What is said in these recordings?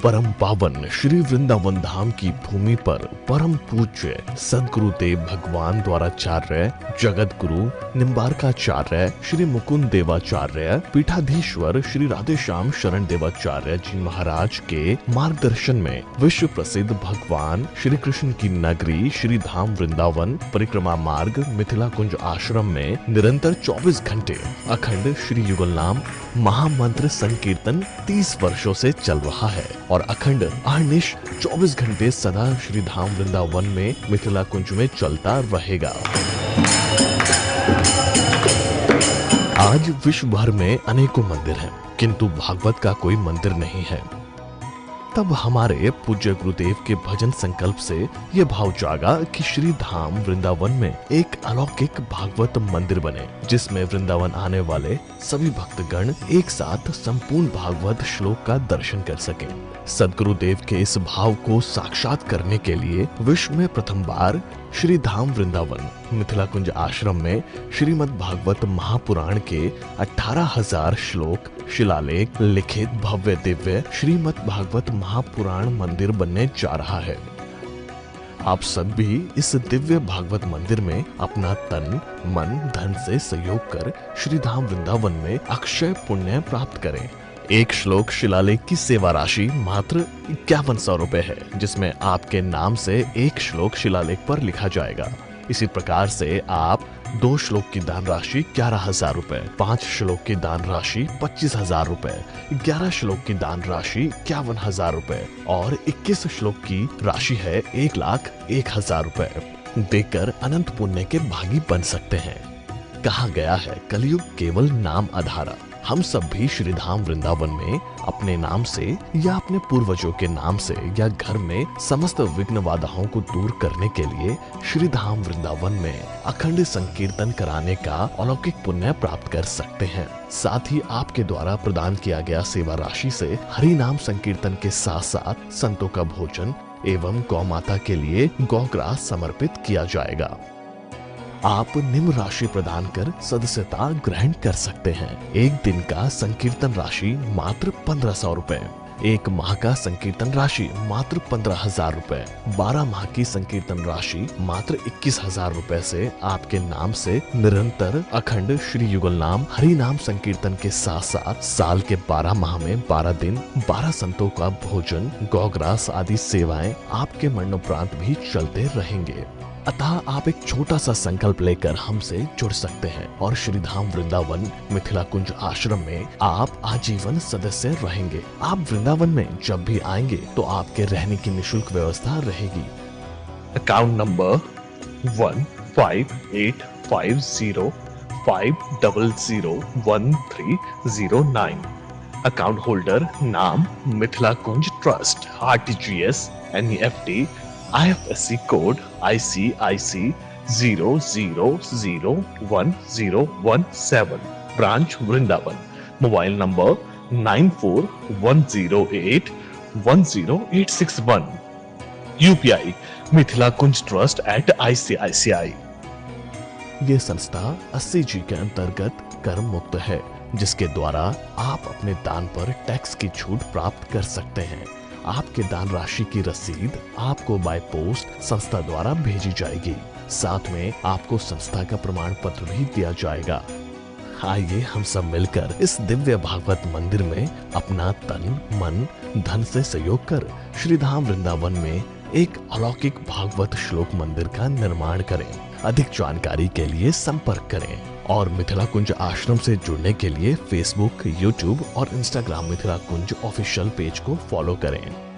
परम पावन श्री वृंदावन धाम की भूमि पर परम पूज्य सदगुरुदेव भगवान द्वाराचार्य जगत गुरु निम्बारकाचार्य श्री मुकुंद देवाचार्य पीठाधीश्वर श्री राधेश्याम शरण देवाचार्य जी महाराज के मार्गदर्शन में विश्व प्रसिद्ध भगवान श्री कृष्ण की नगरी श्री धाम वृंदावन परिक्रमा मार्ग मिथिला कुंज आश्रम में निरंतर 24 घंटे अखंड श्री युगल नाम महामंत्र संकीर्तन 30 वर्षों से चल रहा है और अखंड अहर्निश 24 घंटे सदा श्री धाम वृंदावन में मिथिला कुंज में चलता रहेगा। आज विश्व भर में अनेकों मंदिर हैं, किंतु भागवत का कोई मंदिर नहीं है। तब हमारे पूज्य गुरुदेव के भजन संकल्प से ये भाव जागा कि श्री धाम वृंदावन में एक अलौकिक भागवत मंदिर बने, जिसमें वृंदावन आने वाले सभी भक्तगण एक साथ संपूर्ण भागवत श्लोक का दर्शन कर सकें। सदगुरुदेव के इस भाव को साक्षात करने के लिए विश्व में प्रथम बार श्री धाम वृंदावन मिथिला कुंज आश्रम में श्रीमद् भागवत महापुराण के 18,000 श्लोक शिलालेख लिखित भव्य दिव्य श्रीमद् भागवत महापुराण मंदिर बनने जा रहा है। आप सब भी इस दिव्य भागवत मंदिर में अपना तन मन धन से सहयोग कर श्री धाम वृंदावन में अक्षय पुण्य प्राप्त करें। एक श्लोक शिलालेख की सेवा राशि मात्र 5100 रुपए है, जिसमें आपके नाम से एक श्लोक शिलालेख पर लिखा जाएगा। इसी प्रकार से आप 2 श्लोक की दान राशि 11,000 रुपए, 5 श्लोक की दान राशि 25,000 रुपए, 11 श्लोक की दान राशि 51,000 रुपए और 21 श्लोक की राशि है 1,01,000 रुपए देकर अनंत पुण्य के भागी बन सकते हैं। कहा गया है कलयुग केवल नाम आधारा। हम सब भी श्री धाम वृंदावन में अपने नाम से या अपने पूर्वजों के नाम से या घर में समस्त विघ्न बाधाओं को दूर करने के लिए श्री धाम वृंदावन में अखंड संकीर्तन कराने का अलौकिक पुण्य प्राप्त कर सकते हैं। साथ ही आपके द्वारा प्रदान किया गया सेवा राशि से हरि नाम संकीर्तन के साथ साथ संतों का भोजन एवं गौ माता के लिए गौग्रास समर्पित किया जाएगा। आप निम्न राशि प्रदान कर सदस्यता ग्रहण कर सकते हैं। एक दिन का संकीर्तन राशि मात्र 1,500 रुपए, एक माह का संकीर्तन राशि मात्र 15,000 रुपए, 12 माह की संकीर्तन राशि मात्र 21,000 रुपए से आपके नाम से निरंतर अखंड श्री युगल नाम हरि नाम संकीर्तन के साथ साथ साल के 12 माह में 12 दिन 12 संतों का भोजन गौग्रास आदि सेवाएं आपके मरणोपरांत भी चलते रहेंगे। अतः आप एक छोटा सा संकल्प लेकर हमसे जुड़ सकते हैं और श्री धाम वृंदावन मिथिला कुंज आश्रम में आप आजीवन सदस्य रहेंगे। आप वृंदावन में जब भी आएंगे तो आपके रहने की निशुल्क व्यवस्था रहेगी। Account number 15850501309। अकाउंट होल्डर नाम Mithila Kunj trust, RTGS, NEFT, IFSC code ICIC 00010017, branch Vrindavan. Mobile number 9410810861। UPI Mithila Kunj trust @ICICI। ये संस्था 80G के अंतर्गत कर मुक्त है, जिसके द्वारा आप अपने दान पर टैक्स की छूट प्राप्त कर सकते हैं। आपके दान राशि की रसीद आपको बाय पोस्ट संस्था द्वारा भेजी जाएगी। साथ में आपको संस्था का प्रमाण पत्र भी दिया जाएगा। आइए हम सब मिलकर इस दिव्य भागवत मंदिर में अपना तन मन धन से सहयोग कर श्री धाम वृंदावन में एक अलौकिक भागवत श्लोक मंदिर का निर्माण करें। अधिक जानकारी के लिए संपर्क करें और मिथिला कुंज आश्रम से जुड़ने के लिए फेसबुक, यूट्यूब और इंस्टाग्राम मिथिला कुंज ऑफिशियल पेज को फॉलो करें।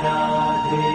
राधे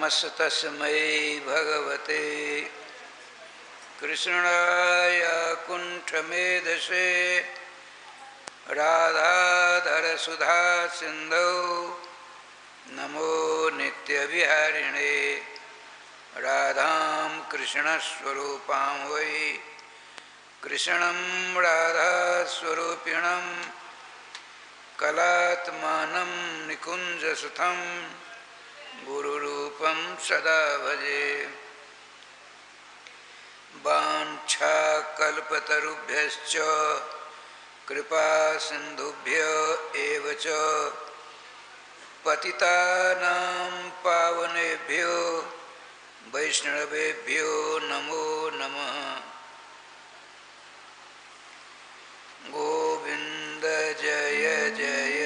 नमस्तस्मै भगवते कृष्णाय कुण्ठमेधसे राधाधर सुधा सिन्धौ नमो नित्यानन्दे नित्यविहारिणे राधां कृष्णस्वरूपां वै कृष्णं राधास्वरूपिणं कलात्मानं निकुञ्जसुतं गुरुरूपं सदा भजे। वाञ्छाकल्पतरुभ्यश्च कृपा सिन्धुभ्य एव च पतितानां पावनेभ्यो वैष्णवेभ्यो नमो नमः। गोविंद जय जय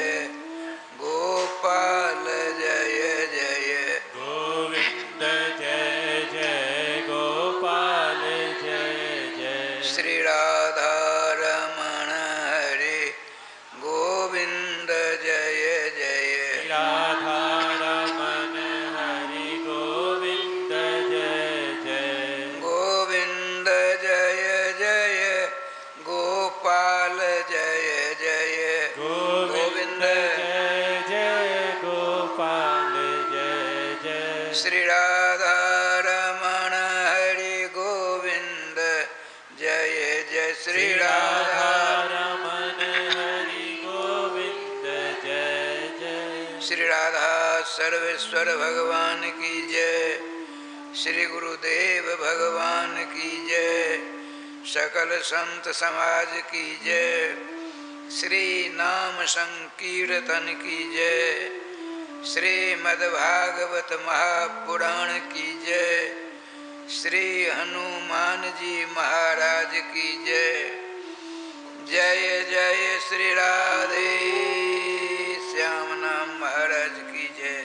गोपाल जय जय गोविंद जय जय गोपाल जय जय श्री राधा रमण हरे गोविंद जय जय राधा रमण हरि गोविंद जय जय गोविंद जय जय गोपाल जय जय गोविंद जय जय गोपाल जय जय श्री राधा रमण हरि गोविंद जय जय श्री राधा रमण हरि गोविंद जय जय श्री राधा सर्वेश्वर भगवान की जय। श्री गुरुदेव भगवान की जय। सकल संत समाज की जय। श्री नाम संकीर्तन की जय। श्रीमद्भागवत महापुराण की जय। श्री हनुमान जी महाराज की जय। जय जय श्री राधे श्याम नाम महाराज की जय।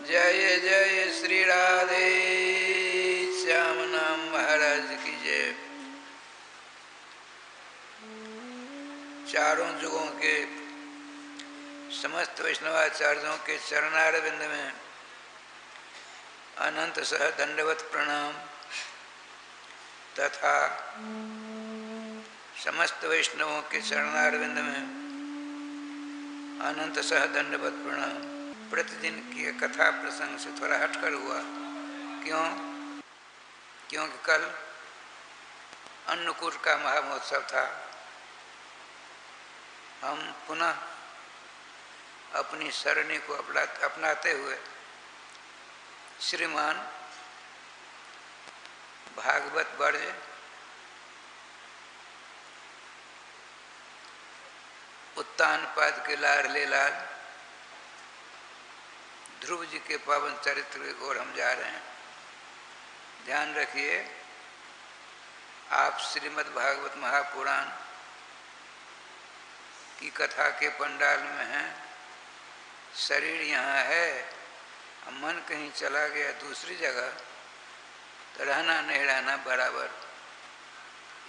जय जय श्री राधे श्याम नाम महाराज की जय। चारों युगों के समस्त वैष्णवाचार्यों के चरणारविंद में अनंत सह दंडवत प्रणाम तथा समस्त वैष्णवों के चरणारविंद में अनंत सह दंडवत प्रणाम। प्रतिदिन की कथा प्रसंग से थोड़ा हटकर हुआ। क्यों? क्योंकि कल अन्नकूट का महामहोत्सव था। हम पुनः अपनी सरणी को अपनाते हुए श्रीमान भागवत वर्ज उत्तान पाद के लाडले लाल ध्रुव जी के पावन चरित्र की ओर हम जा रहे हैं। ध्यान रखिए, आप श्रीमद् भागवत महापुराण की कथा के पंडाल में हैं। शरीर यहाँ है, मन कहीं चला गया दूसरी जगह तो रहना नहीं रहना बराबर।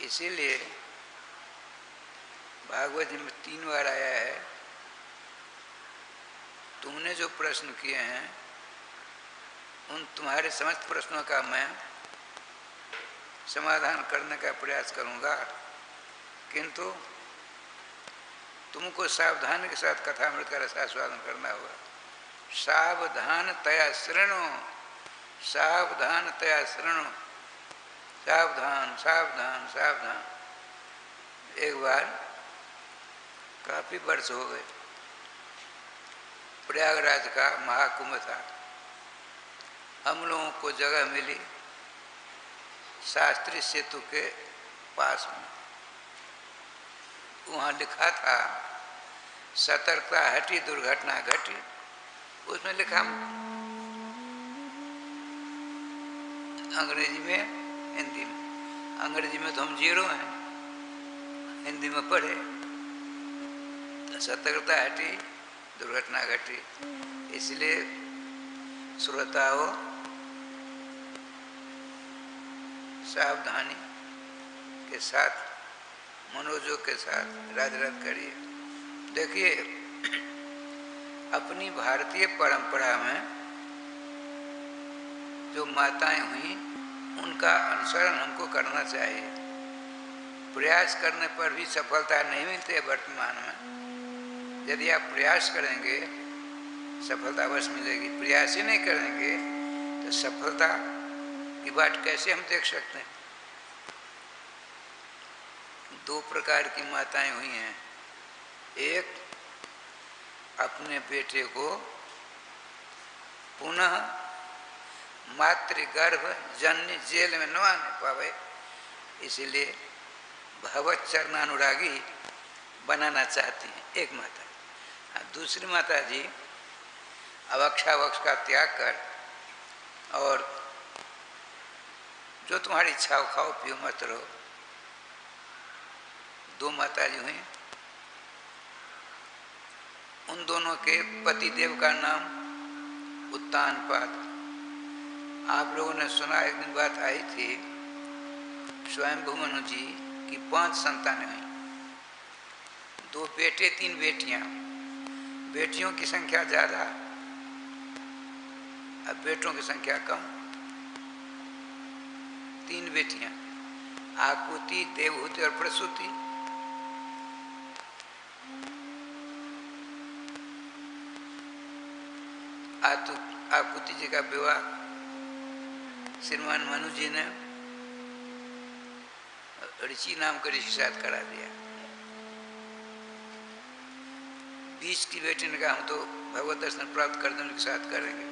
इसीलिए भागवत जी में 3 बार आया है। तुमने जो प्रश्न किए हैं उन तुम्हारे समस्त प्रश्नों का मैं समाधान करने का प्रयास करूंगा, किंतु तुमको सावधानी के साथ कथामृत का रसास्वादन करना होगा। सावधानतया शृणु, सावधानतया शृणु, सावधान सावधान सावधान। एक बार काफी वर्ष हो गए, प्रयागराज का महाकुंभ था। हम लोगों को जगह मिली शास्त्री सेतु के पास में। वहाँ लिखा था सतर्कता हटी दुर्घटना घटी। उसमें लिखा अंग्रेजी में हिंदी में। अंग्रेजी में तो हम 0 हैं, हिंदी में पढ़े तो सतर्कता हटी दुर्घटना घटी। इसलिए श्रोताओं सावधानी के साथ मनोजोग के साथ राजराज करिए। देखिए, अपनी भारतीय परंपरा में जो माताएं हुई उनका अनुसरण हमको करना चाहिए। प्रयास करने पर भी सफलता नहीं मिलती है वर्तमान में। यदि आप प्रयास करेंगे सफलता अवश्य मिलेगी। प्रयास ही नहीं करेंगे तो सफलता की बात कैसे हम देख सकते हैं। दो प्रकार की माताएं हुई हैं। एक अपने बेटे को पुनः मातृगर्भ जननी जेल में न आने पावे, इसीलिए भगवत चरणानुरागी बनाना चाहती हैं, एक माता। दूसरी माता जी अवक्षावक्ष का त्याग कर और जो तुम्हारी इच्छा हो खाओ पियो मत रहो। दो माता जी हुई। उन दोनों के पति देव का नाम उत्तानपाद। आप लोगों ने सुना, एक दिन बात आई थी, स्वयंभू मनु जी की 5 संतानें हुई, 2 बेटे 3 बेटियां। बेटियों की संख्या ज्यादा, अब बेटों की संख्या कम। 3 बेटियां, आकुति, देवहूति और प्रसूति। आकुति जी का विवाह श्रीमान मनु जी ने ऋषि नाम के ऋषि के साथ करा दिया। बीच की बेटी ने कहा हम तो भगवत दर्शन प्राप्त कर दें उनके साथ करेंगे,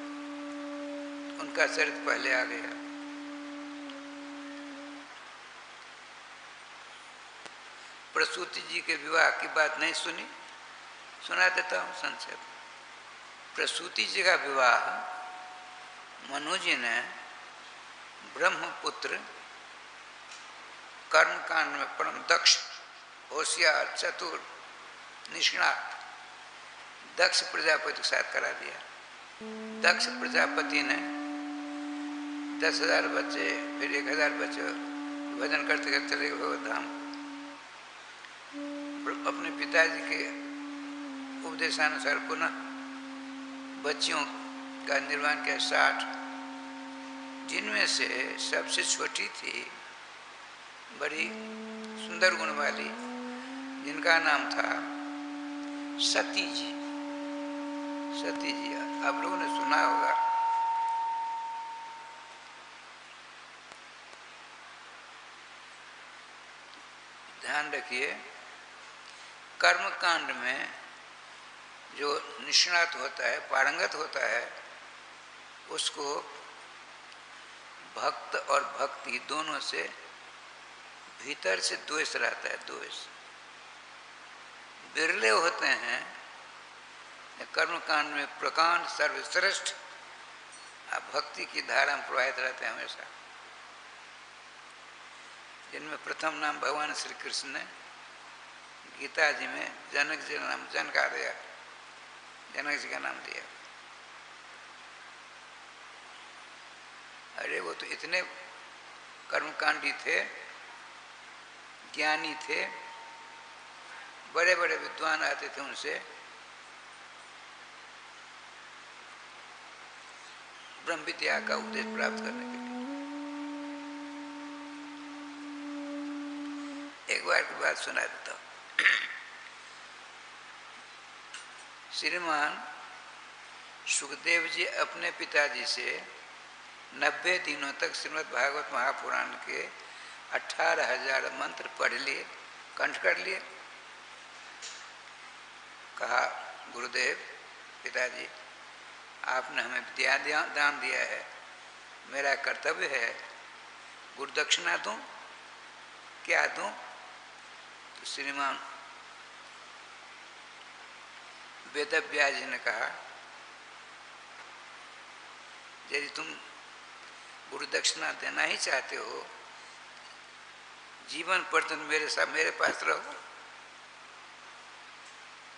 उनका चरित्र पहले आ गया। प्रसूति जी के विवाह की बात नहीं सुनी, सुना देता हूँ संक्षेप। प्रसूति जी का विवाह मनु जी ने ब्रह्मपुत्र, कर्मकांड में परम दक्ष, होशियार, चतुर, निष्णात दक्ष प्रजापति के साथ करा दिया। दक्ष प्रजापति ने 10,000 बच्चे, फिर 1,000 बच्चे भजन करते करते चले गए भगवत धाम। अपने पिताजी के उपदेशानुसार पुनः बच्चियों का निर्माण किया 60, जिनमें से सबसे छोटी थी बड़ी सुंदर गुण वाली, जिनका नाम था सती जी। सती जी आप लोगों ने सुना होगा। ध्यान रखिए, कर्मकांड में जो निष्णात होता है, पारंगत होता है, उसको भक्त और भक्ति दोनों से भीतर से द्वेष रहता है। द्वेष बिरले होते हैं कर्मकांड में प्रकांड सर्वश्रेष्ठ भक्ति की धारा में प्रवाहित रहते हैं हमेशा। जिनमें प्रथम नाम भगवान श्री कृष्ण ने गीता जी में जनक जी का नाम जनका दिया, जनक जी का नाम दिया। अरे वो तो इतने कर्मकांडी थे, ज्ञानी थे, बड़े बड़े विद्वान आते थे उनसे ब्रह्म विद्या का उपदेश प्राप्त करने के लिए। एक बार की बात सुना देता हूँ। श्रीमान सुखदेव जी अपने पिताजी से 90 दिनों तक श्रीमद् भागवत महापुराण के 18,000 मंत्र पढ़ लिए, कंठ कर लिए। कहा गुरुदेव पिताजी आपने हमें विद्या दान दिया है, मेरा कर्तव्य है गुरु दक्षिणा दूं, क्या दूं? तो श्रीमान वेदव्यास जी ने कहा यदि तुम गुरु दक्षिणा देना ही चाहते हो, जीवन पर्यंत मेरे साथ मेरे पास रहो।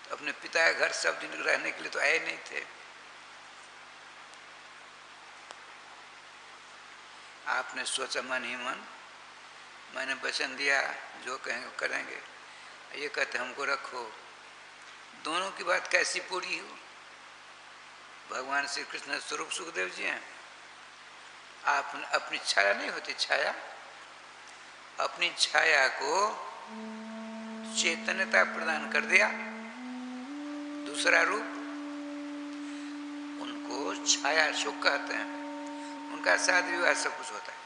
तो अपने पिता के घर सब दिन रहने के लिए तो आए नहीं थे। आपने सोचा मन ही मन, मैंने वचन दिया जो कहेंगे करेंगे। ये कहते हमको रखो। दोनों की बात कैसी पूरी हो? भगवान श्री कृष्ण स्वरूप सुखदेव जी हैं। आप अपनी छाया नहीं होती, छाया अपनी छाया को चैतन्यता प्रदान कर दिया, दूसरा रूप। छाया सुख कहते हैं, उनका साथ विवाह सब कुछ होता है।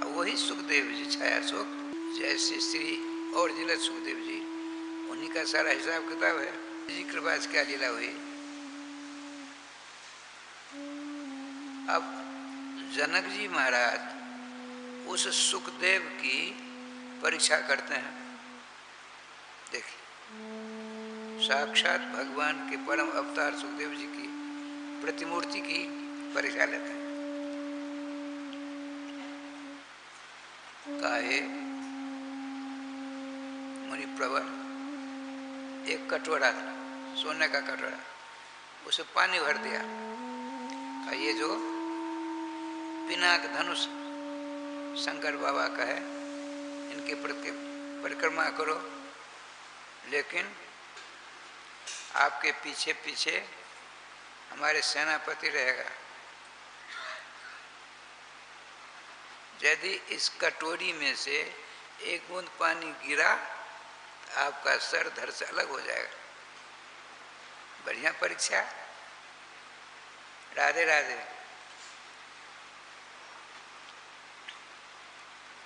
अब वही सुखदेव जी छाया सुख, जैसे श्री ओरिजिनल सुखदेव जी, उन्हीं का सारा हिसाब किताब है। जी कृपा से क्या लीला हुई। अब जनक जी महाराज उस सुखदेव की परीक्षा करते हैं। देखिए, साक्षात भगवान के परम अवतार सुखदेव जी की प्रतिमूर्ति की परीक्षा लेते हैं। काहे मुनि प्रवर, एक कटोरा था, सोने का कटोरा, उसे पानी भर दिया। ये जो पिनाक धनुष शंकर बाबा का है, इनके प्रति परिक्रमा करो, लेकिन आपके पीछे पीछे हमारे सेनापति रहेगा। यदि इस कटोरी में से एक बूंद पानी गिरा, आपका सर धड़ से अलग हो जाएगा। बढ़िया परीक्षा। राधे राधे।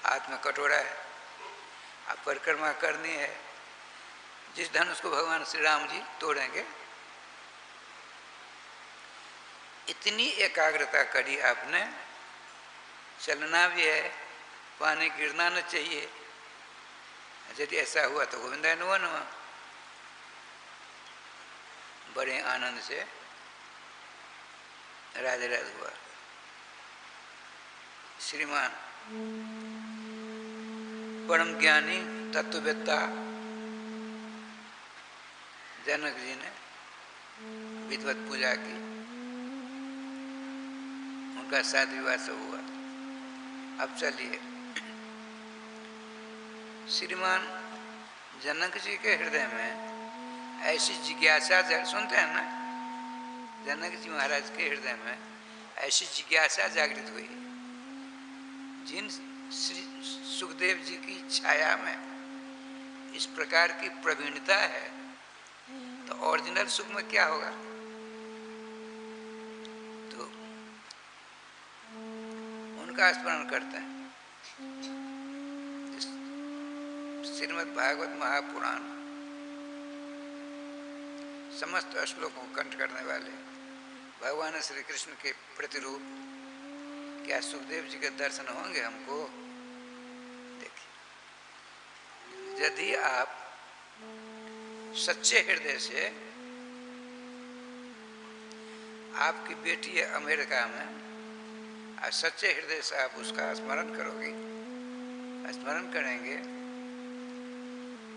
हाथ में कटोरा है, आप परिक्रमा करनी है। जिस धनुष को भगवान श्री राम जी तोड़ेंगे, इतनी एकाग्रता करी आपने। चलना भी है, पानी गिरना न चाहिए। यदि ऐसा हुआ तो गोविंदा नुआ नुआ। बड़े आनंद से राधे राधे हुआ। श्रीमान परम ज्ञानी तत्ववेत्ता जनक जी ने विधिवत पूजा की, उनका साथ विवाह सब हुआ। अब चलिए, श्रीमान जनक जी के हृदय में ऐसी जिज्ञासा सुनते हैं ना, जनक जी महाराज के हृदय में ऐसी जिज्ञासा जागृत हुई। जिन श्री सुखदेव जी की छाया में इस प्रकार की प्रवीणता है, तो ओरिजिनल सुख में क्या होगा। तो उनका स्मरण करते हैं। श्रीमद् भागवत महापुराण समस्त श्लोकों को कंठ करने वाले भगवान श्री कृष्ण के प्रतिरूप क्या सुखदेव जी के दर्शन होंगे हमको। देखिए, यदि आप सच्चे हृदय से, आपकी बेटी है अमेरिका में, और सच्चे हृदय से आप उसका स्मरण करोगे, स्मरण करेंगे,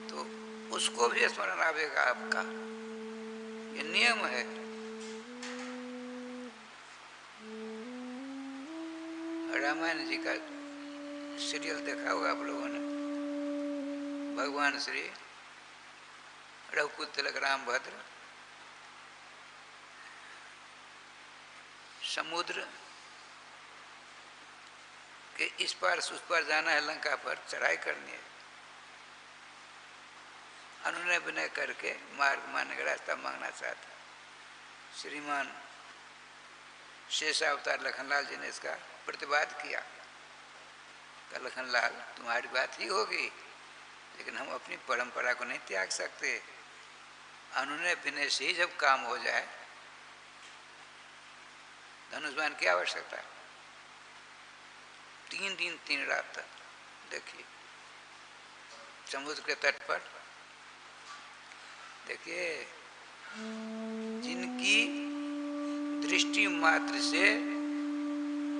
तो उसको भी स्मरण आवेगा आपका। ये नियम है। रामायण जी का सीरियल देखा होगा आप लोगों ने। भगवान श्री रघुकुल तिलक रामभद्र समुद्र के इस पार से उस पार जाना है, लंका पर चढ़ाई करनी है। अनुनय विनय करके मार्ग मानने का रास्ता मांगना चाहता। श्रीमान शेषावतार लखनलाल जी ने इसका प्रतिवाद किया। लखनलाल, तुम्हारी बात ही होगी, लेकिन हम अपनी परंपरा को नहीं त्याग सकते। अनुनय विनय से ही जब काम हो जाए, धनुष्बाण की आवश्यकता। 3 दिन 3 रात तक देखिए समुद्र के तट पर, देखिए जिनकी दृष्टि मात्र से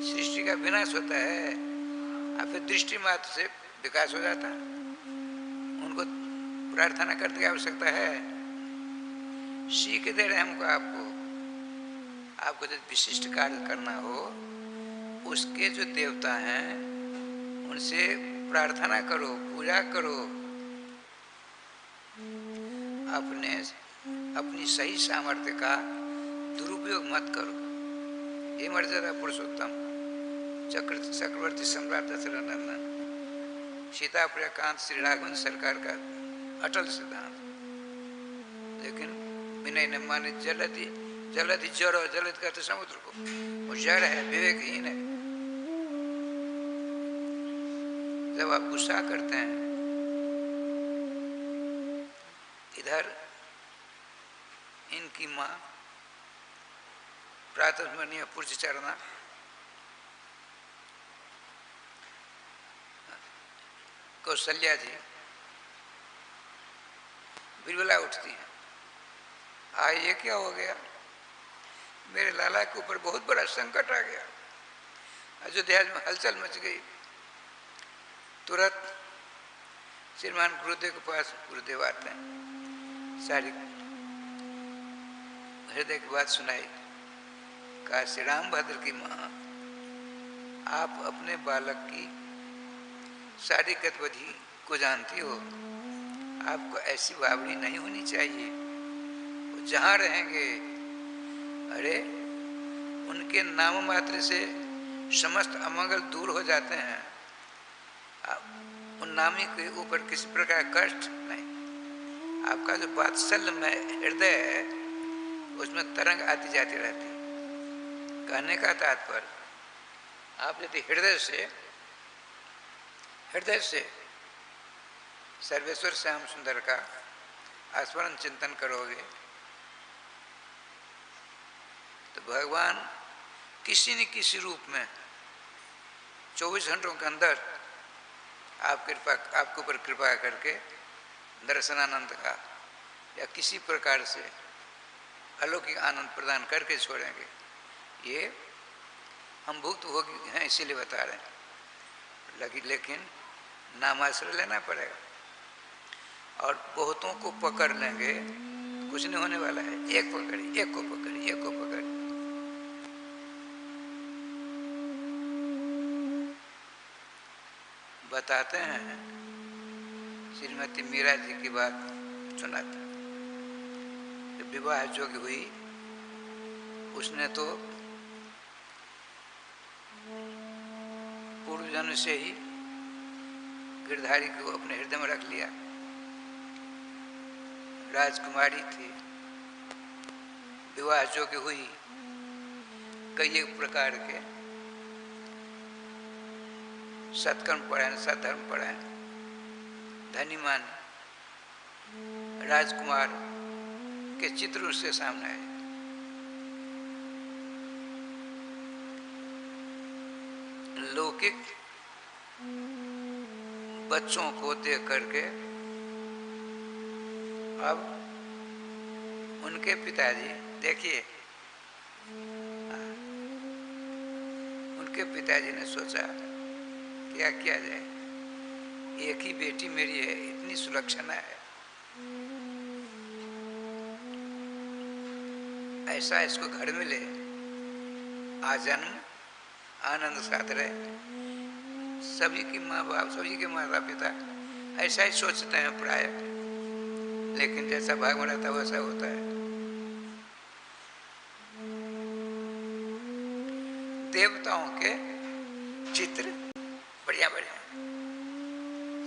सृष्टि का विनाश होता है, और फिर दृष्टि मात्र से विकास हो जाता है। उनको प्रार्थना करने की आवश्यकता है। सीख दे रहे हैं हमको। आपको जो विशिष्ट कार्य करना हो, उसके जो देवता हैं उनसे प्रार्थना करो, पूजा करो। अपनी सही सामर्थ्य का दुरुपयोग मत करो। ये मर्यादा पुरुषोत्तम चक्रवर्ती सम्राट दशरथनंदन सीता प्रियकांत श्री राघवेंद्र सरकार का अटल सिद्धांत। लेकिन विनय न माने जलति जलद ही जड़, जलद कहते समुद्र को, वो जड़ है, विवेकहीन है। जब आप गुस्सा करते हैं, इधर इनकी माँ प्रातस्मरणीय पुरुष चरना कौशल्या जी बिलबिला उठती हैं, ये क्या हो गया, मेरे लाला के ऊपर बहुत बड़ा संकट आ गया। अयोध्या में हलचल मच गई। तुरंत श्रीमान गुरुदेव के पास गुरुदेव आते हैं, सारी हृदय की बात सुनाई। कहा, श्री रामभद्र की माँ, आप अपने बालक की सारी गतिविधि को जानती हो, आपको ऐसी बावड़ी नहीं होनी चाहिए। वो जहाँ रहेंगे, अरे उनके नाम मात्र से समस्त अमंगल दूर हो जाते हैं। उन नामी के ऊपर किसी प्रकार कष्ट नहीं। आपका जो वात्सल्य में हृदय है, उसमें तरंग आती जाती रहती। कहने का तात्पर्य, आप यदि हृदय से सर्वेश्वर श्याम सुंदर का स्मरण चिंतन करोगे, तो भगवान किसी न किसी रूप में 24 घंटों के अंदर आपके ऊपर कृपा करके दर्शनानंद का या किसी प्रकार से अलौकिक आनंद प्रदान करके छोड़ेंगे। ये हम भुक्तभोगी हैं, इसीलिए बता रहे हैं। लेकिन नामाश्रय लेना पड़ेगा, और बहुतों को पकड़ लेंगे, कुछ नहीं होने वाला है। एक पकड़ी, एक को पकड़ी, एक को पकड़ी। बताते हैं, श्रीमती मीरा जी की बात सुनाते हैं। जब विवाह योग्य हुई, उसने तो पूर्व जन्म से ही गिरधारी को अपने हृदय में रख लिया। राजकुमारी थी, विवाह योग्य हुई, कई एक प्रकार के सत्कर्म पढ़ाए, सद्धर्म पढ़ाए। धनीमान राजकुमार के चित्र उसके सामने आए। लौकिक बच्चों को देख करके अब उनके पिताजी, देखिए, उनके पिताजी ने सोचा क्या किया जाए, एक ही बेटी मेरी है, इतनी सुलक्षणा है, ऐसा इसको घर में ले, आजन्म आनंद साथ रहे। सभी की माँ बाप, सभी के माता पिता ऐसा ही सोचते हैं प्राय, लेकिन जैसा भाग में रहता है वैसा होता है। देवताओं के चित्र बढ़िया बढ़िया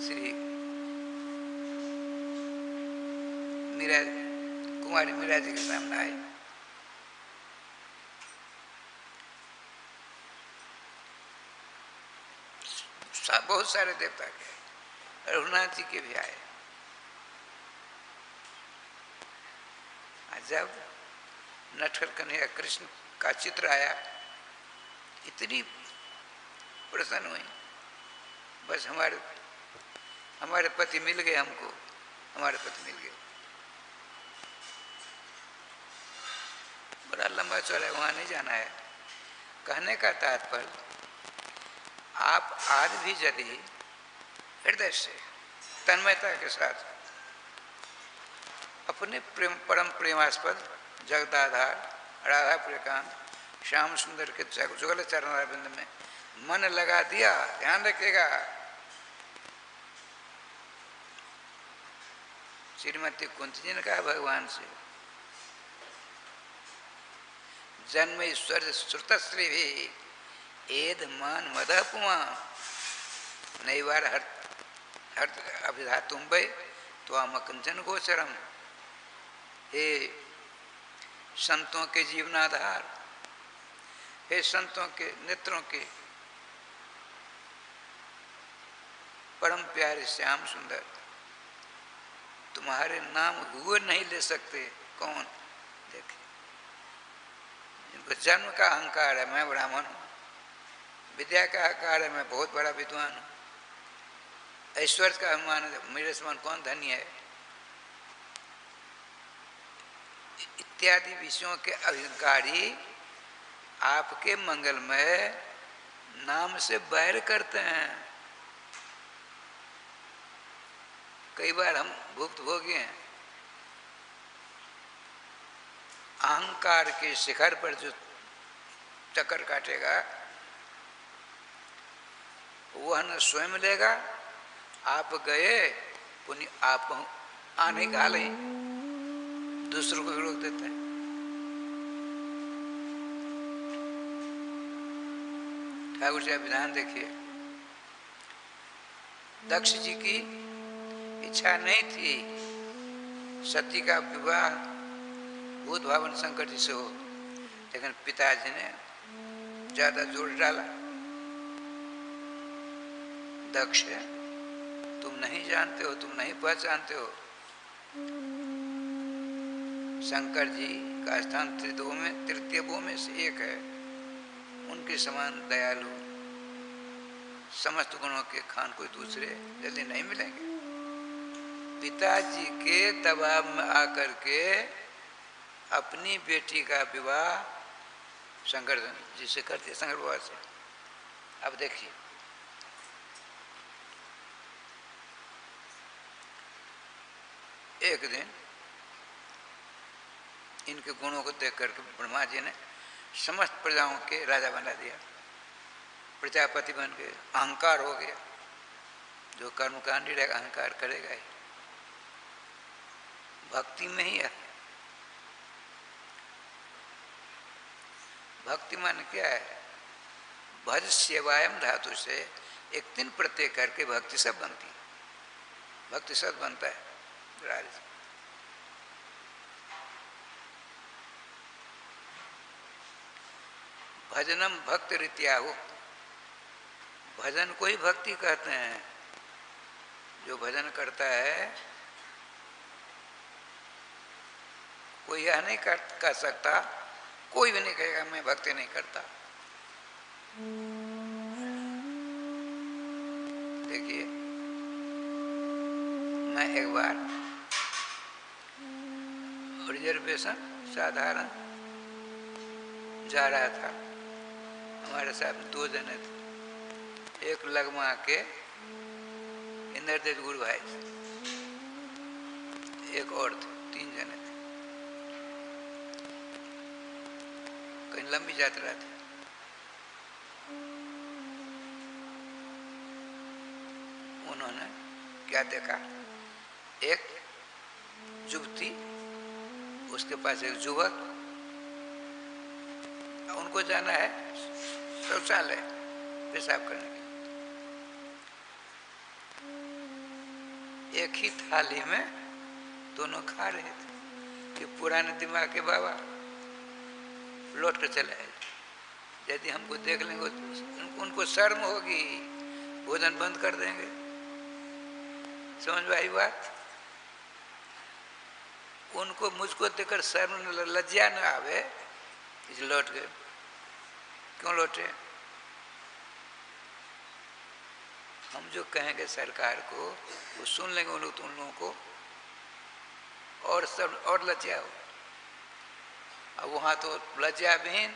श्री मीरा, कुमारी मीरा जी के सामने आए। बहुत सारे देवता के, रघुनाथ जी के भी आए। जब नटखट कन्हैया कृष्ण का चित्र आया, इतनी प्रसन्न हुई, बस हमारे पति मिल गए, हमको हमारे पति मिल गए। बड़ा लंबा चौड़ा, वहां नहीं जाना है। कहने का तात्पर्य, आप आज भी यदि हृदय से तन्मयता के साथ अपने परम प्रेमास्पद जगदाधार राधा प्रियकांत श्याम सुंदर के जुगल चरणारविंद में मन लगा दिया, ध्यान रखिएगा। श्रीमती कुंती जी ने कहा भगवान से, जन्म ईश्वर श्रुतश्री भी एद मान मदपुमा नैवार हर अभिधातुम्बे त्वाम कंचन गोचरम। हे संतों के जीवनाधार, हे संतों के नेत्रों के परम प्यारे श्याम सुंदर, तुम्हारे नाम हुए नहीं ले सकते। कौन? देखे, जिनको जन्म का अहंकार है, मैं ब्राह्मण हूँ, विद्या का अहंकार है, मैं बहुत बड़ा विद्वान हूँ, ऐश्वर्य का अभिमान है, मेरे समान कौन धनी है, इत्यादि विषयों के अधिकारी आपके मंगलमय नाम से बैर करते हैं। कई बार हम भुक्त भोगी हैं। अहंकार के शिखर पर जो चक्कर काटेगा वह न स्वयं लेगा, आप गए पुण्य आप आने का हाल ही दूसरों को रोक देते हैं। ठाकुर जी विधान देखिए, दक्ष जी की इच्छा नहीं थी सती का विवाह भूत भावन शंकर जी से हो, लेकिन पिताजी ने ज्यादा जोर डाला। दक्ष, तुम नहीं जानते हो, तुम नहीं पहचानते हो, शंकर जी का स्थान तृतीय भू में से एक है। उनके समान दयालु समस्त गुणों के खान कोई दूसरे जल्दी नहीं मिलेंगे। पिताजी के दबाव में आकर के अपनी बेटी का विवाह शंकर जी से करते, शंकर बाबा से। अब देखिए, एक दिन इनके गुणों को देख करके ब्रह्मा जी ने समस्त प्रजाओं के राजा बना दिया, प्रजापति बन गए। अहंकार हो गया, जो कर्मकांडी रहेगा अहंकार करेगा ही, भक्ति में ही है। भक्ति मान क्या है? भज सेवायम धातु से एक तीन प्रत्यय करके भक्ति सब बनती, भक्ति सब बनता है। भजनम भक्त रीत्या हो, भजन को ही भक्ति कहते हैं। जो भजन करता है कोई यह नहीं कर सकता, कोई भी नहीं कहेगा मैं भक्ति नहीं करता। देखिए, मैं एक बार रिजर्वेशन साधारण जा रहा था, हमारे साथ दो जने थे, एक लगमा के इंद्रदेव गुरु भाई, एक और थे, तीन जने थे। कहीं लंबी यात्रा थी। उन्होंने क्या देखा, एक युवती, उसके पास एक युवक, उनको जाना है शौचालय पेशाब करने के लिए। एक ही थाली में दोनों खा रहे थे। ये पुराने दिमाग के बाबा लौट कर चले आए। यदि हमको देख लेंगे उनको शर्म होगी, भोजन बंद कर देंगे। समझ में आई बात? उनको मुझको देखकर शर्म लज्जा न आवे, इसलिए लौट गए। क्यों लौटे? हम जो कहेंगे सरकार को वो सुन लेंगे उन लोगों को, और सब और लज्जा हो। अब वहां तो लज्जा विहीन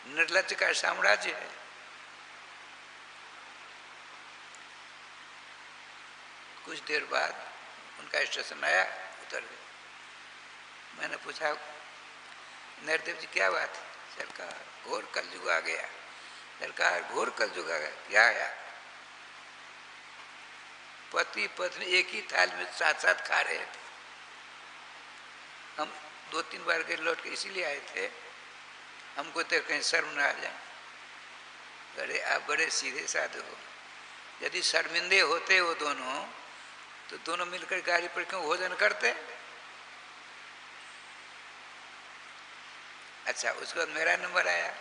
निर्लज्ज का साम्राज्य है। कुछ देर बाद उनका स्टेशन आया, उतर गए। मैंने पूछा, नरदेव जी क्या बात है? सरकार घोर कलयुग आ गया। सरकार घोर कलयुग आ गया। क्या आया? पति पत्नी एक ही थाल में साथ साथ खा रहे थे। हम 2-3 बार के लौट के इसीलिए आए थे, हमको तो कहीं शर्म न आ जाए। अरे आप बड़े सीधे साधे हो, यदि शर्मिंदे होते वो दोनों तो दोनों मिलकर गाड़ी पर क्यों भोजन करते? अच्छा, उसके बाद मेरा नंबर आया,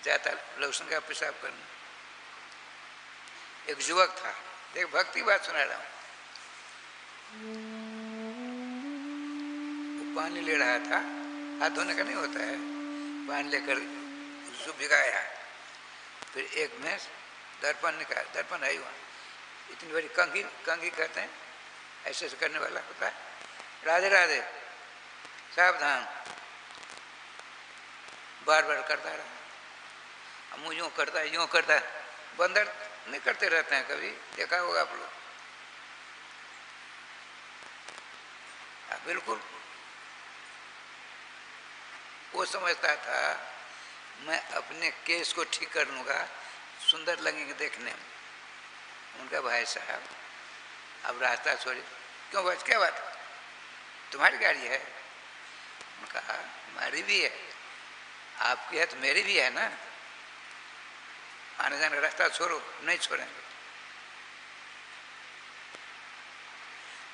जाता लोशन का पेशाब करना। एक युवक था, देख भक्ति बात सुना रहा हूँ, वो पानी ले रहा था, हाथ धोने का नहीं होता है, पानी लेकर उसको भिगाया, फिर एक में दर्पण निकाल, दर्पण है वहाँ, इतनी बड़ी कंघी, कंघी कहते हैं, ऐसे ऐसे करने वाला होता है, राधे राधे सावधान, बार बार करता रहा। मुँह यूँ करता है, यूँ करता है, बंदर नहीं करते रहते हैं, कभी देखा होगा आप लोग। बिल्कुल वो समझता था मैं अपने केस को ठीक कर लूँगा, सुंदर लगेंगे देखने में। उनका भाई साहब अब रास्ता छोड़ी, क्यों बच, क्या बात, तुम्हारी गाड़ी है? उनका हमारी भी है, आपकी है तो मेरी भी है ना, आने जाने का रास्ता छोड़ो। नहीं छोड़ेंगे।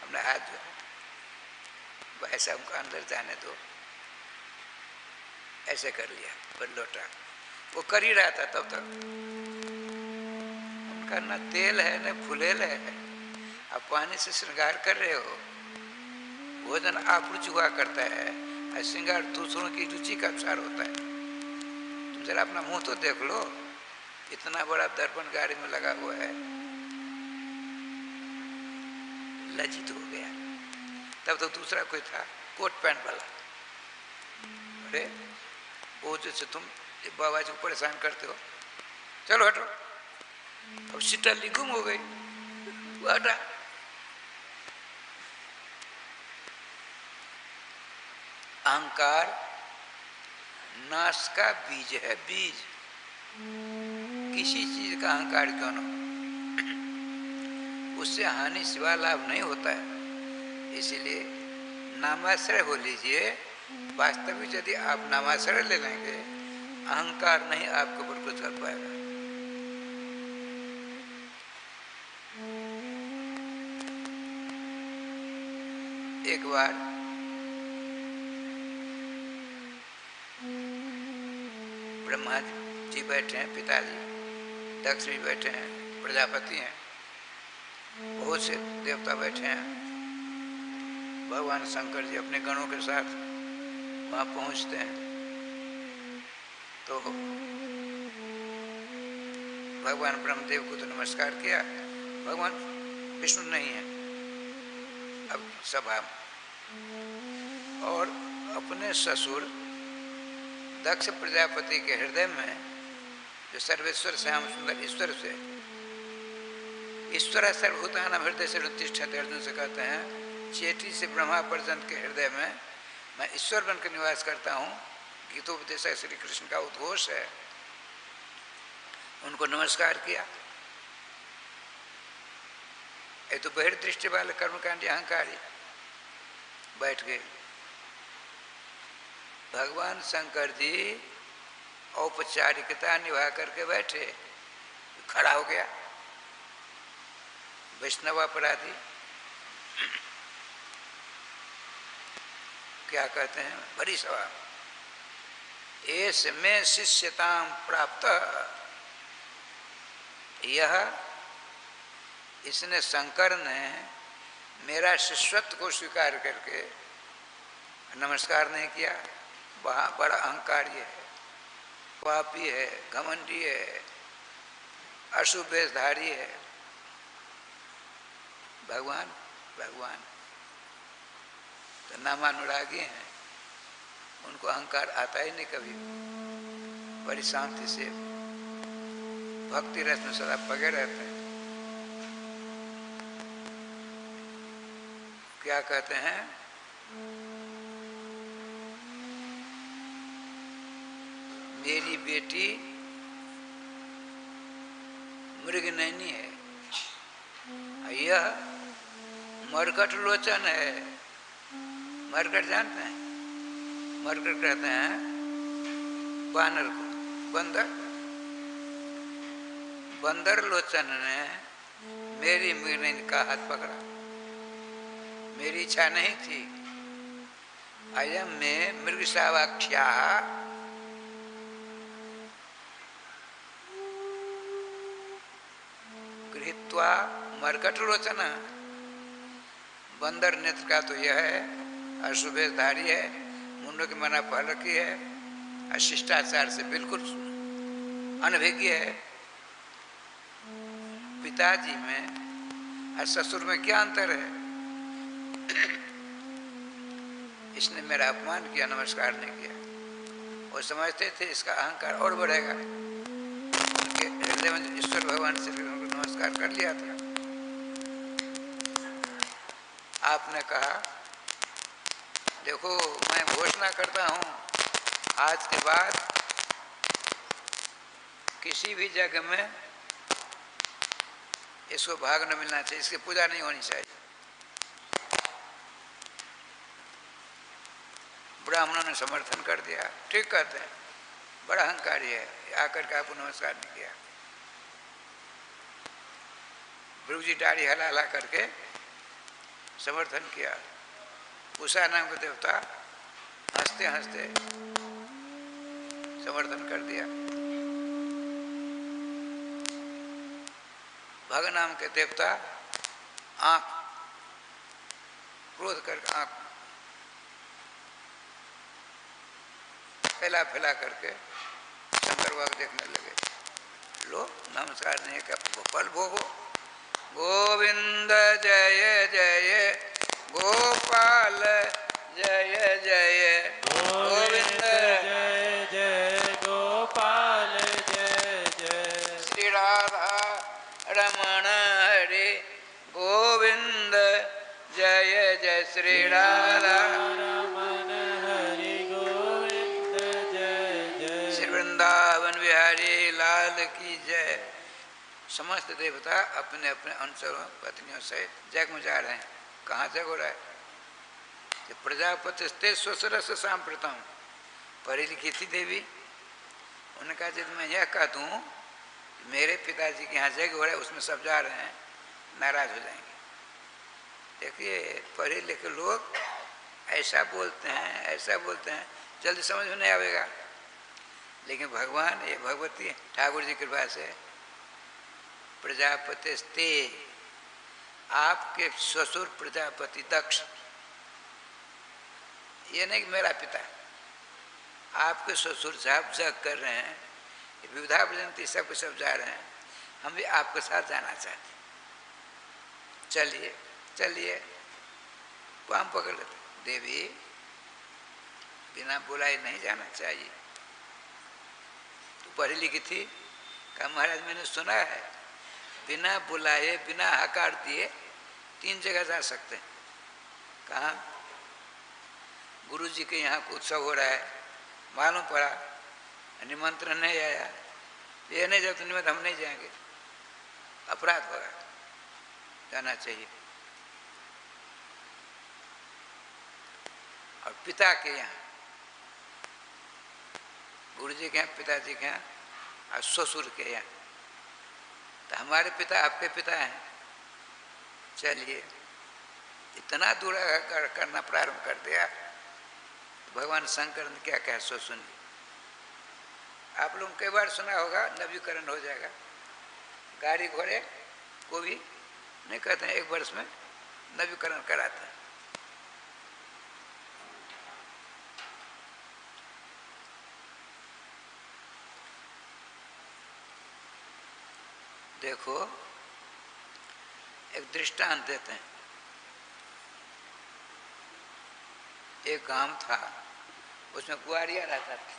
हमने हाथ जो भाई साहब को अंदर जाने दो, ऐसे कर लिया, फिर लौटा, वो कर ही रहा था तब तक। उनका ना तेल है ना फुलेल है, आप पानी से श्रृंगार कर रहे हो, भोजन आप रुचि हुआ करता है, और श्रृंगार दूसरों की रुचि का अनुसार होता है। तुम जरा अपना मुंह तो देख लो, इतना बड़ा दर्पण गाड़ी में लगा हुआ है। लज्जित हो गया। तब तो दूसरा कोई था, कोट पैंट वाला, अरे वो जैसे तुम बाबा जी को परेशान करते हो, चलो हटो। अब सिटल्ली गुम हो गई, वो हटा। अहंकार नाश का बीज है, बीज। किसी चीज का अहंकार क्यों न हो, उससे हानि सिवा लाभ नहीं होता है। इसीलिए नामाश्रय हो लीजिए। वास्तविक यदि आप नामाश्रय ले लेंगे, अहंकार नहीं आपके ऊपर कुछ कर पाएगा। एक बार ब्रह्मा जी बैठे हैं, पिताजी दक्ष भी बैठे हैं, प्रजापति हैं, बहुत से देवता बैठे हैं। भगवान शंकर जी अपने गणों के साथ वहाँ पहुँचते हैं, तो भगवान ब्रह्मदेव को तो नमस्कार किया, भगवान विष्णु नहीं है अब सभा में, और अपने ससुर दक्ष प्रजापति के हृदय में जो सर्वेश्वर श्याम सुंदर ईश्वर से, ईश्वर सर्वभूतानां हृदय से उत्तिष्ठते, अर्जुन से कहते हैं, चेटी से ब्रह्मा पर्यंत के हृदय में मैं ईश्वर बनकर निवास करता हूँ। गीतोपदेश श्री कृष्ण का उद्घोष है। उनको नमस्कार किया। ये तो बहिर्दृष्टि वाले कर्मकांडी अहंकारी बैठ गए। भगवान शंकर जी औपचारिकता निभा करके बैठे, खड़ा हो गया वैष्णव अपराधी। क्या कहते हैं, बड़ी सभा, ऐसे में शिष्यताम प्राप्त, यह इसने शंकर ने मेरा शिष्यत्व को स्वीकार करके नमस्कार नहीं किया। वहाँ बड़ा अहंकारी है, पापी है, घमंडी है, अशुभ वेशधारी है। भगवान भगवान तो नामानुरागी हैं, उनको अहंकार आता ही नहीं कभी। बड़ी शांति से भक्ति रस में सदा पगे रहते हैं। क्या कहते हैं, मेरी बेटी मृगनयनी है, यह मरकट लोचन है। मरकट जानते हैं, मरकट कहते हैं बानर को, बंदर। बंदर लोचन ने मेरी मृगनयनी का हाथ पकड़ा, मेरी इच्छा नहीं थी, अयम में मृगशावाख्या गृहीत्वा मरकट लोचन। बंदर नेत्र का तो यह है, अशुभेशधारी है, मुंडों की मना पहन रखी है, अशिष्टाचार से बिल्कुल अनभिज्ञ है। पिताजी में और ससुर में क्या अंतर है? इसने मेरा अपमान किया, नमस्कार नहीं किया। वो समझते थे इसका अहंकार और बढ़ेगा। उनके हृदय में ईश्वर भगवान से उनको नमस्कार कर लिया था। आपने कहा देखो मैं घोषणा करता हूं, आज के बाद किसी भी जगह में इसको भाग न मिलना चाहिए, इसकी पूजा नहीं होनी चाहिए। ब्राह्मणों ने समर्थन कर दिया, ठीक कहते हैं, बड़ा अहंकारी है, आकर के आपको नमस्कार नहीं किया। भृगु जी दाढ़ी हला हला करके समर्थन किया। उषा नाम के देवता हंसते हंसते समर्थन कर दिया। भग नाम के देवता आंख क्रोध करके आंख फैला फैला करके शंकर बाबा देखने लगे। लो नमस्कार नहीं क्या फल भोगो। गोविंद जय जय गोपाल जय जय गोविंद जय जय गोपाल जय जय श्री राधा रमण हरे गोविंद जय जय श्री राधा रमण हरि गोविंद जय जय श्री वृंदावन बिहारी लाल की जय। समस्त देवता अपने अपने अनुचरों पत्नियों से जग में जा रहे हैं। कहाँ जग हो रहा है? कि प्रजापति स्ते स्वसरस सांप्रतम, पढ़ी लिखी थी देवी। उन्होंने कहा यदि मैं यह कह दूँ मेरे पिताजी के यहाँ जग हो रहा है, उसमें सब जा रहे हैं, नाराज हो जाएंगे। देखिए पढ़े लिखे लोग ऐसा बोलते हैं, ऐसा बोलते हैं, जल्दी समझ में नहीं आएगा। लेकिन भगवान ये भगवती ठाकुर जी की कृपा से प्रजापति स्ते, आपके ससुर प्रजापति दक्ष, ये नहीं कि मेरा पिता, आपके ससुर साहब जग कर रहे हैं, विविधा प्रजंती सब सब जा रहे हैं, हम भी आपके साथ जाना चाहते। चलिए चलिए पाम पकड़ लेते। देवी बिना बुलाए नहीं जाना चाहिए। तो पढ़ी लिखी थी। कहा महाराज मैंने सुना है बिना बुलाए बिना हकार दिए 3 जगह जा सकते हैं। कहाँ? गुरु जी के यहाँ उत्सव हो रहा है, मालूम पड़ा निमंत्रण नहीं आया, ये नहीं जब निमित्त हम नहीं जाएंगे, अपराध होगा, जाना चाहिए। और पिता के यहाँ, गुरु जी के यहाँ, पिताजी के यहाँ और ससुर के यहाँ, तो हमारे पिता आपके पिता हैं। चलिए इतना दूर करना प्रारंभ कर दिया तो भगवान शंकर ने क्या कहा सो सुनिए। आप लोग कई बार सुना होगा नवीकरण हो जाएगा। गाड़ी घोड़े को भी नहीं कहते हैं 1 वर्ष में नवीकरण कराते हैं। देखो एक दृष्टांत देते हैं। एक गांव था, उसमें ग्वारिया रहता था,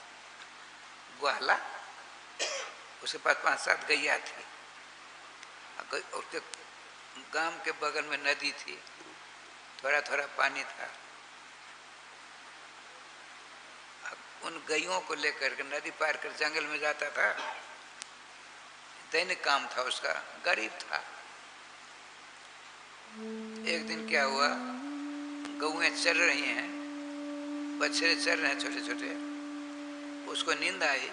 ग्वाला, उसके पास 5-7 गैया थी। उसके गांव के बगल में नदी थी, थोड़ा थोड़ा पानी था। उन गैयों को लेकर के नदी पार कर जंगल में जाता था। दैनिक काम था उसका, गरीब था। एक दिन क्या हुआ, गौएं चर रही हैं, बछड़े चर रहे हैं छोटे छोटे, उसको नींद आई।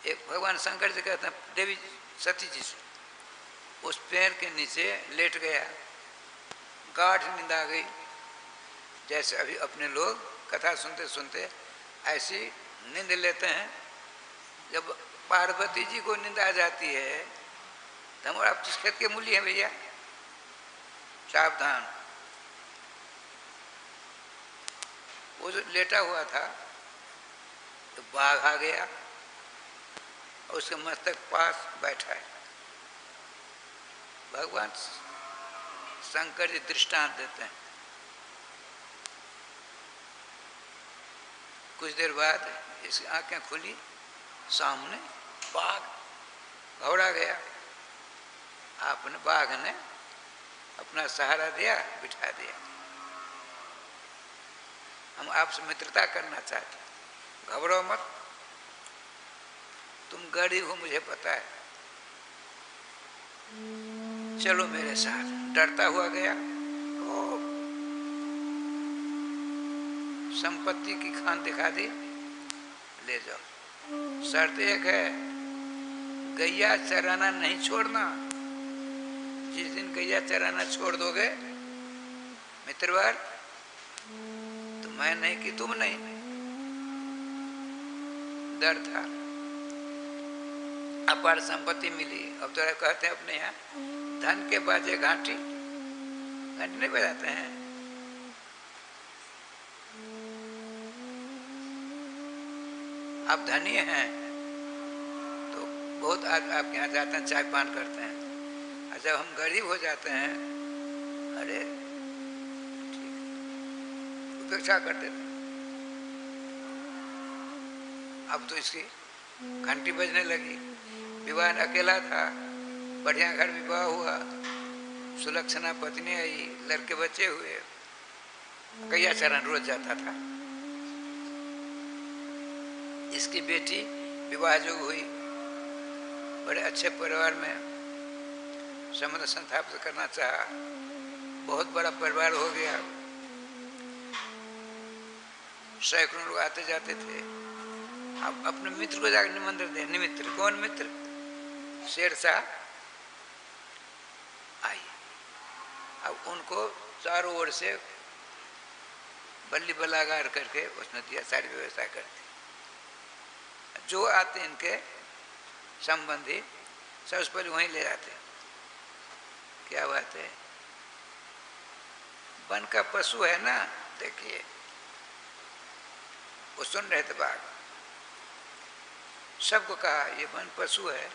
एक भगवान शंकर जी कहते हैं देवी सती जी से, उस पेड़ के नीचे लेट गया, गाढ़ नींद आ गई। जैसे अभी अपने लोग कथा सुनते सुनते ऐसी नींद लेते हैं, जब पार्वती जी को नींद आ जाती है तो हम आप किस खेत के मूल्य हैं भैया, सावधान। वो जो लेटा हुआ था तो बाघ आ गया और उसके मस्तक पास बैठा है। भगवान शंकर जी दृष्टांत देते हैं। कुछ देर बाद इसकी आंखें खुली, सामने बाघ घबरा गया। आपने बाघ ने अपना सहारा दिया, बिठा दिया। हम आपसे मित्रता करना चाहते हैं, घबराओ मत, तुम गरीब हो मुझे पता है, चलो मेरे साथ। डरता हुआ गया और संपत्ति की खान दिखा दी, ले जाओ। शर्त एक है, गैया चराना नहीं छोड़ना। जिस दिन गैया चराना छोड़ दोगे मित्रवार, तो मैं नहीं कि तुम नहीं। डर था। अपार संपत्ति मिली। अब तो कहते हैं अपने यहाँ धन के बाजे घाटी, घंटी नहीं बजाते हैं। आप धनी हैं तो बहुत आपके यहाँ जाते हैं, चाय पान करते हैं। और जब हम गरीब हो जाते हैं, अरे ठीक, उपेक्षा कर देते हैं। अब तो इसकी घंटी बजने लगी। विवाह अकेला था, बढ़िया घर विवाह हुआ, सुलक्षणा पत्नी आई, लड़के बच्चे हुए, गैया चरण रोज जाता था। इसकी बेटी विवाह जोग हुई, बड़े अच्छे परिवार में संबंध स्थापित करना चाहा, बहुत बड़ा परिवार हो गया। सैकड़ों लोग आते जाते थे। अब अपने मित्र को जाकर निमंत्रण दे। मित्र कौन मित्र? शेरशाह आई। अब उनको चारों ओर से बल्ली बलागार करके उसने दिया, सारी व्यवस्था कर दी। जो आते इनके संबंधी सबसे पहले वहीं ले जाते। क्या बात है, वन का पशु है ना, देखिए वो सुन रहे थे। बाघ सबको कहा ये वन पशु है,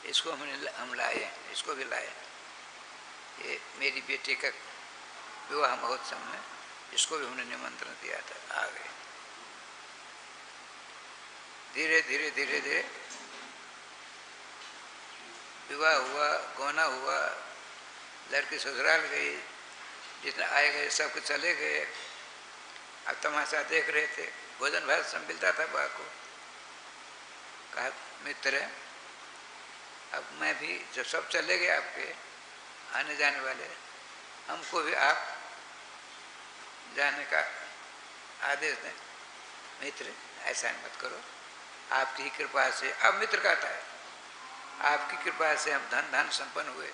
इसको हम लाए, इसको भी लाए। ये मेरी बेटी का विवाह महोत्सव में इसको भी हमने निमंत्रण दिया था, आ गए। धीरे धीरे धीरे धीरे विवाह हुआ, गौना हुआ, लड़की ससुराल गई, जितने आए गए सब चले गए। अब तमाशा देख रहे थे, भोजन भात सब मिलता था। बा को कहा मित्र, अब मैं भी जब सब चले गए आपके आने जाने वाले, हमको भी आप जाने का आदेश दें। मित्र ऐसा मत करो, आपकी कृपा से, अब मित्र कहता है, आपकी कृपा से हम धन धन संपन्न हुए,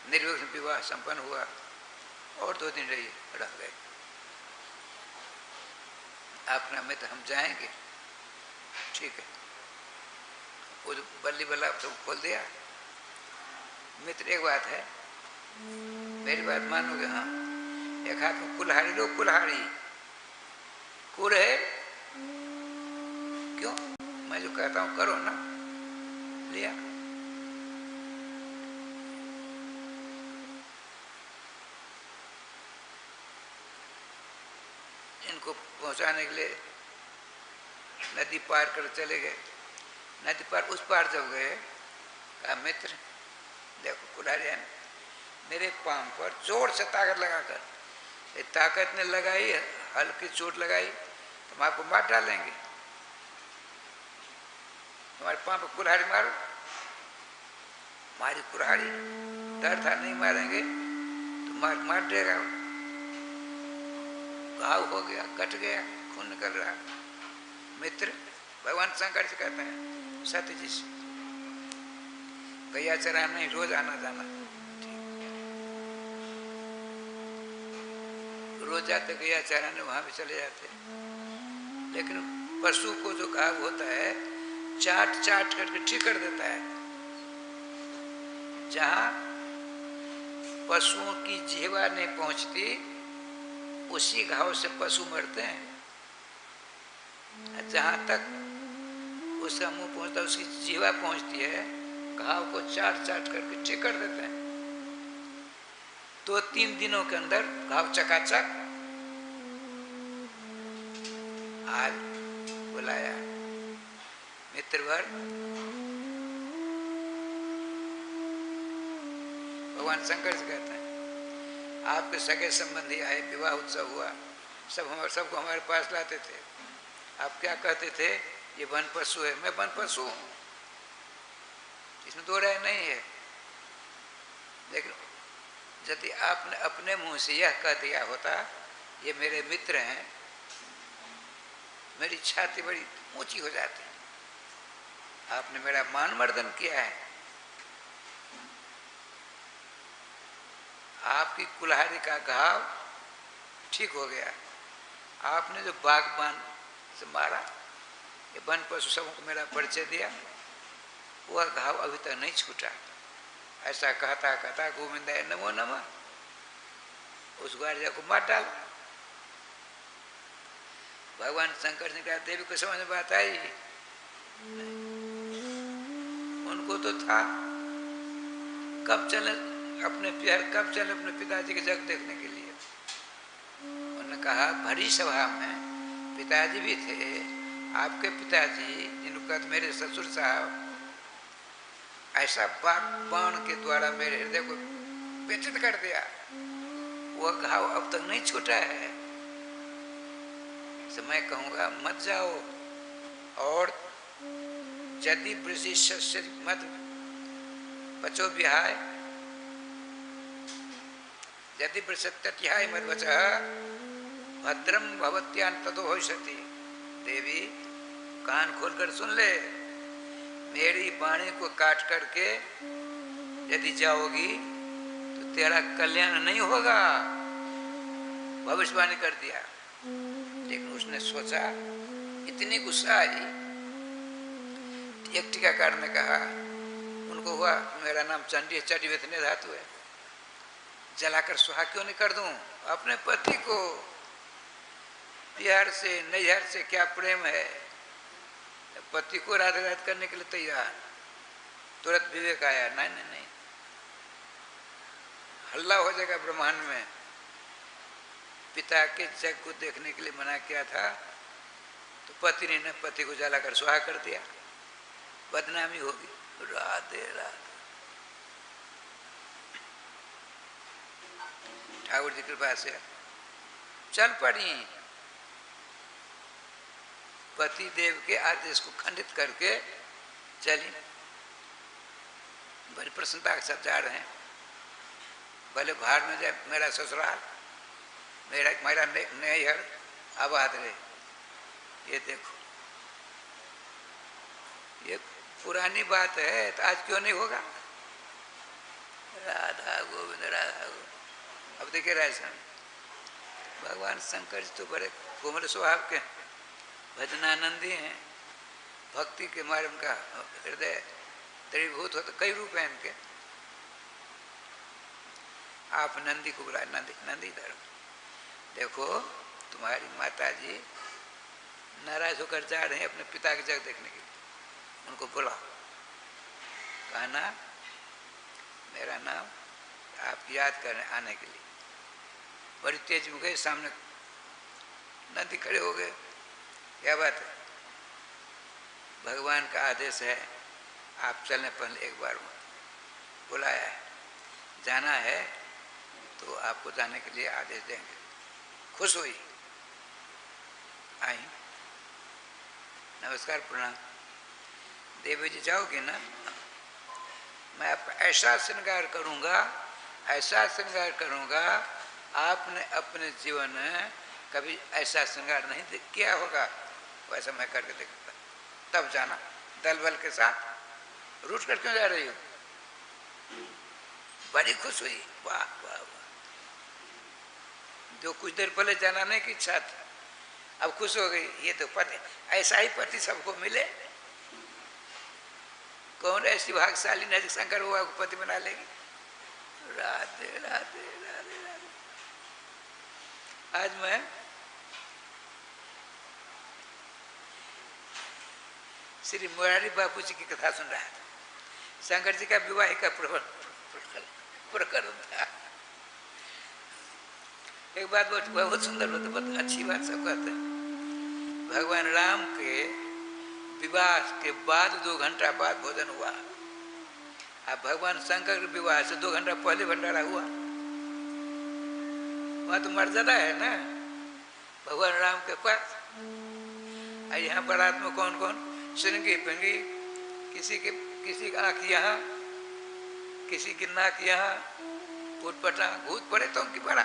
निर्विघ्न विवाह संपन्न हुआ, और 2 दिन रहिए, रह गए। अपना मित्र हम जाएंगे, ठीक है। वो बल्ली बल्ला तो खोल दिया। मित्र एक बात है, मेरी बात मानोगे? हाँ। एक हाथ में कुल्हाड़ी लो, कुल्हाड़ी कुल है, क्यों? मैं जो कहता हूँ करो ना। लिया, इनको पहुंचाने के लिए नदी पार कर चले गए। नदी पार उस पार जब गए, कहा मित्र देखो कुल्हाड़ी है, मेरे पांव पर जोर से ताकत लगाकर, ताकत ने लगाई, हल्की चोट लगाई तो हम आपको मार डालेंगे। तुम्हारे पांव पर कुल्हाड़ी मारो। मारी कुल्हाड़ी, डर था नहीं मारेंगे तो मार देगा। घाव हो गया, कट गया, खून निकल रहा। मित्र भगवान शंकर से कहते हैं सत्य जी से, गैया चराना नहीं, रोज आना जाना। रोज जाते गैया चराने वहां भी चले जाते। लेकिन पशु को जो घाव होता है चाट चाट करके ठीक कर देता है। जहां पशुओं की जीवा नहीं पहुंचती उसी घाव से पशु मरते हैं। जहां तक उसका मुंह पहुंचता उसकी जीवा पहुंचती है, घाव को चाट चाट करके ठीक कर देते हैं। 2-3 दिनों के अंदर घाव चकाचक। आज बुलाया मित्रवर, भगवान शंकर से कहते हैं आपके सगे संबंधी आए, विवाह उत्सव हुआ, सबको हमारे पास लाते थे। आप क्या कहते थे? ये वन पशु है। मैं वन पशु हूं, इसमें दो राय नहीं है। लेकिन यदि आपने अपने मुंह से यह कह दिया होता ये मेरे मित्र हैं, मेरी छाती बड़ी ऊंची हो जाती। आपने मेरा मानमर्दन किया है। आपकी कुल्हाड़ी का घाव ठीक हो गया। आपने जो बागबान से मारा, ये वन पशु सबको मेरा परिचय दिया, वह घाव अभी तक नहीं छूटा। ऐसा कहता कहता गोविंदाय नमो नमः उस ग्वालिया को मार डाला। भगवान शंकर ने कहा देवी को समझ में बात आई? उनको तो था कब चले अपने पिताजी के जग देखने के लिए। उन्होंने कहा भरी सभा में पिताजी भी थे, आपके पिताजी जिनको मेरे ससुर साहब ऐसा बाण के द्वारा मेरे हृदय को व्यथित कर दिया, वह घाव अब तक नहीं छूटा है। तो मैं कहूंगा मत जाओ। और यदि ब्रजिष्य मत बचो विहाय, यदि ब्रजत्याय मत बच भद्रम भवत्यान ततो भविष्यति। देवी कान खोलकर सुन ले, मेरी वाणी को काट करके यदि जाओगी तो तेरा कल्याण नहीं होगा। भविष्यवाणी कर दिया। लेकिन उसने सोचा, इतनी गुस्सा आई। एक टीकाकार ने कहा उनको हुआ मेरा नाम चंडी चंडी वेतने धातु है, जलाकर सुहा क्यों नहीं कर दूं? अपने पति को बिहार से नैहर से क्या प्रेम है, पति को रात रात करने के लिए तैयार। तुरंत विवेक आया, नहीं नहीं नहीं, हल्ला हो जाएगा ब्रह्मांड में। पिता के जग को देखने के लिए मना किया था तो पत्नी ने पति को जलाकर सुहा कर दिया, बदनामी होगी। राधे राधे। ठाकुर जी कृपा से चल पड़ी। पति देव के आदेश को खंडित करके चली। बड़ी प्रसन्नता के साथ जा रहे हैं। भले बाहर में जाए मेरा ससुराल, मेरा नैहर आबाद रहे। ये देखो, ये पुरानी बात है तो आज क्यों नहीं होगा? राधा गोविंद राधा गोविंद। अब देखिए राजस्थान भगवान शंकर जी तो बड़े कोमल स्वभाव के भजनानंदी हैं। भक्ति के मारे उनका हृदय द्रवीभूत होता। कई रूप हैं इनके। आप नंदी को बुलाए, नंदी धर्म। देखो तुम्हारी माता जी नाराज होकर जा रहे हैं अपने पिता के जग देखने के लिए, उनको बुलाओ। कहना मेरा नाम आप याद करने आने के लिए। बड़ी तेज में गए, सामने नंदी खड़े हो गए। क्या बात है? भगवान का आदेश है, आप चलने पहले एक बार बुलाया है, जाना है तो आपको जाने के लिए आदेश देंगे। खुश हुई, आई, नमस्कार प्रणाम। देवी जी जाओगे ना? मैं आपका ऐसा श्रृंगार करूंगा, ऐसा श्रृंगार करूंगा, आपने अपने जीवन में कभी ऐसा श्रृंगार नहीं किया होगा, वैसा मैं करके देखूंगा। तब जाना। दल बल के साथ रूठ कर क्यों जा रही हो? बड़ी खुश हुई। वाह वाह वाह। जो कुछ देर पहले जलाने की इच्छा थी, अब खुश हो गई। ये तो पति, ऐसा ही पति सबको मिले। कौन ऐसी भाग्यशाली नहीं जो शंकर बाबा को पति बना लेगी। राधे राधे राधे राधे। आज मैं श्री मुरारी बापू जी की कथा सुन रहा था। शंकर जी का विवाह का प्रकरण था। एक बात बहुत सुंदर होता, बहुत अच्छी बात सब कहते हैं। भगवान राम के विवाह के बाद 2 घंटा बाद भोजन हुआ। अब भगवान शंकर के विवाह से 2 घंटा पहले भंडारा हुआ। वहां तो मर्यादा है ना भगवान राम के पास। यहाँ बारात में कौन कौन श्रृंगी पिंगी, किसी की आँख यहाँ, किसी की नाक यहाँ, पुटपटा भूत पड़े तो उनकी बड़ा।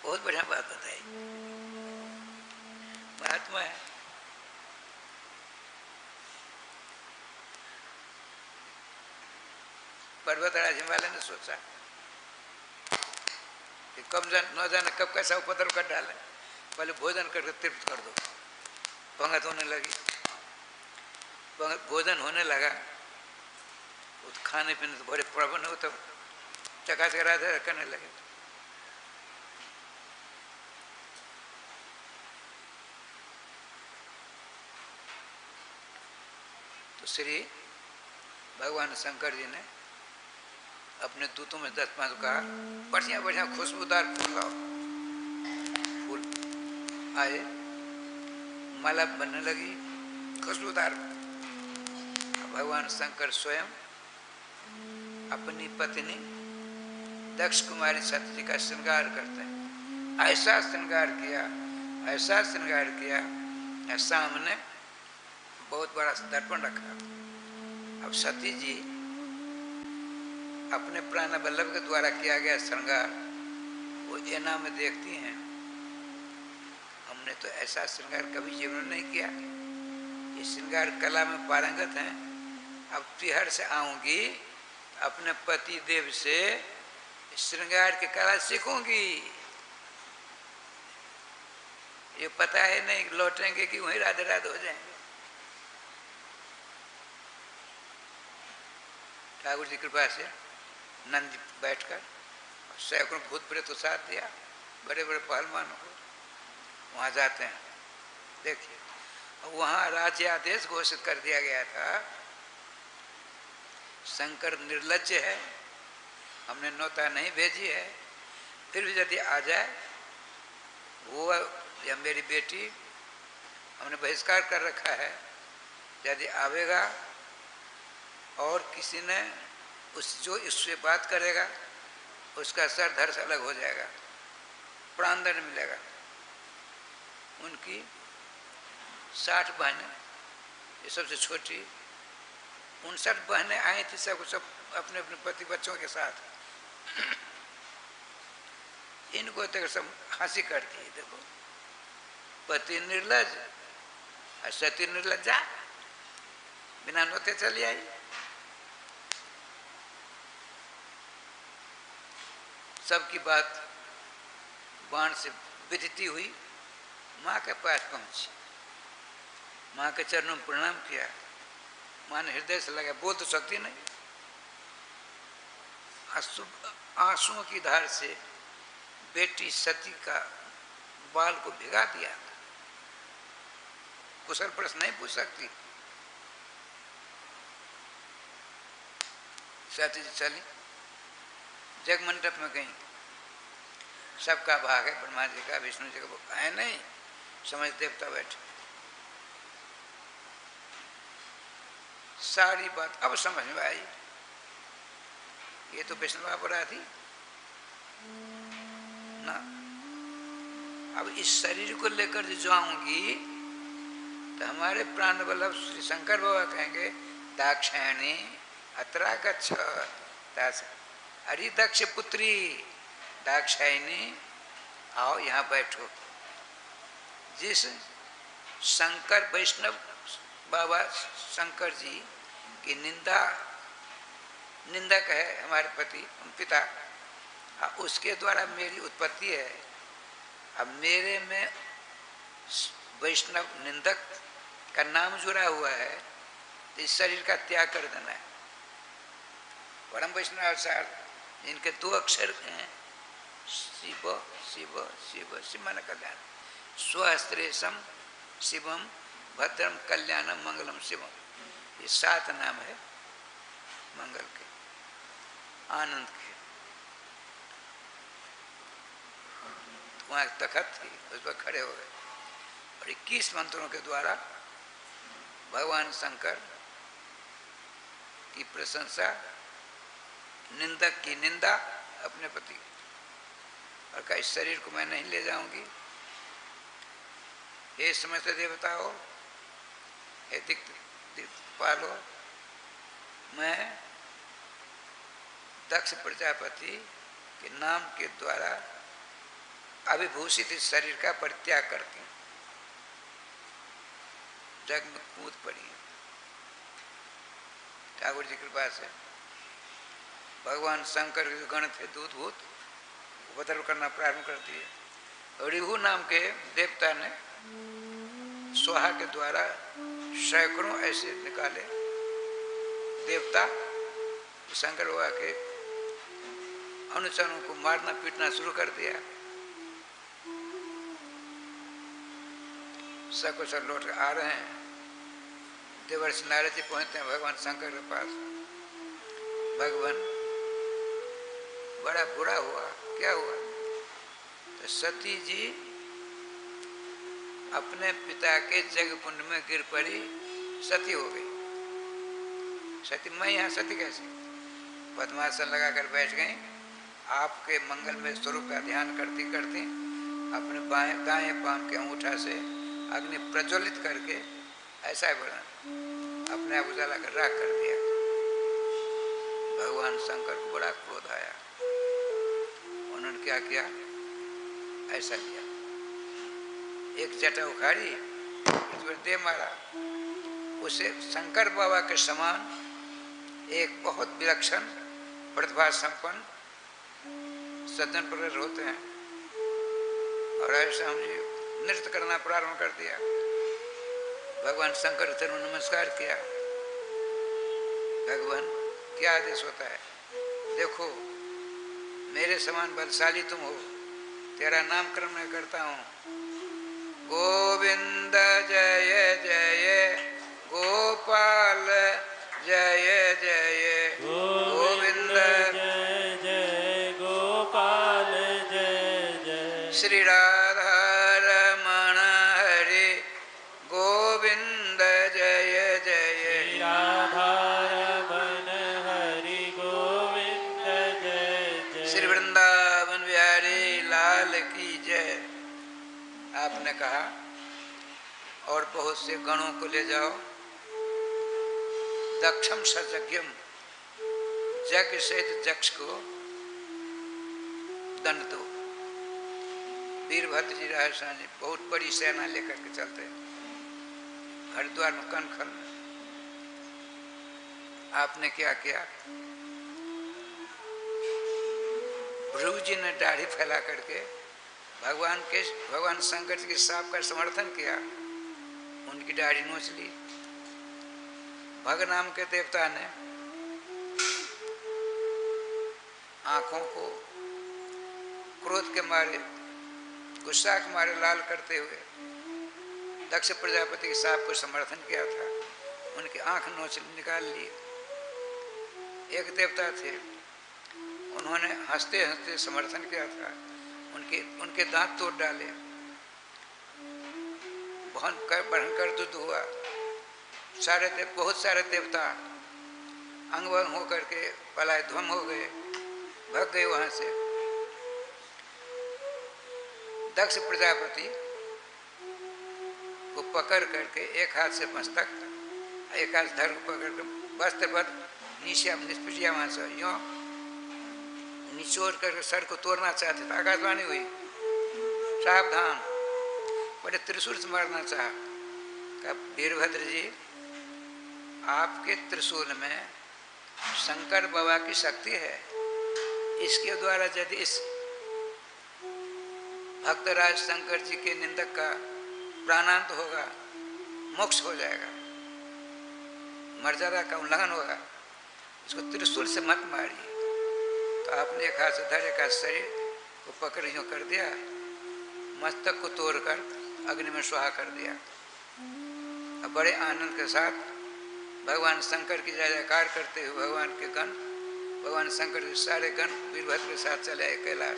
बहुत बढ़िया बात बताई। महात्मा है। पर्वतराज हिमालय ने सोचा कि कब न जाने कब कैसा उपद्रव कर डाले, पहले भोजन करके तृप्त कर दो। पंगत होने लगी, भोजन होने लगा। वो तो खाने पीने तो बड़े प्रबंध हो, तो चकाचक राधे करने लगे। तो श्री भगवान शंकर जी ने अपने दूतों में 10-5 कहा, बढ़िया बढ़िया खुशबूदार फूल लाओ। फूल आए, माला बनने लगी खुशबूदार। भगवान शंकर स्वयं अपनी पत्नी दक्ष कुमारी सती जी का श्रृंगार करते हैं। ऐसा श्रृंगार किया, ऐसा श्रृंगार किया, सामने बहुत बड़ा दर्पण रखा। अब सती जी अपने प्राण वल्लभ के द्वारा किया गया श्रृंगार वो ऐना में देखती हैं। हमने तो ऐसा श्रृंगार कभी जीवन में नहीं किया। ये श्रृंगार कला में पारंगत हैं। अब तिहर से आऊंगी, अपने पति देव से श्रृंगार की कला सीखूंगी। ये पता है नहीं लौटेंगे कि वहीं राधे राधे हो जाएंगे। ठाकुर जी कृपा से नंद जी बैठकर सैकड़ों भूत प्रेत को साथ दिया, बड़े बड़े पहलवानों को। वहां जाते हैं, देखिए वहां राज्य आदेश घोषित कर दिया गया था, शंकर निर्लज्ज है, हमने नौता नहीं भेजी है, फिर भी यदि आ जाए वो या मेरी बेटी, हमने बहिष्कार कर रखा है, यदि आवेगा और किसी ने उस जो इससे बात करेगा उसका सर धड़ से अलग हो जाएगा, प्राणदंड मिलेगा। उनकी 60 बहनें, ये सबसे छोटी 59 बहनें आई थी, सब अपने अपने पति बच्चों के साथ। इनको तक सब हंसी करती है। देखो पति निर्लज और सती निर्लज्जा, बिना नोते चली आई। सबकी बात बाण से विदिती हुई, माँ के पास पहुंची, माँ के चरणों में प्रणाम किया। माँ ने हृदय से लगा, बोल तो सकती नहीं। आंसुओं की धार से बेटी सती का बाल को भिगा दिया। कुशल प्रश्न नहीं पूछ सकती। सती जी चली, जगमंडप में गई। सबका भाग है, ब्रह्मा जी का, विष्णु जी का है नहीं, समझ देवता बैठे। सारी बात अब समझ में आई, ये तो विष्णु अपराधी ना। अब इस शरीर को लेकर जो जाऊंगी तो हमारे प्राण वल्लभ श्री शंकर बाबा कहेंगे, दाक्षायणी अत्रा गच्छ। अरे दक्ष पुत्री दाक्षायणी, आओ यहाँ बैठो। जिस शंकर वैष्णव बाबा शंकर जी की निंदक है हमारे पिता, उसके द्वारा मेरी उत्पत्ति है। अब मेरे में वैष्णव निंदक का नाम जुड़ा हुआ है, तो इस शरीर का त्याग कर देना है। परम वैष्णव अर्थात इनके दो अक्षर हैं, शिव शिव शिव शिव मन कल्याण, स्वहस्त्रेशम शिवम भद्रम कल्याणम मंगलम शिवम, ये 7 नाम है मंगल के, आनंद के। तो वहाँ एक तखत थी, उस पर खड़े हो गए और 21 मंत्रों के द्वारा भगवान शंकर की प्रशंसा, निंदक की निंदा अपने पति, और कहा इस शरीर को मैं नहीं ले जाऊंगी, हे समस्त देवताओं, हे दिक्पालो, मैं दक्ष प्रजापति के नाम के द्वारा अभिभूषित इस शरीर का परित्याग करती हूँ। जग में कूद पड़ी ठाकुर जी कृपा से। भगवान शंकर के जो गण थे दूत भूत, उपद्रव करना प्रारंभ कर दिए। रिहु नाम के देवता ने स्वाहा के द्वारा सैकड़ों ऐसे निकाले देवता, शंकर बाबा के अनुचरों को मारना पीटना शुरू कर दिया। सकुशल लौट आ रहे हैं, देवर्षि नारद जी पहुंचते हैं भगवान शंकर के पास। भगवान बड़ा बुरा हुआ, क्या हुआ? तो सती जी अपने पिता के जग कुंड में गिर पड़ी, सती हो गई। सती, मैं यहाँ सती कैसे? पद्मासन लगाकर बैठ गई, आपके मंगल में स्वरूप का ध्यान करती करती अपने दाएं पांव के अंगूठा से अग्नि प्रज्वलित करके ऐसा बना अपने आप उजाला कर राख कर दिया। भगवान शंकर को बड़ा क्रोध आया, उन्होंने क्या किया? ऐसा किया, एक जटा उखाड़ी, इस पर दे मारा। उसे शंकर बाबा के समान एक बहुत विलक्षण प्रतिभा संपन्न सज्जन प्रकट होते हैं, और ऐसा हम नृत्य करना प्रारंभ कर दिया। भगवान शंकर ने नमस्कार किया। भगवान क्या आदेश होता है? देखो मेरे समान बलशाली तुम हो, तेरा नामकरण मैं करता हूँ। गोविंद जय जय गोपाल जय जय गोविंद जय जय गोपाल जय जय श्री राधा रमण हरि गोविंद जय जय राधा रमण हरि गोविंद जय जय श्री वृंदावन बिहारी लाल की जय। आपने कहा और बहुत से गणों को ले जाओ, दक्षम सजज्ञम, यज्ञ सहित जक्ष को दंड दो। वीरभद्र जी राजस्थान जी बहुत बड़ी सेना लेकर के चलते हैं हरिद्वार में कनखल में। आपने क्या किया? भृगु जी ने दाढ़ी फैला करके भगवान शंकर जी के साप का समर्थन किया, उनकी दाढ़ी नोच ली। भग नाम के देवता ने आंखों को क्रोध के मारे, गुस्सा के मारे लाल करते हुए दक्ष प्रजापति के साप को समर्थन किया था, उनकी आंख नोच निकाल ली। एक देवता थे, उन्होंने हंसते हंसते समर्थन किया था, उनके दांत तोड़ डाले। भयंकर युद्ध हुआ, बहुत सारे देवता अंग भंग होकर के पलाय ध्वम हो गए, भाग गए वहां से। दक्ष प्रजापति को पकड़ करके एक हाथ से मस्तक, एक हाथ धड़ को पकड़ कर वस्त्रबद्ध निष्पिटिया वहां से यो निचोड़ करके सर को तोड़ना चाहते थे। आकाशवाणी हुई, सावधान, बड़े त्रिशूल से मारना चाहा। कहा वीरभद्र जी, आपके त्रिशूल में शंकर बाबा की शक्ति है, इसके द्वारा यदि इस भक्तराज शंकर जी के निंदक का प्राणांत होगा, मोक्ष हो जाएगा, मर्यादा का उल्लंघन होगा, इसको त्रिशूल से मत मारिए। तो आपने एक हाथ से धर, एक हाथ शरीर को पकड़ यूं कर दिया, मस्तक को तोड़कर अग्नि में स्वाहा कर दिया। अब बड़े आनंद के साथ भगवान शंकर की जय जयकार करते हुए भगवान के गण, भगवान शंकर के सारे गण वीरभद्र के साथ चले आए कैलाश।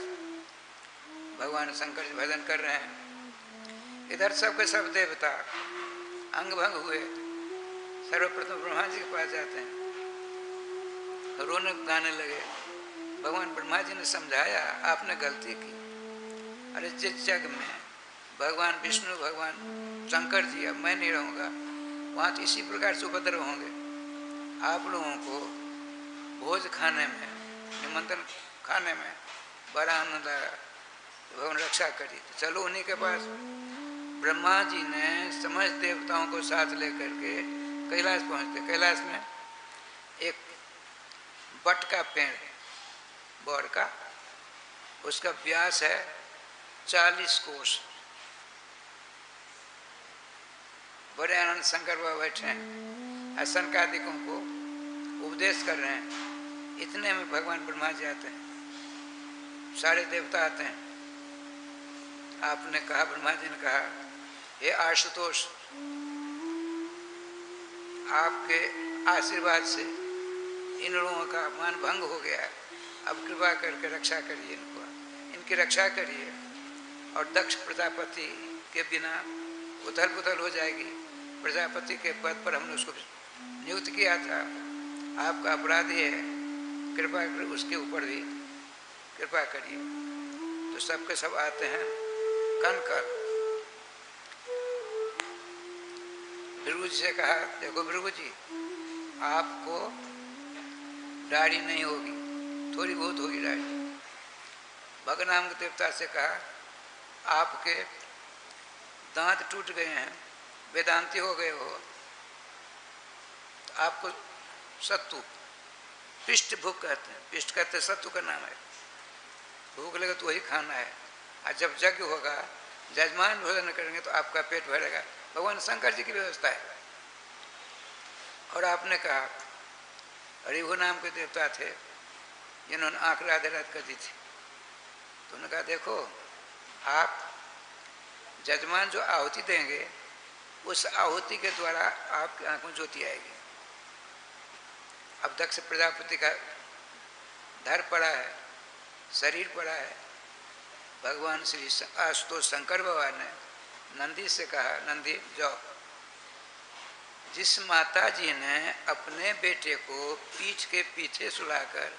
भगवान शंकर जी भजन कर रहे हैं, इधर सबके सब देवता अंग भंग हुए। सर्वप्रथम ब्रह्मा जी के पास जाते हैं, रोने गाने लगे। भगवान ब्रह्मा जी ने समझाया, आपने गलती की। अरे जिस जग में भगवान विष्णु, भगवान शंकर जी, अब मैं नहीं रहूँगा, वहाँ तो इसी प्रकार से उपद्रव होंगे। आप लोगों को भोज खाने में, निमंत्रण खाने में बड़ा आनंद आया, भगवान रक्षा करी। तो चलो उन्हीं के पास। ब्रह्मा जी ने समस्त देवताओं को साथ लेकर के कैलाश पहुँचते। कैलाश में एक बट का पेड़ है, बौड़ का, उसका व्यास है 40 कोस। बड़े आनंद शंकर बाबा बैठे हैं, असनकादिकों को उपदेश कर रहे हैं। इतने में भगवान ब्रह्मा जी आते हैं, सारे देवता आते हैं। आपने कहा, ब्रह्मा जी ने कहा, हे आशुतोष, आपके आशीर्वाद से इन लोगों का अपमान भंग हो गया है, अब कृपा करके रक्षा करिए इनको, इनकी रक्षा करिए। और दक्ष प्रजापति के बिना उथल पुथल हो जाएगी। प्रजापति के पद पर हमने उसको नियुक्त किया था, आपका अपराध ये है, कृपा कर उसके ऊपर भी कृपा करिए। तो सबके सब आते हैं। कनकर भृगु जी से कहा, देखो भृगु जी, आपको दाढ़ी नहीं होगी, थोड़ी बहुत होगी दाढ़ी। भगनाम के देवता से कहा, आपके दांत टूट गए हैं, वेदांती हो गए हो, तो आपको सत्तू, पिष्ट भूख कहते हैं, पिष्ट कहते हैं, सत्तू का नाम है। भूख लगे तो वही खाना है। और जब यज्ञ होगा, जजमान भोजन करेंगे तो आपका पेट भरेगा। भगवान शंकर जी की व्यवस्था है। और आपने कहा, रिभु नाम के देवता थे जिन्होंने आंख राधे रात कर दी थी। तो उन्होंने कहा, देखो आप जजमान जो आहुति देंगे, उस आहुति के द्वारा आपकी आंख में ज्योति आएगी। अब दक्ष प्रजापति का धर पड़ा है, शरीर पड़ा है। भगवान श्री आशुतोष शंकर बाबा ने नंदी से कहा, नंदी जाओ, जिस माता जी ने अपने बेटे को पीठ के पीछे सुलाकर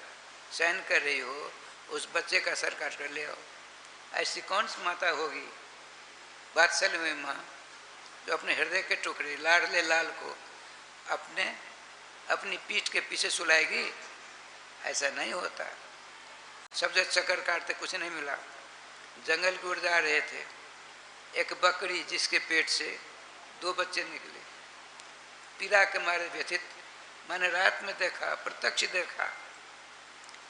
शयन कर रही हो, उस बच्चे का सर काट कर ले आओ। ऐसी कौन सी माता होगी वात्सल्य में माँ, जो अपने हृदय के टुकड़े लाडले लाल को अपनी पीठ के पीछे सुलाएगी? ऐसा नहीं होता। सब जब चक्कर काटते कुछ नहीं मिला। जंगल की ओर जा रहे थे, एक बकरी जिसके पेट से 2 बच्चे निकले, पीड़ा के मारे व्यथित, मैंने रात में देखा, प्रत्यक्ष देखा।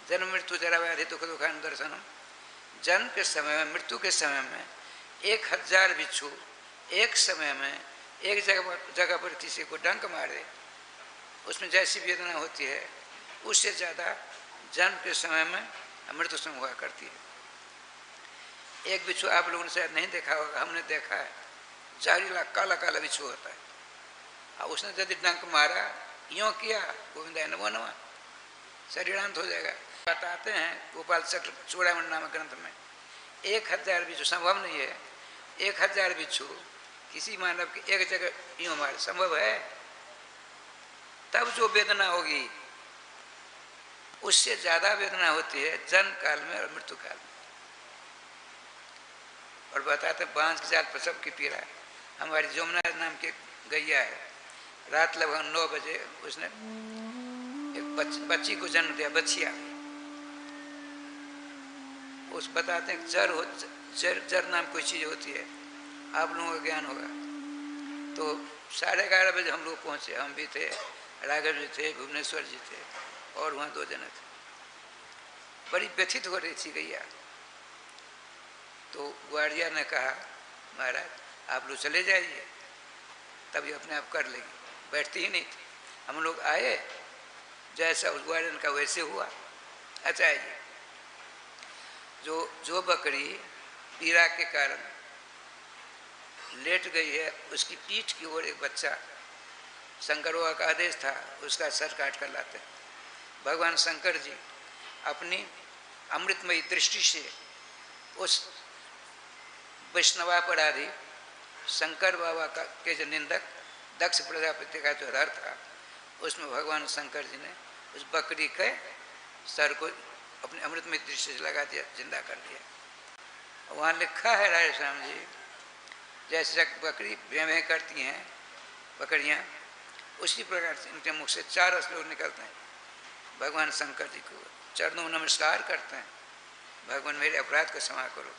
जन्म मृत्यु जरा व्याधि दुख दुखान दर्शनम। जन्म के समय में, मृत्यु के समय में 1000 बिच्छू एक समय में एक जगह पर किसी को डंक मारे, उसमें जैसी वेदना होती है, उससे ज़्यादा जन्म के समय में, मृत्यु समय हुआ करती है। एक बिच्छू आप लोगों ने शायद नहीं देखा होगा, हमने देखा है, जहरीला काला काला बिच्छू होता है। और उसने यदि डंक मारा, यूँ किया, गोविंदा नमो नमः, शरीरांत हो जाएगा। बताते हैं गोपाल चक्र चूड़ामणि नामक ग्रंथ में, 1000 बिच्छू संभव नहीं है। 1000 बिच्छू किसी मानव के एक जगह यूँ मारे, संभव है? तब जो वेदना होगी, उससे ज्यादा वेदना होती है जन्म काल में और मृत्यु काल में। और बताते बांस की जाल पर सबकी पीड़ा है। हमारी जमुना नाम की गैया है, रात लगभग 9 बजे उसने एक बच्ची को जन्म दिया, बच्चिया। उस बताते हैं जर नाम कोई चीज़ होती है, आप लोगों को ज्ञान होगा। तो 11:30 बजे हम लोग पहुँचे, हम भी थे, राघव जी थे, भुवनेश्वर जी थे, और वहाँ 2 जने थे। बड़ी व्यथित हो रही थी गैया। तो ग्वालिया ने कहा महाराज आप लोग चले जाइए, तभी अपने आप कर लेगी, बैठती ही नहीं थी। हम लोग आए, जैसा उस ग्वालिया ने कहा वैसे हुआ। अच्छा आइए, जो बकरी पीड़ा के कारण लेट गई है, उसकी पीठ की ओर एक बच्चा, शंकर बाबा का आदेश था, उसका सर काट कर लाते हैं। भगवान शंकर जी अपनी अमृतमयी दृष्टि से उस वैष्णवापराधी शंकर बाबा का के जो निंदक दक्ष प्रजापति का जो हर था, उसमें भगवान शंकर जी ने उस बकरी के सर को अपने अमृतमयी दृष्टि से लगा दिया, जिंदा कर दिया। वहाँ लिखा है राधे श्याम जी, जैसे बकरी भे भे करती हैं बकरियाँ, उसी प्रकार से इनके मुख से 4 श्लोक निकलते हैं। भगवान शंकर जी को चरणों में नमस्कार करते हैं, भगवान मेरे अपराध को क्षमा करो।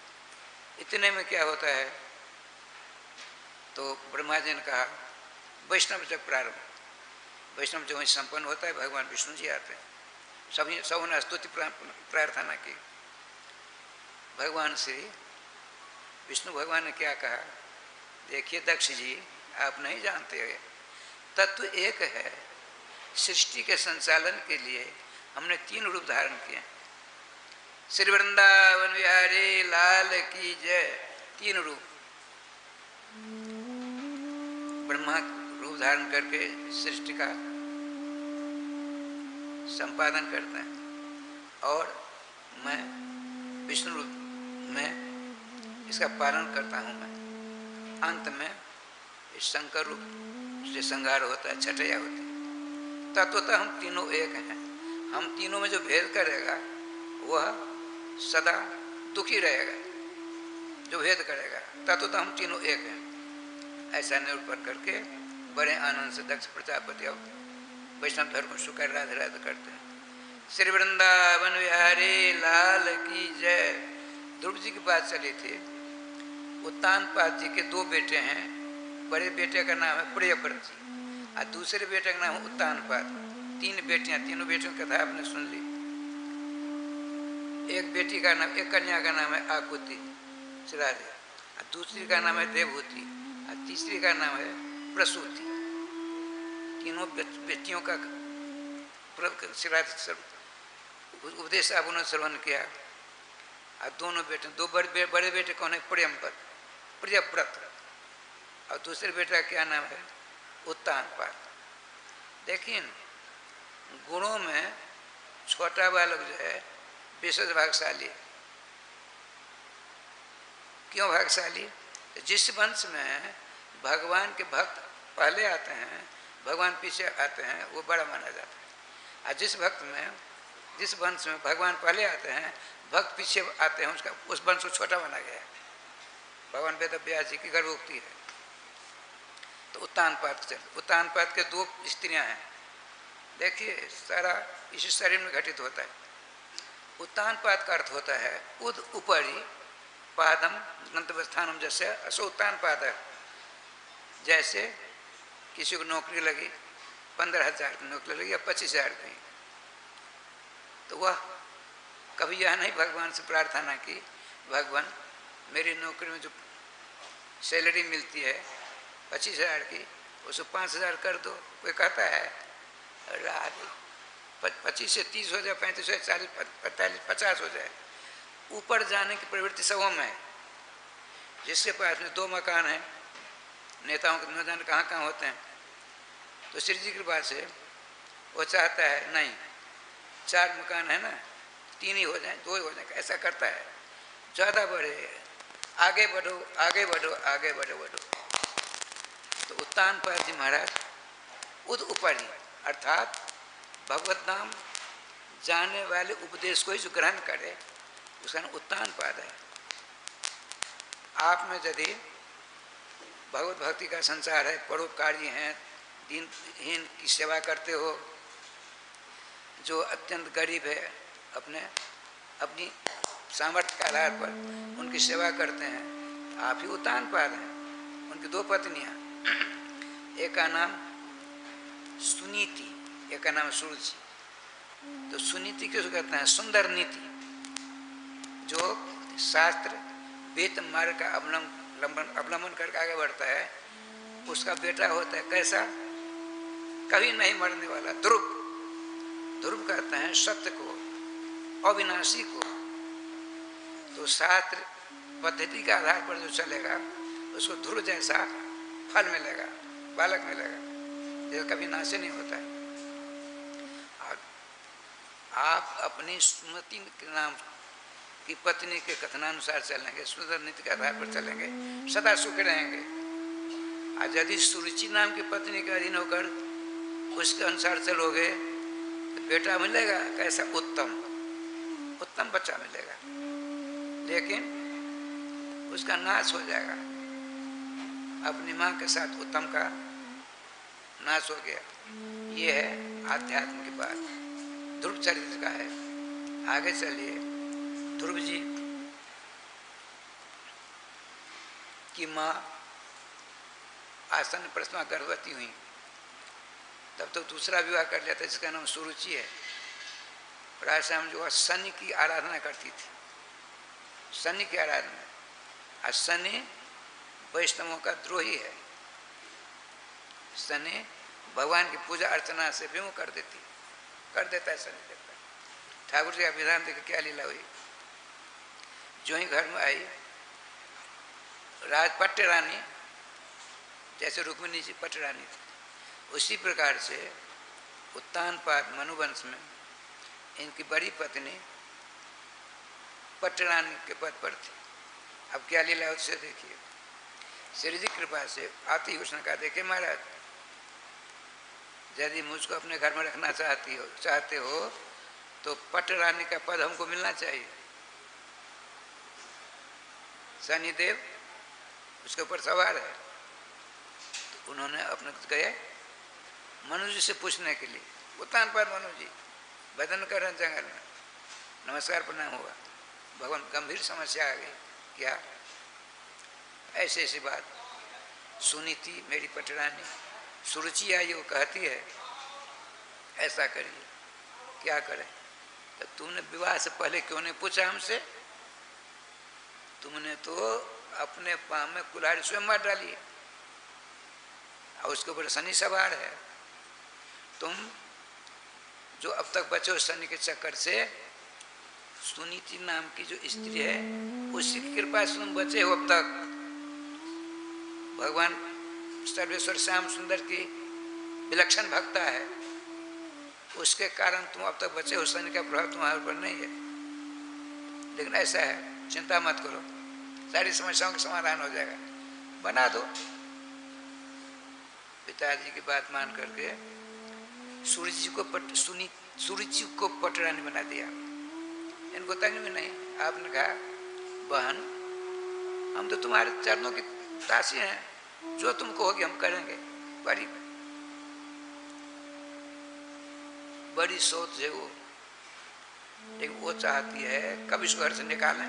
इतने में क्या होता है, तो ब्रह्मा जी ने कहा वैष्णव जब प्रारंभ, वैष्णव जो संपन्न होता है, भगवान विष्णु जी आते हैं। सभी सबने स्तुति प्रार्थना की। भगवान श्री विष्णु भगवान ने क्या कहा, देखिए दक्ष जी आप नहीं जानते हो, तत्व एक है। सृष्टि के संचालन के लिए हमने 3 रूप धारण किए। श्री वृंदावन बिहारी लाल की जय। 3 रूप, ब्रह्मा रूप धारण करके सृष्टि का संपादन करते हैं, और मैं विष्णु रूप में इसका पालन करता हूँ। मैं अंत में इस शंकर रूप से संहार होता है, छठैया होती है। तत्वतः हम तीनों एक हैं। हम तीनों में जो भेद करेगा वह सदा दुखी रहेगा, जो भेद करेगा। तत्वतः हम तीनों एक हैं। ऐसा निरूपण करके बड़े आनंद से दक्ष प्रजापति और वैष्णव धर्म शुक्र राधे राधे करते हैं। श्री वृंदावन बिहारी लाल की जय। ध्रुव जी की बात चली थी। उत्तानपाद जी के 2 बेटे हैं। बड़े बेटे का नाम है प्रियव्रत जी और दूसरे बेटे का नाम है उत्तानपाद। 3 बेटियां, तीनों बेटियों की कथा आपने सुन ली। एक बेटी का नाम, एक कन्या का नाम है आकुति राधे, और दूसरी का नाम है देवहूति, और तीसरी का नाम है प्रसूति। तीनों बेटियों का उपदेश आप उन्होंने श्रवण किया। और दोनों बेटे, 2 बड़े बेटे कौन है, प्रियव्रत, और दूसरे बेटे का क्या नाम है, उत्तानपाद। देखिए गुणों में छोटा बालक जो है विशेष भागशाली। क्यों भागशाली? जिस वंश में भगवान के भक्त पहले आते हैं, भगवान पीछे आते हैं, वो बड़ा माना जाता है। और जिस वंश में भगवान पहले आते हैं, भक्त पीछे आते हैं, उस वंश को छोटा माना गया है। भगवान वेदव्यास जी की गर्भोक्ति है। तो उत्तानपाद के 2 स्त्रियां हैं। देखिए सारा इसी शरीर में घटित होता है। उत्तानपाद का अर्थ होता है उद ऊपरी पादम गंतव्यस्थानम, जैसे असो उत्तानपाद है। जैसे किसी को नौकरी लगी, 15,000 की नौकरी लगी या 25,000 की, तो वह कभी यह नहीं भगवान से प्रार्थना की, भगवान मेरी नौकरी में जो सैलरी मिलती है 25,000 की, उसको 5,000 कर दो। कोई कहता है 25 से 30 हो जाए, 35 से 40, 45, 50 हो जाए। ऊपर जाने की प्रवृत्ति सबों में है। जिसके पास में 2 मकान हैं, नेताओं के न जाने कहाँ कहाँ होते हैं, तो श्री जी की कृपा से वो चाहता है नहीं 4 मकान है ना, 3 ही हो जाए, 2 ही हो जाए, ऐसा करता है। ज़्यादा बढ़े, आगे बढ़ो, आगे बढ़ो, आगे बढ़ो। तो उत्तानपाद जी महाराज उद ऊपरी अर्थात भगवत नाम जानने वाले उपदेश को ही जो ग्रहण करे, उसका नाम उत्तानपाद है। आप में यदि भगवत भक्ति का संसार है, परोपकारी हैं, दीनहीन की सेवा करते हो, जो अत्यंत गरीब है अपनी सामर्थ्य के आधार पर उनकी सेवा करते हैं, आप ही उत्तानपाद हैं। उनकी 2 पत्नियां, एक का नाम सुनीति, एक का नाम सूर्य। तो सुनीति किसको कहते हैं, सुंदर नीति। जो शास्त्र वेद मार्ग का अवलंबन करके आगे बढ़ता है उसका बेटा होता है कैसा, कभी नहीं मरने वाला ध्रुव। ध्रुव कहते हैं सत्य को, अविनाशी को। तो शास्त्र पद्धति के आधार पर जो चलेगा उसको ध्रुव जैसा फल मिलेगा, बालक मिलेगा, जो कभी नाश नहीं होता है। और आप अपनी स्मृति के नाम की पत्नी के कथनानुसार चलेंगे, सुंदर नीति के आधार पर चलेंगे, सदा सुखी रहेंगे। और यदि सुरुचि नाम की पत्नी के अधीन होकर उसके अनुसार चलोगे तो बेटा मिलेगा कैसा, उत्तम, उत्तम बच्चा मिलेगा, लेकिन उसका नाश हो जाएगा। अपनी माँ के साथ उत्तम का नाश हो गया। ये है आध्यात्म की बात, ध्रुव चरित्र का है। आगे चलिए। ध्रुव जी की माँ आसन प्रसवा गर्भवती हुई, तब तो दूसरा विवाह कर लिया था जिसका नाम सुरुचि है। राजश्याम जो शनि की आराधना करती थी, शनि की आराधना। और शनि वैष्णवों का द्रोही है। शनि भगवान की पूजा अर्चना से विमुख कर देता है शनि देवता। ठाकुर जी का विधान देखिए क्या लीला हुई। जो ही घर में आई राजपट्ट रानी, जैसे रुक्मिणी जी पट्ट रानी थी, उसी प्रकार से उत्तानपाद मनुवंश में इनकी बड़ी पत्नी पट्ट रानी के पद पर थी। अब क्या लीला उससे देखिए। श्री जी कृपा से आती उसने कहा, देखिए महाराज, यदि मुझको अपने घर में रखना चाहते हो तो पट्ट रानी का पद हमको मिलना चाहिए। शनिदेव उसके ऊपर सवार है। तो उन्होंने अपने गए मनु जी से पूछने के लिए। उत्तानपाद मनु जी भजन कर रहे जंगल में, नमस्कार प्रणाम हुआ। भगवान गंभीर समस्या आ गई। क्या? ऐसी ऐसी बात सुनी थी मेरी पटरानी, सुरुचि आई, वो कहती है ऐसा करिए, क्या करें? तो तुमने विवाह से पहले क्यों नहीं पूछा हमसे? तुमने तो अपने पाँव में कुल्हाड़ी स्वयं मार डाली और उसके ऊपर शनि सवार है। तुम जो अब तक बचे हो शनि के चक्कर से, सुनीति नाम की जो स्त्री है उसी की कृपा से तुम बचे हो अब तक। भगवान सर्वेश्वर श्याम सुंदर की विलक्षण भक्ता है, उसके कारण तुम अब तक बचे हो। शनि का प्रभाव तुम्हारे ऊपर नहीं है। लेकिन ऐसा है, चिंता मत करो, सारी समस्याओं का समाधान हो जाएगा, बना दो। पिताजी की बात मान करके सुरुचि को पटरानी बना दिया। इनको तंग भी नहीं। आपने कहा, बहन हम तो तुम्हारे चरणों की दासी हैं, जो तुम कहोगे हम करेंगे। बड़ी सोच है वो, लेकिन वो चाहती है कब इसको घर से निकालें।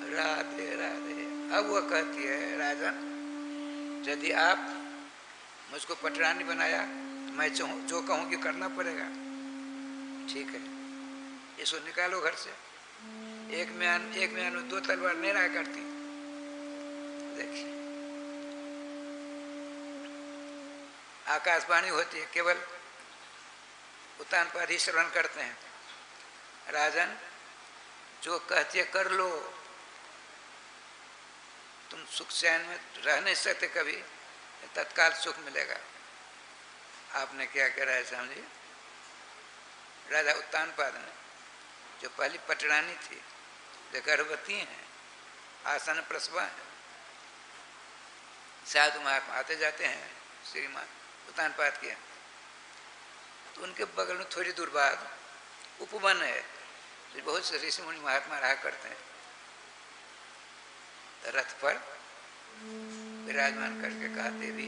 राधे राधे। अब वो कहती है, राजन यदि आप मुझको पटरानी बनाया तो मैं जो कहूँगी करना पड़ेगा। ठीक है, इसको निकालो घर से। एक म्यान में दो तलवार नहीं रहा करती। देखिए, आकाशवाणी होती है, केवल उत्तानपाद ही श्रवण करते हैं। राजन जो कहती है कर लो, तुम सुख चैन में रह नहीं सकते कभी, तत्काल सुख मिलेगा। आपने क्या कह रहा है समझिए। राजा उत्तानपाद ने, जो पहली पटरानी थी, जो गर्भवती हैं, आसन प्रसवा है, साधु महात्मा आते जाते हैं श्रीमान उत्तानपाद के, तो उनके बगल में थोड़ी दूर बाद उपवन है, तो बहुत से ऋषि मुनि महात्मा रहा करते हैं। तो रथ पर विराजमान करके कहा, देवी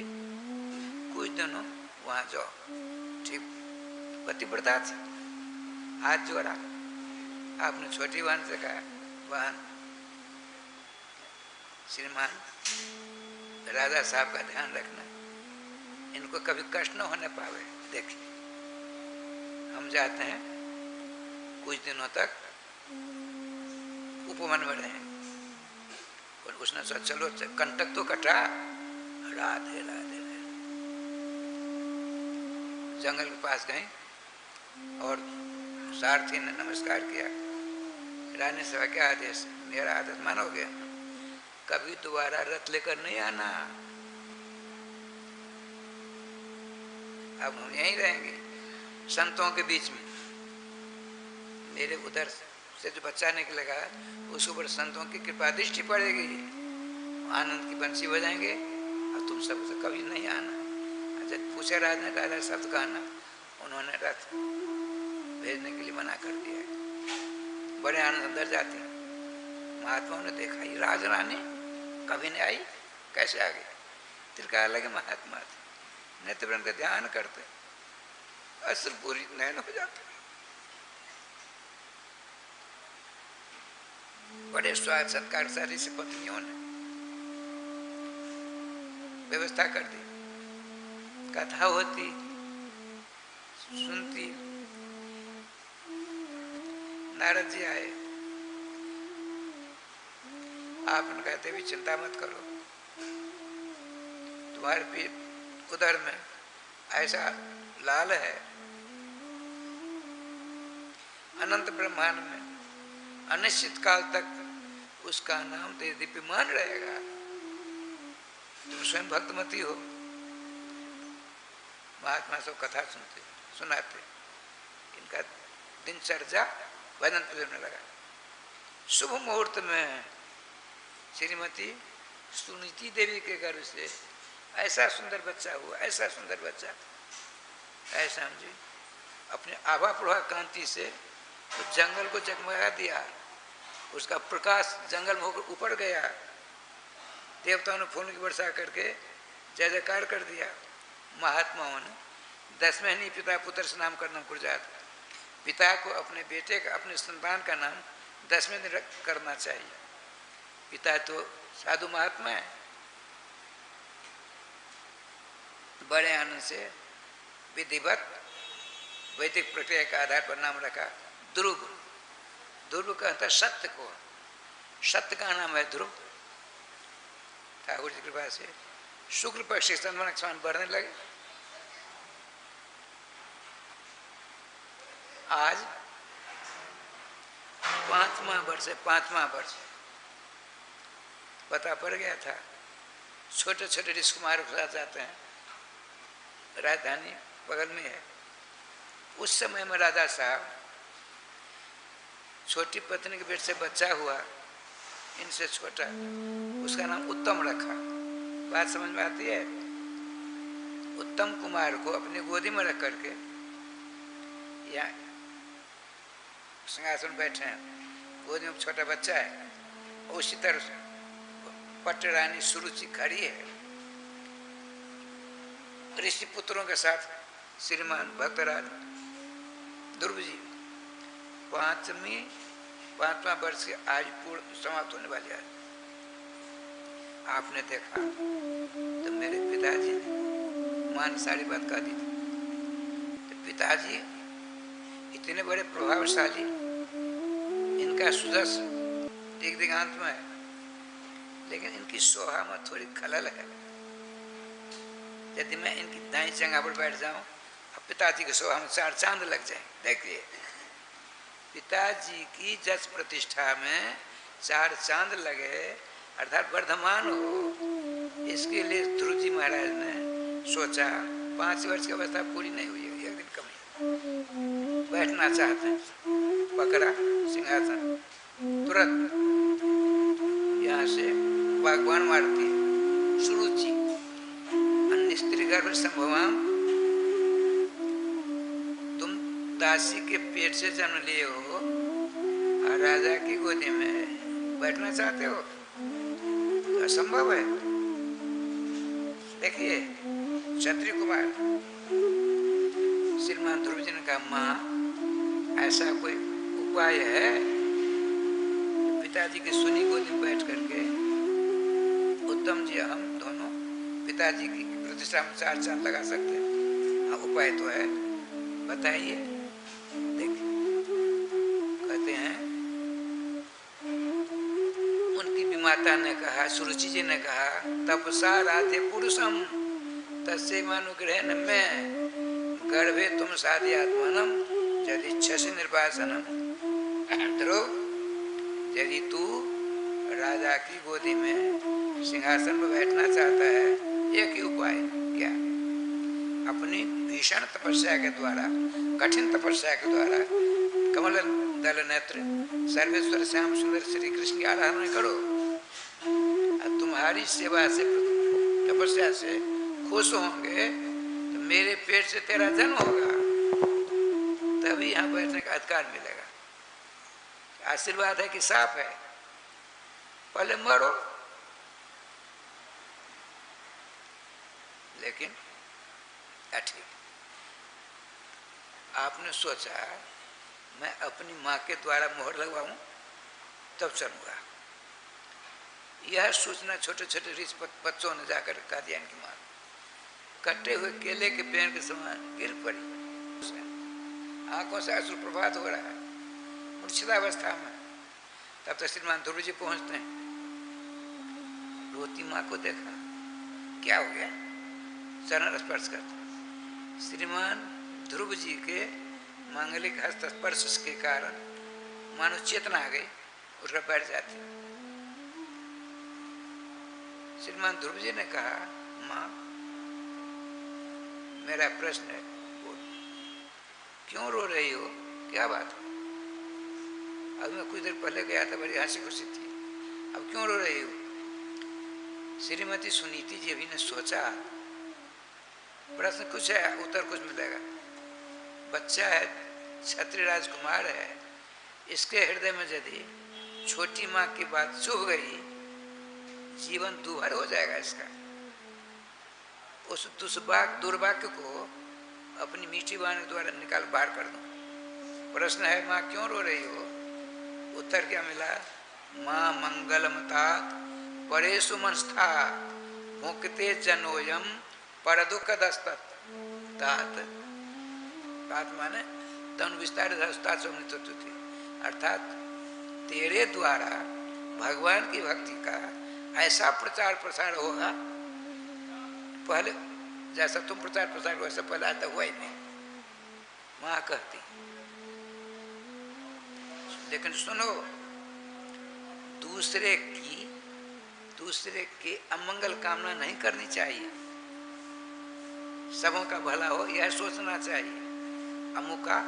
कुछ दिनों वहां जाओ। ठीक, पतिव्रता थी, हाथ जोड़ा। आपने छोटी बहन से कहा, बहन श्रीमान राजा साहब का ध्यान रखना, इनको कभी कष्ट न होने पावे। देखिए, हम जाते हैं कुछ दिनों तक उपवन में रहे। और उसने सोचा चलो कंटक तो कटा, राधे राधे। जंगल के पास गए और सारथी ने नमस्कार किया। रानी से क्या आदेश? मेरा आदेश मानोगे? कभी दोबारा रथ लेकर नहीं आना, अब हम यहीं रहेंगे संतों के बीच में। मेरे उधर से जो बच्चा निकलेगा उसके ऊपर संतों की कृपा दृष्टि पड़ेगी, आनंद की बंसी बजाएंगे और तुम सब से कभी नहीं आना। जब पूछे राजा ने, राजा शब्द कहना, उन्होंने रथ भेजने के लिए मना कर दिया। बड़े आनंद अंदर जाते हैं। महात्माओं ने देखा ये राज रानी कभी नहीं आई, कैसे आ गई? तिरका लगे महात्मा थे, नेत्र ब्रह्म का ध्यान करते, अश्रु पूरी नयन हो जाते। बड़े स्वाद सत्कार सारी से पत्नियों ने व्यवस्था कर दी। कथा होती, सुनती। नारद जी आए, आपने कहते भी चिंता मत करो, तुम्हारे पीठ उदर में ऐसा लाल है, अनंत ब्रह्मांड में अनिश्चित काल तक उसका नाम दीप्यमान रहेगा। तुम स्वयं भक्तमती हो। महात्मा सब कथा सुनते सुनाते, इनका दिनचर्या वदन पूजन में लगा। शुभ मुहूर्त में श्रीमती सुनीति देवी के घर से ऐसा सुंदर बच्चा हुआ, ऐसा सुंदर बच्चा। ऐसा जी अपने आभा प्रभा कांति से तो जंगल को जगमगा दिया, उसका प्रकाश जंगल में होकर ऊपर गया। देवताओं ने फूलों की वर्षा करके जय जयकार कर दिया। महात्माओं ने 10 महीने पिता पुत्र से नाम करना गुरजात। पिता को अपने बेटे का, अपने संतान का नाम 10वें दिन करना चाहिए। पिता तो साधु महात्मा है। बड़े आनंद से विधिवत वैदिक प्रक्रिया के आधार पर नाम रखा ध्रुव। ध्रुव कहता है सत्य को, सत्य का नाम है ध्रुव। ठाकुर जी की कृपा से शुक्ल पक्ष से चंद्रमा के समान बढ़ने लगे। आज 5वां वर्ष है, 5वां वर्ष पता पड़ गया था। छोटे छोटे ऋषि कुमार के साथ जाते हैं, राजधानी बगल में है। उस समय में राजा साहब छोटी पत्नी के पेट से बच्चा हुआ, इनसे छोटा, उसका नाम उत्तम रखा। बात समझ में आती है? उत्तम कुमार को अपनी गोदी में रख करके यहाँ सिंहासन बैठे हैं, गोदी में छोटा बच्चा है। उसी तरह से पट्ट रानी सुरुचि खड़ी है ऋषि पुत्रों के साथ। श्रीमान भक्तराज ध्रुव जी 5वां वर्ष की आज पूर्ण समाप्त होने वाली है। आपने देखा तो मेरे पिताजी ने मान सारी बात कह दी थी। तो पिताजी इतने बड़े प्रभावशाली, इनका सुदर्शन दिग्दिगांत में है, लेकिन इनकी शोभा में थोड़ी खलल है। यदि मैं इनकी दाई जगह पर बैठ जाऊं, अब पिताजी की शोभा में 4 चांद लग जाए। देखिए, पिताजी की जस प्रतिष्ठा में 4 चांद लगे, अर्थात वर्धमान हो। इसके लिए ध्रुव जी महाराज ने सोचा, 5 वर्ष की अवस्था पूरी नहीं हुई, एक दिन कम बैठना चाहते हैं। पकड़ा सिंहासन, तुरंत यहाँ से भगवान मारती सुरुचि अन्य स्त्री गर्भ संभवाम। तुम दासी के पेट से जन्म लिए हो और राजा की गोदी में बैठना चाहते हो, तो असंभव है। देखिए क्षत्रिय कुमार श्रीमान ध्रुव जी ने कहा, माँ ऐसा कोई उपाय है? पिताजी की सुनी गोदी में बैठ करके उत्तम जी हम दोनों पिताजी की प्रतिष्ठा में 4 चांद लगा सकते हैं। हाँ, उपाय तो है, बताइए। देखिए कहते हैं माता ने कहा, सुरुचि जी ने कहा, तपसा राधे पुरुषम तस्य मानुग्रहण में गर्भे तुम साध्यात्मनम यदि इच्छसि निर्वासनम। ध्रुव, यदि तू राजा की गोदी में सिंहासन पर बैठना चाहता है, एक ही उपाय, क्या? अपनी भीषण तपस्या के द्वारा, कठिन तपस्या के द्वारा कमल दल नेत्र सर्वेश्वर श्याम सुंदर श्री कृष्ण की आराधना करो। तुम्हारी सेवा से, तपस्या से खुश होंगे तो मेरे पेट से तेरा जन्म होगा, तभी यहाँ बैठने का अधिकार मिलेगा। आशीर्वाद है कि साफ है? पहले मरो। लेकिन ठीक, आपने सोचा मैं अपनी माँ के द्वारा मोहर लगवाऊं तब चलूंगा। यह सूचना छोटे छोटे रीछ बच्चों ने जाकर कहा दिया इनकी माँ। कटे हुए केले के पेड़ के समान गिर पड़ी, आंखों से अश्रु प्रभात हो रहा है, मूर्छितावस्था में। तब तक श्रीमान ध्रुव जी पहुंचते हैं। रोती माँ को देखा, क्या हो गया? चरण स्पर्श करते। श्रीमान ध्रुव जी के मांगलिक हस्त स्पर्श के कारण मानो चेतना आ गई, उठकर बैठ जाती। श्रीमान ध्रुव जी ने कहा, माँ मेरा प्रश्न है, क्यों रो रही हो? क्या बात है? अब मैं कुछ देर पहले गया था, बड़ी हंसी खुशी थी, अब क्यों रो रही हो? श्रीमती सुनीति जी अभी ने सोचा, प्रश्न कुछ है, उत्तर कुछ मिलेगा। बच्चा है, क्षत्रिय राजकुमार है, इसके हृदय में यदि छोटी माँ की बात चुभ गई, जीवन दूभर हो जाएगा इसका। उस दुर्भाग्य को अपनी मीठी वाणी द्वारा निकाल बाहर कर दो। प्रश्न है, माँ क्यों रो रही हो? उत्तर क्या मिला? माँ मंगलमता परेशु मनस्था भुंकते जनोयम पर दुख दस्तत तात। तात माने तन विस्तार थी, अर्थात तेरे द्वारा भगवान की भक्ति का ऐसा प्रचार प्रसार होगा, पहले जैसा तुम प्रचार प्रसार वैसा पहले आता हुआ ही नहीं। माँ कहती, लेकिन सुनो, दूसरे की अमंगल कामना नहीं करनी चाहिए, सबों का भला हो यह सोचना चाहिए। अमुक का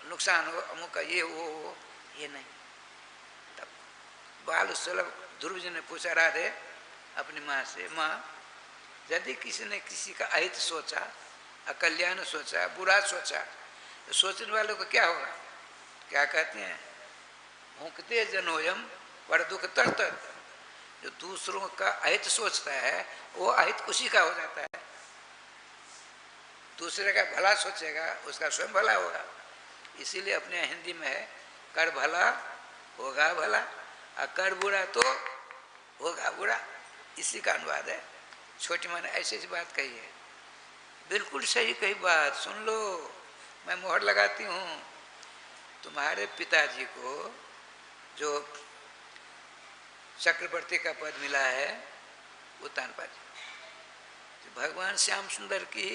नुकसान हो, अमुक का ये हो, ये नहीं। तब बाल सुलभ ध्रुव जी ने पूछा राधे अपनी माँ से, माँ यदि किसी ने किसी का अहित सोचा, अकल्याण सोचा, बुरा सोचा, तो सोचने वालों को क्या होगा? क्या कहते हैं? भूखते जनोयम पर दुख तरत। जो दूसरों का अहित सोचता है वो अहित उसी का हो जाता है। दूसरे का भला सोचेगा उसका स्वयं भला होगा। इसीलिए अपने हिंदी में है, कर भला होगा भला और कर बुरा तो होगा बुरा। इसी का अनुवाद है। छोटी माँ ने ऐसी ऐसी बात कही है, बिल्कुल सही कही बात। सुन लो, मैं मोहर लगाती हूँ। तुम्हारे पिताजी को जो चक्रवर्ती का पद मिला है उत्तानपाद जी, तो भगवान श्याम सुंदर की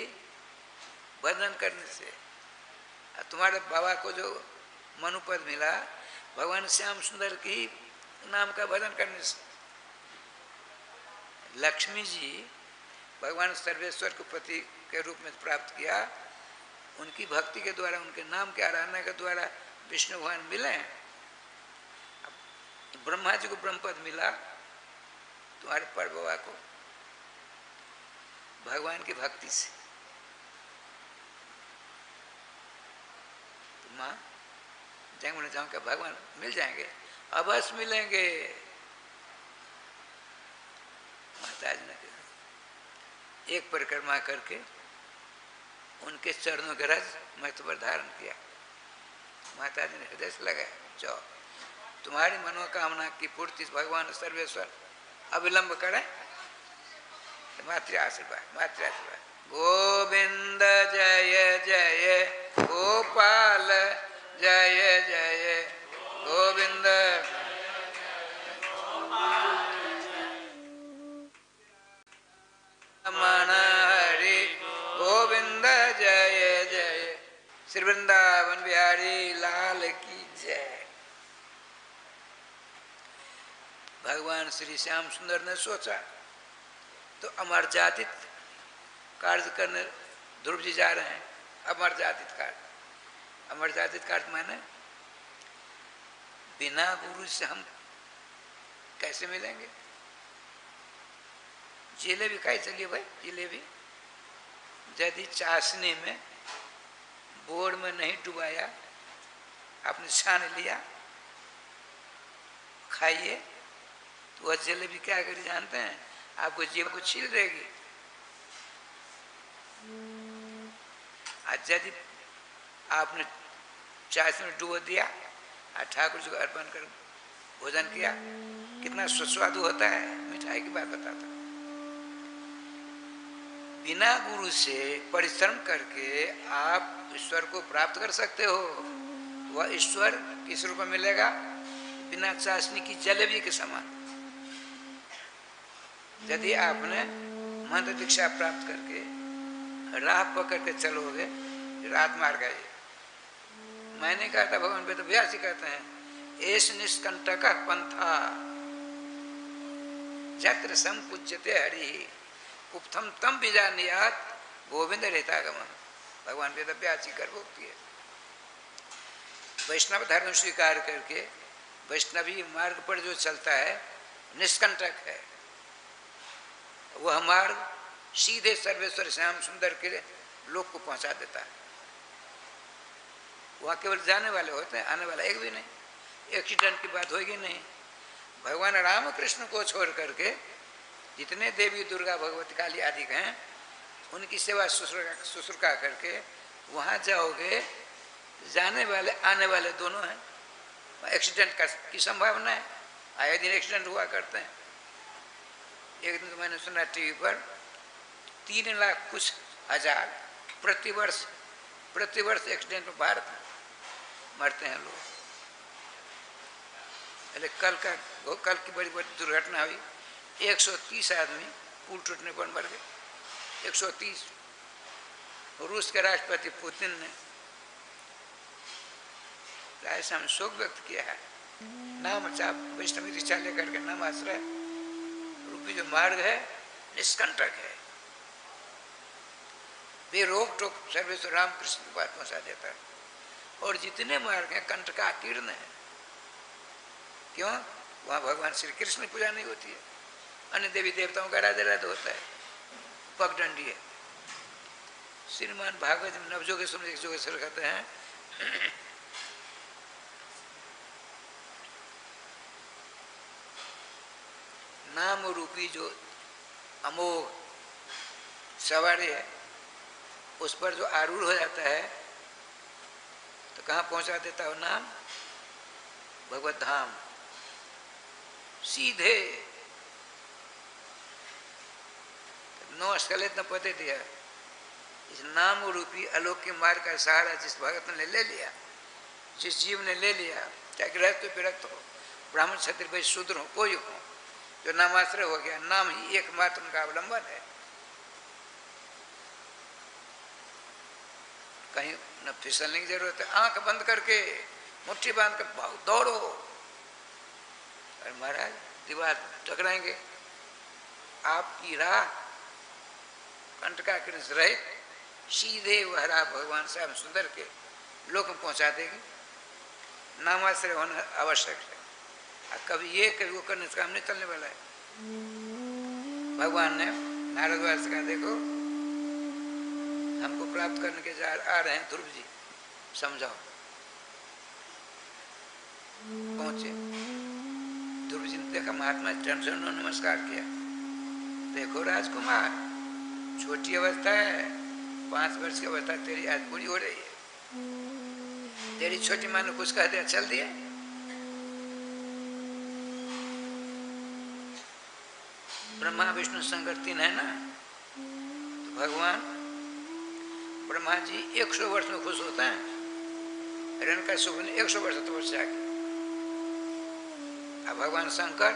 भजन करने से, तुम्हारे बाबा को जो मनु पद मिला भगवान श्याम सुंदर की नाम का भजन करने से। लक्ष्मी जी भगवान सर्वेश्वर को पति के रूप में प्राप्त किया, उनकी भक्ति के द्वारा, उनके नाम के आराधना के द्वारा विष्णु भगवान मिले। ब्रह्मा जी को ब्रह्म पद मिला, तुम्हारे पर बाबा को भगवान की भक्ति से। तो माँ जाऊंगा जाऊंगा भगवान मिल जाएंगे, अवश्य मिलेंगे। माता जी ने एक परिक्रमा करके उनके चरणों के रज महत्व पर धारण किया। माता जी ने हृदय से लगाया, जाओ तुम्हारी मनोकामना की पूर्ति भगवान सर्वेश्वर अविलंब करें। मातृ आशीर्वाद, मातृ आशीर्वाद। गोविंद जय जय गोपाल जय जय गोविंद। वृंदावन बिहारी लाल की जय। भगवान श्री श्याम सुंदर ने सोचा तो अमरजातित कार्य करने ध्रुव जी जा रहे हैं। अमरजातित कार्य, अमरजातित कार्य माने बिना गुरु से हम कैसे मिलेंगे? जिलेबी खाई चलिए भाई, जिलेबी यदि चाशनी में बोर्ड में नहीं डुबाया, आपने छान लिया, खाइए, तो वह जलेबी क्या करी जानते हैं? आपको जीभ को छील देगी। आज यदि आपने चाशनी में डुबो दिया और ठाकुर जी को अर्पण कर भोजन किया, कितना सुस्वादु होता है। मिठाई की बात बताता। बिना गुरु से परिश्रम करके आप ईश्वर को प्राप्त कर सकते हो। वह ईश्वर किस रूप में मिलेगा? बिना चाशनी की जलेबी के समान। यदि आपने मंत्र दीक्षा प्राप्त करके राह पकड़ के चलोगे, रात मार गए। मैंने कहा था, भगवान वेद व्यास जी कहते हैं, एस निष्कंटक पंथा जत्र संपूज्यते हरि उपथम तम बीजानियात गोविंद रेतागमन। भगवान वेद व्यास जी गर्भोक्ति है। वैष्णव धर्म स्वीकार करके वैष्णवी मार्ग पर जो चलता है निष्कंटक है। वह मार्ग सीधे सर्वेश्वर श्याम सुंदर के लोक को पहुंचा देता है। वहाँ केवल जाने वाले होते हैं, आने वाला एक भी नहीं। एक्सीडेंट की बात होगी नहीं। भगवान रामकृष्ण को छोड़ करके जितने देवी दुर्गा भगवती काली आदि हैं, उनकी सेवा शुश्रूषा करके वहाँ जाओगे, जाने वाले आने वाले दोनों हैं। एक्सीडेंट की संभावना है, आए दिन एक्सीडेंट हुआ करते हैं। एक दिन तो मैंने सुना टीवी पर 3 लाख कुछ हजार प्रतिवर्ष एक्सीडेंट में भारत में मरते हैं लोग। पहले कल की बड़ी दुर्घटना हुई, 130 आदमी पुल टूटने पर मर गए। 130। रूस के राष्ट्रपति पुतिन ने ऐसा में शोक व्यक्त किया है। नाम चाप वैष्णवी दीक्षा लेकर के नाम आश्रय रूपी जो मार्ग है निष्कंटक है। बेरोक टोक सर्वेश्वर रामकृष्ण के पास पहुंचा देता है। और जितने मार्ग हैं कंटकाकीर्ण है। क्यों? वहां भगवान श्री कृष्ण की पूजा नहीं होती है, अन्य देवी देवताओं का राधा होता है, पगडंडी है। श्रीमान भागवत में नवजोगेश्वर कहते हैं, नाम रूपी जो अमोघ सवारी है, उस पर जो आरूढ़ हो जाता है तो कहाँ पहुंचा देता है नाम? भगवत धाम। सीधे 9 स्कलेत न पते दिया। इस नाम रूपी अलौकिक मार्ग का सहारा जिस भगत ने ले लिया, जिस जीव ने ले लिया, चाहे गृहस्थ हो विरक्त हो, ब्राह्मण क्षत्रिय वैश्य शूद्र हो, कोई हो, जो नामाश्रय हो गया, नाम ही एकमात्र उनका अवलंबन है। कहीं न फिसलने की जरूरत है। आंख बंद करके मुट्ठी बांध कर दौड़ो। अरे महाराज दीवार टकराएंगे। आपकी राह कंटकाकीर्ण रहित सीधे वह राह भगवान श्याम सुंदर के लोक में पहुंचा देगी। नामाश्रय होना आवश्यक है। कभी ये कभी वो करने से काम नहीं चलने वाला है। भगवान ने नारद से कहा, देखो हमको प्राप्त करने के आ रहे हैं ध्रुव जी, समझाओ। पहुंचे ध्रुव जी ने देखा, महात्मा चरणों नमस्कार किया। देखो राजकुमार, छोटी अवस्था है, 5 वर्ष की अवस्था तेरी आज पूरी हो रही है। तेरी छोटी माँ ने कुछ कह दिया, चल दिया। ब्रह्मा विष्णु शंकर 3 है ना, तो भगवान ब्रह्मा जी 100 वर्ष में खुश होता है। हिरण्यकश्यप ने 100 वर्ष तपस्या की। अब भगवान शंकर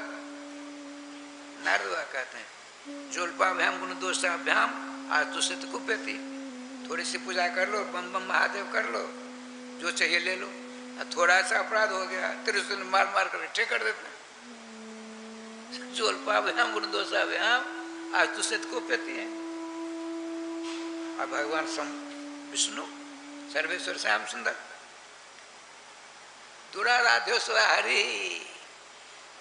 नारद कहते हैं, जोल्पाभ्याम गुण दोषाभ्याम आज तो सिद्ध कुप्यति। थोड़ी सी पूजा कर लो, बम बम महादेव कर लो, जो चाहिए ले लो। और थोड़ा सा अपराध हो गया त्रिशूल मार मार कर इकट्ठे कर देते हैं। जोल पावे हम गुण दोष आवे हम, आज तुझसे को पेती है। और भगवान विष्णु सर्वेश्वर श्याम सुंदर दुराराध्यो स्व हरि।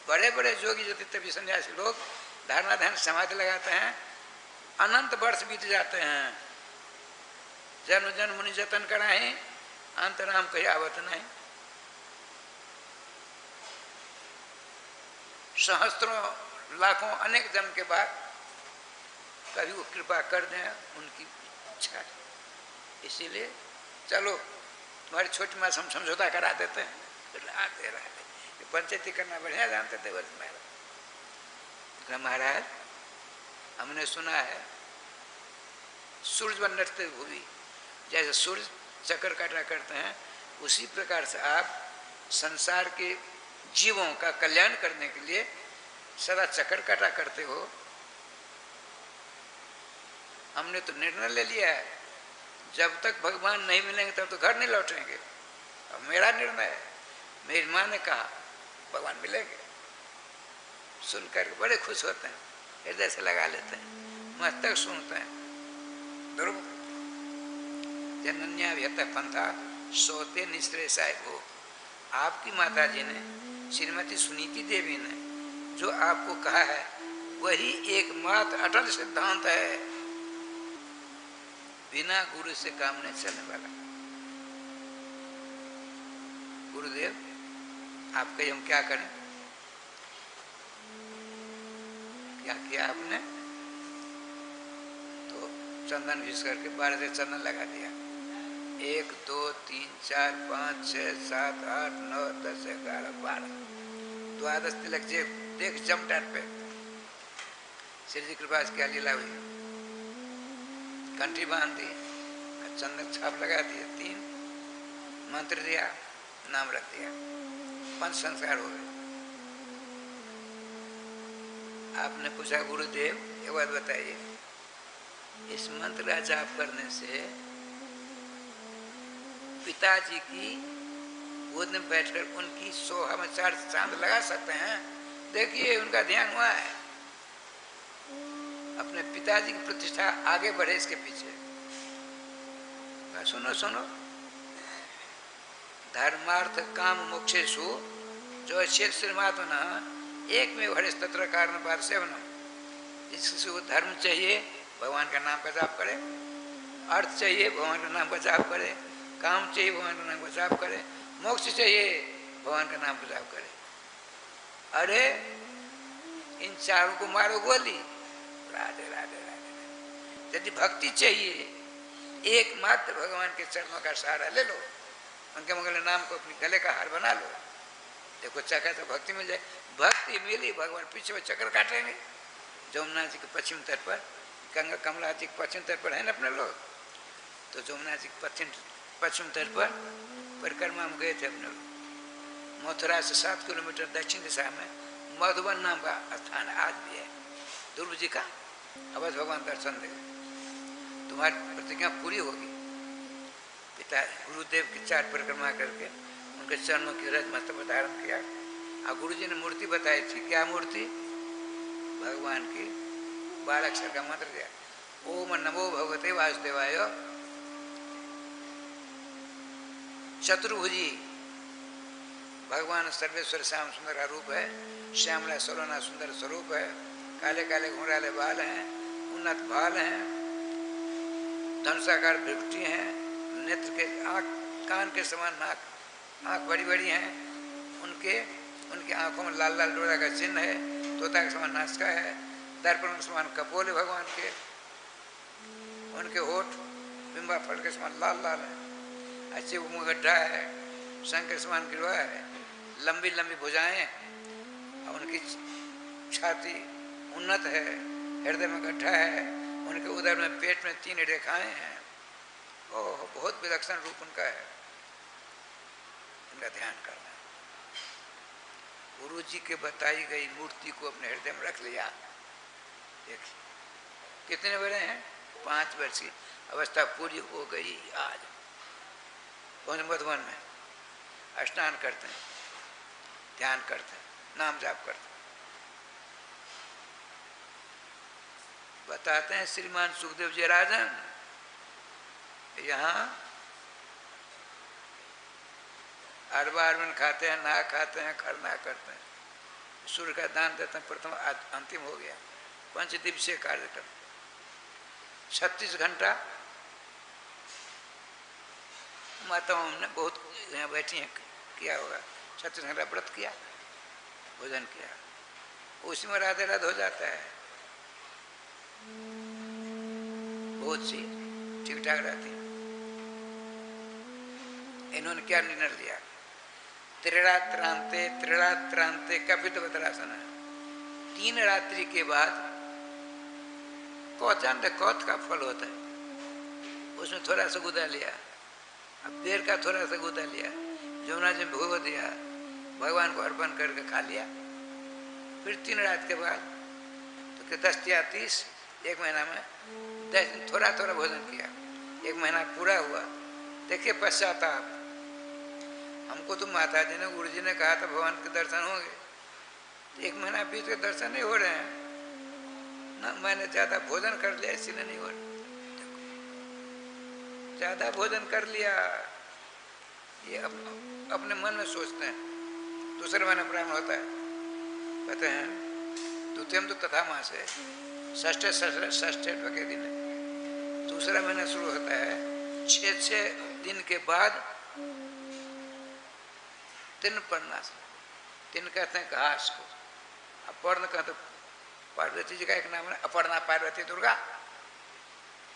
बड़े बड़े जोगी जो तभी सन्यासी लोग धारणा ध्यान समाधि लगाते हैं, अनंत वर्ष बीत जाते हैं, जन्म जन्म मुनि जतन कराए, अंतराम कही आवत नहीं। सहस्त्रों लाखों अनेक जन्म के बाद कभी वो कृपा कर दें, उनकी इच्छा है। इसीलिए चलो तुम्हारी छोटी माँ हम समझौता करा देते हैं। राधे राधे, पंचायती करना बढ़िया जानते थे वर्ष महाराज। हमने सुना है सूर्य व नृत्य भूमि, जैसे सूर्य चक्कर काटा करते हैं, उसी प्रकार से आप संसार के जीवों का कल्याण करने के लिए सदा चक्कर काटा करते हो। हमने तो निर्णय ले लिया है, जब तक भगवान नहीं मिलेंगे तब तो घर नहीं लौटेंगे। अब मेरा निर्णय है, मेरी माँ ने कहा भगवान मिलेंगे, सुनकर बड़े खुश होते हैं, हृदय से लगा लेते हैं, मस्तक सुनते हैं। ध्रुव जनन्या व्यत पंथा सोते निश्रेषाय हो। आपकी माता जी ने, श्रीमती सुनीति देवी ने जो आपको कहा है वही एकमात्र अटल सिद्धांत है। बिना गुरु से काम नहीं चलने वाला। गुरुदेव आप कहिए हम क्या करें? क्या किया आपने? तो चंदन घिस करके 12 से चंदन लगा दिया। 1 2 3 4 5 6 7 8 9 10 11 12 द्वादश तिलक देख जमटार पे श्री जी कृपा से क्या लीला हुई। कंठी बांध दी, चंदन छाप लगा दिया, 3 मंत्र दिया, नाम रख दिया, 5 संस्कार हो गए। आपने पूछा गुरुदेव एक बात बताइए, इस मंत्र का जाप करने से पिताजी की गोद में बैठकर उनकी सोहा में 4 चांद लगा सकते हैं? देखिए उनका ध्यान हुआ है, अपने पिताजी की प्रतिष्ठा आगे बढ़े इसके पीछे। सुनो सुनो, धर्मार्थ काम मोक्षेषु जो श्रीमात्मना एक में भरे तत्र कारण पार सेवनम। जिसको धर्म चाहिए भगवान का नाम का जाप करे, अर्थ चाहिए भगवान का नाम का जाप करे, काम चाहिए भगवान का नाम का जाप करे, मोक्ष चाहिए भगवान का नाम का जाप करे। अरे इन चारों को मारो गोली। राधे राधे राधे। यदि भक्ति चाहिए एकमात्र भगवान के चरणों का सहारा ले लो, उनके मंगल नाम को अपने गले का हार बना लो। देखो चक्कर तो भक्ति मिल जाए। भक्ति मिली, भगवान पीछे में चक्कर काटेंगे। जमुना जी के पश्चिम तट पर, गंगा कमला जी के पश्चिम तट पर है ना अपने लोग, तो जमुना जी के पश्चिम तट पर परिक्रमा में गए थे अपने लोग। मथुरा से 7 किलोमीटर दक्षिण दिशा में मधुबन नाम का स्थान आज भी है, ध्रुव जी का। अवध भगवान दर्शन देगा, तुम्हारी प्रतिज्ञा पूरी होगी। पिता गुरुदेव की 4 परिक्रमा करके उनके चरणों की रज मस्तक धारण किया। और गुरु जी ने मूर्ति बताई थी, क्या मूर्ति? भगवान की 12 अक्षर का मंत्र दिया, ओम नमो भगवते वासुदेवाय। चतुर्भुजी भगवान सर्वेश्वर श्याम सुंदर का रूप है, श्यामला सलोना सुंदर स्वरूप है, काले काले घुंघराले बाल हैं, उन्नत बाल हैं, धनुषाकार भ्रुकुटी हैं, नेत्र के आँख कान के समान नाक, आँख बड़ी बड़ी हैं, उनकी आँखों में लाल लाल डोरा का चिन्ह है, तोता के समान नासिका है, दर्पण के समान कपोल है भगवान के, उनके होठ बिंबा फल के समान लाल लाल है, अच्छे मुँह गड्ढा है, शंख के समान गिरवा है, लंबी लंबी भुजाएं, और उनकी छाती उन्नत है, हृदय में गड्ढा है, उनके उदर में पेट में 3 रेखाएं हैं। ओह बहुत विलक्षण रूप उनका है, इनका ध्यान करना। गुरु जी के बताई गई मूर्ति को अपने हृदय में रख लिया। देखिए कितने बड़े हैं, 5 वर्ष की अवस्था पूरी हो गई आज। पहुँच मधुबन में, स्नान करते हैं, ध्यान करते हैं, नाम जाप करते हैं। बताते हैं श्रीमान सुखदेव जी राजन, यहाँ अरबा अरबन खाते हैं, ना खाते हैं, खरना करते हैं, सूर्य का दान देते हैं। प्रथम अंतिम हो गया, 5 दिवसीय कार्यक्रम, 36 घंटा माताओं ने बहुत यहाँ बैठी हैं किया होगा, 36 घंटा व्रत किया, भोजन किया, उसी में राधे राधे हो जाता है, बहुत सी ठीक ठाक रहती। इन्होंने क्या निर्णय लिया? त्रिरात्रांते कपित वज्रासन है। 3 रात्रि के बाद कौचंड कौत का फल होता है, उसमें थोड़ा सा गुदा लिया, अब बेर का थोड़ा सा गुदा लिया, जमुना जी भोग दिया, भगवान को अर्पण करके खा लिया। फिर 3 रात के बाद तो 10 या 30, 1 महीना में 10 दिन थोड़ा थोड़ा भोजन किया, 1 महीना पूरा हुआ। देखिए पश्चाताप, हमको तो माता जी ने, गुरु जी ने कहा था भगवान के दर्शन होंगे, तो 1 महीना बीत के दर्शन नहीं हो रहे हैं ना, मैंने ज़्यादा भोजन कर लिया इसीलिए नहीं हो रहा। ज़्यादा भोजन कर लिया, ये अपने मन में सोचते हैं। दूसरे महीने प्रारंभ होता है, कहते हैं द्वितीयम तो तथा मास है, षष्ठ के दिन है। दूसरा महीना शुरू होता है 6 दिन के बाद 3 पढ़ना से। 3 कहते हैं घास को, अपर्ण कहते पार्वती जी का एक नाम है अपर्णा पार्वती दुर्गा,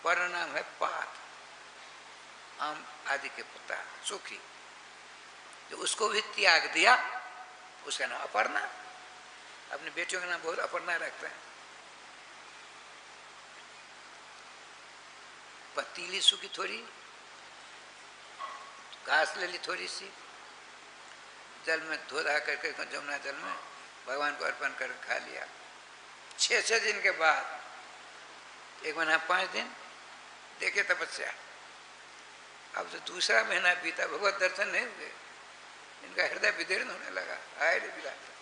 पर्ण नाम है पात, आम आदि के पत्ता सूखी, जो उसको भी त्याग दिया उसका नाम अपर्णा। अपनी बेटियों का नाम बहुत अपर्णा रखते हैं। पतीली सूखी थोड़ी घास ले ली, थोड़ी सी जल में धो धा करके जमुना जल में भगवान को अर्पण कर खा लिया। 6 दिन के बाद 1 महीना 5 दिन देखे तपस्या। अब तो दूसरा महीना बीता, भगवत दर्शन नहीं हुए, इनका हृदय विदीर्ण होने लगा। आए रे विधाता,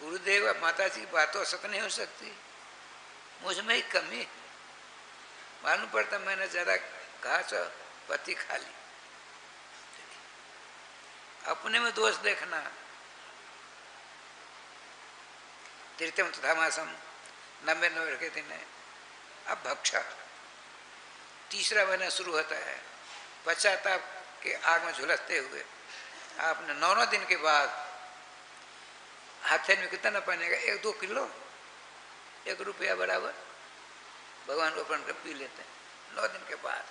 गुरुदेव अब माता जी की बातों सत्य नहीं हो सकती, मुझमें ही कमी, मालूम पड़ता मैंने ज़्यादा घास और पत्ती खा ली। अपने में दोष देखना। तृतीयम तथा मासम 90 के दिन है। अब भक्षा, तीसरा महीना शुरू होता है, पश्चाताप के आग में झुलसते हुए आपने 9 दिन के बाद हाथे में कितना पहनेगा, 1-2 किलो, 1 रुपया बराबर भगवान को अर्पण कर पी लेते हैं 9 दिन के बाद।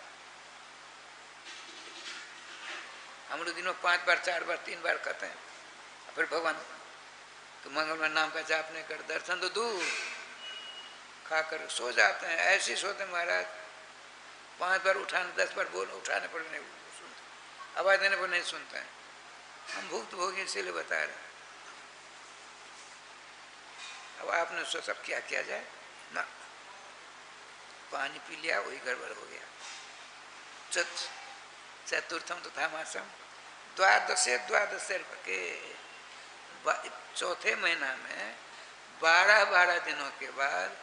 हम लोग दिन में 5 बार 4 बार 3 बार कहते हैं, फिर भगवान तो मंगलमय नाम का जाप नहीं कर, दर्शन तो दूर, खाकर सो जाते हैं। ऐसे सोते महाराज, 5 बार उठाने 10 बार बोल उठाने पर नहीं सुनते, आवाज देने पर नहीं सुनते हैं। हम भुक्त भोगी इसीलिए बता रहे हैं। अब आपने सोचा क्या किया जाए ना, पानी पी लिया वही गड़बड़ हो गया। चतुर्थम तथा मासम द्वादशे के चौथे महीना में 12 दिनों के बाद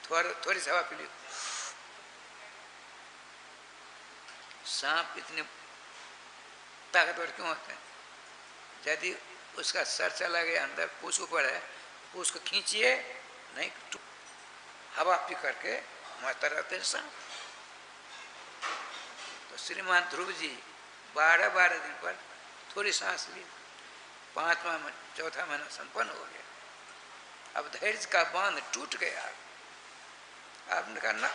थोड़ी सी हवा पी ली। सांप इतने ताकतवर क्यों होते हैं? यदि उसका सर चला गया अंदर, पूछ ऊपर है, पूछ को खींचिए नहीं, हवा पी करके मरता रहते हैं सांप। तो श्रीमान ध्रुव जी 12 दिन पर थोड़ी सांस ली, 5वां चौथा महीना संपन्न हो गया। अब धैर्य का बांध टूट गया। आपने कहा ना,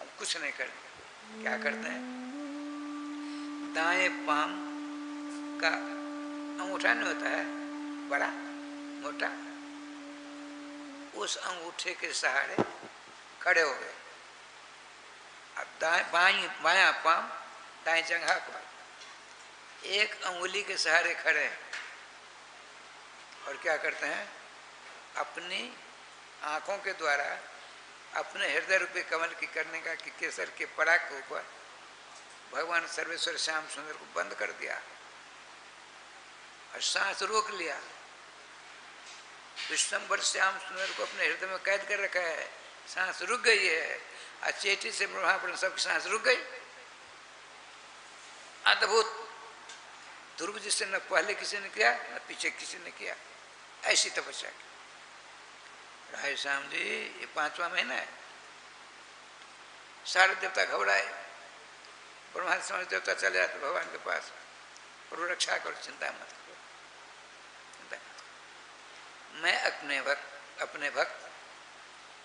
हम कुछ नहीं करेंगे। क्या करते हैं? दाएं पाम का अंगूठा नहीं होता है बड़ा मोटा, उस अंगूठे के सहारे खड़े हो गए। अब बायां पाम दाएं जंघा पर 1 अंगुली के सहारे खड़े हैं और क्या करते हैं? अपनी आंखों के द्वारा अपने हृदय रूपी कमल की करने का कि केसर के पराग के ऊपर भगवान सर्वेश्वर श्याम सुंदर को बंद कर दिया और सांस रोक लिया। विश्वम्भर श्याम सुंदर को अपने हृदय में कैद कर रखा है, सांस रुक गई है। चेटी से ब्रह्मा पर सबकी सांस रुक गई। अद्भुत। ध्रुव जी से न पहले किसी ने किया न पीछे किसी ने किया ऐसी तपस्या की। राय श्याम जी ये 5वां महीना है, सारे देवता घबराए। ब्रह्मा समझ देवता चले जाते भगवान के पास, प्रभु रक्षा करो, चिंता मत करो, चिंता मत करो। मैं अपने भक्त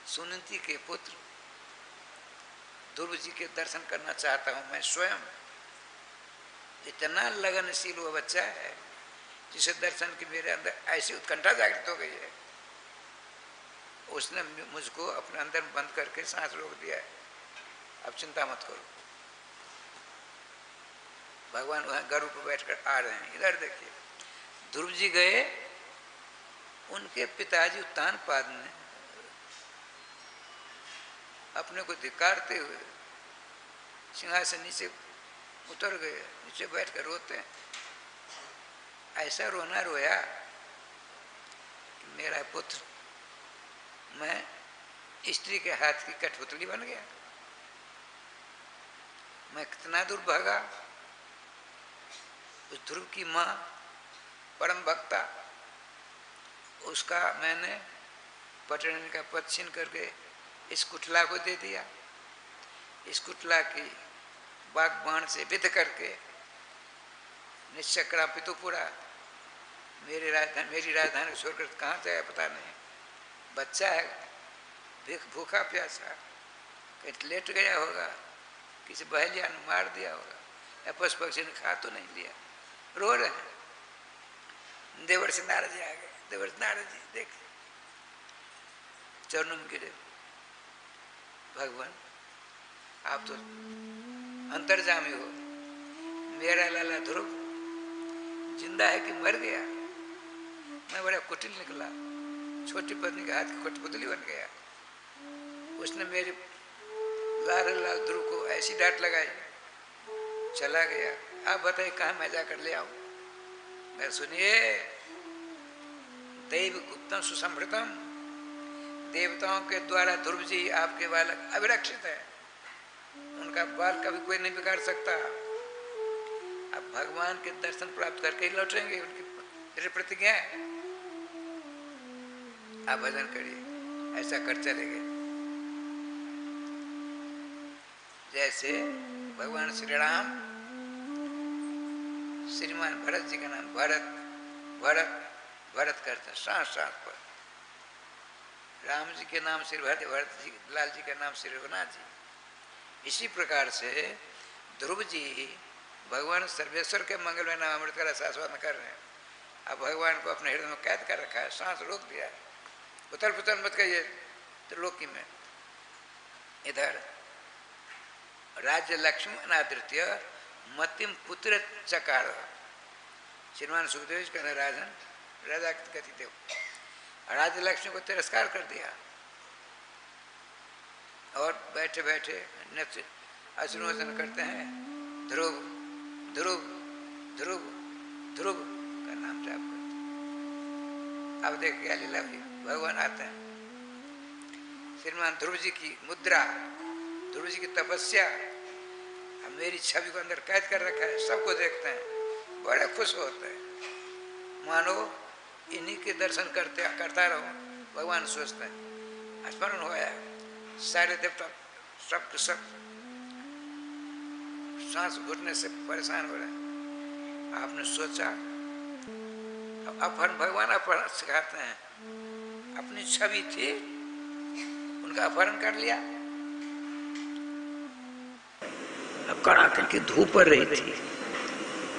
सुनीति के पुत्र ध्रुव जी के दर्शन करना चाहता हूं। मैं स्वयं इतना लगनशील वो बच्चा है जिसे दर्शन की मेरे अंदर ऐसी उत्कंठा जागृत हो गई है। उसने मुझको अपने अंदर बंद करके सांस रोक दिया है। अब चिंता मत करो। भगवान वहां गरुड़ पर बैठकर आ रहे हैं। इधर देखिए, ध्रुव जी गए, उनके पिताजी उत्तानपाद ने अपने को धिक्कारते हुए सिंहासन नीचे उतर गए, नीचे बैठकर रोते हैं। ऐसा रोना रोया कि मेरा पुत्र, मैं स्त्री के हाथ की कठपुतली बन गया। मैं कितना दूर भागा। उस ध्रुव की माँ परम भक्ता, उसका मैंने पटरनी का पद छीन करके इस कुटला को दे दिया। इस कुटला की बाग बाण से विध करके निश्चक्रा पितुपुरा मेरी राजधानी छोड़कर कहाँ जाए पता नहीं। बच्चा है, भूखा प्यासा, कहीं लेट गया होगा, किसी बहलिया ने मार दिया होगा या पशु पक्षी ने खा तो नहीं लिया। रो रहे हैं। देवर्षि नारद जी आ गए। देवर्षि नारद जी देख चरणों में गिरे। भगवान आप तो अंतर्जामी हो, मेरा लाला ध्रुव जिंदा है कि मर गया? मैं बड़ा कुटिल निकला, छोटी पत्नी के हाथ की कठपुतली बन गया। उसने मेरे लाल ध्रुव को ऐसी डांट लगाई, चला गया। आप बताइए कहाँ मैं जाकर ले आऊं? मैं सुनिए, दैव गुप्तम सुसंभृतम, देवताओं के द्वारा ध्रुव जी आपके बालक अभिरक्षित है। उनका बाल कभी कोई नहीं बिगाड़ सकता। अब भगवान के दर्शन प्राप्त करके ही लौटेंगे, उनकी प्रतिज्ञा है। आप भजन करिए, ऐसा कर चले गए। जैसे भगवान श्री राम, श्रीमान भरत जी का नाम भरत भरत भरत करते हैं सांस सांस पर। राम जी के नाम श्री भरत जी, लाल जी का नाम श्री रघुनाथ जी। इसी प्रकार से ध्रुव जी भगवान सर्वेश्वर के मंगल में नाम अमृत का आस्वादन कर रहे हैं। अब भगवान को अपने हृदय में कैद कर रखा है, सांस रोक दिया है। उथल पुथल मत कहिए त्रिलोकी में। इधर राज्य लक्ष्मी अनादृत्य मतिम पुत्र चकार। श्रीमान सुखदेव जी कहते राजन, राजा गति देव, राज्य लक्ष्मी को तिरस्कार कर दिया और बैठे बैठे नृत्य अश्रुवचन करते हैं। ध्रुव ध्रुव ध्रुव ध्रुव का नाम जाप करते। अब देख क्या लीला हुई। भगवान आते हैं, श्रीमान ध्रुव जी की मुद्रा, ध्रुव जी की तपस्या, मेरी छवि को अंदर कैद कर रखा है। सबको देखते हैं, बड़े खुश होते हैं, मानो इन्हीं के दर्शन करता रहो। भगवान सोचते हैं, स्मरण हो गया, सारे देवता सब के सब सांस घुटने से परेशान हो रहे हैं। आपने सोचा अपहरण, भगवान अपहरण सिखाते हैं। अपनी छवि थी, उनका अपहरण कर लिया। अब कड़ाके की धूप पड़ रही थी।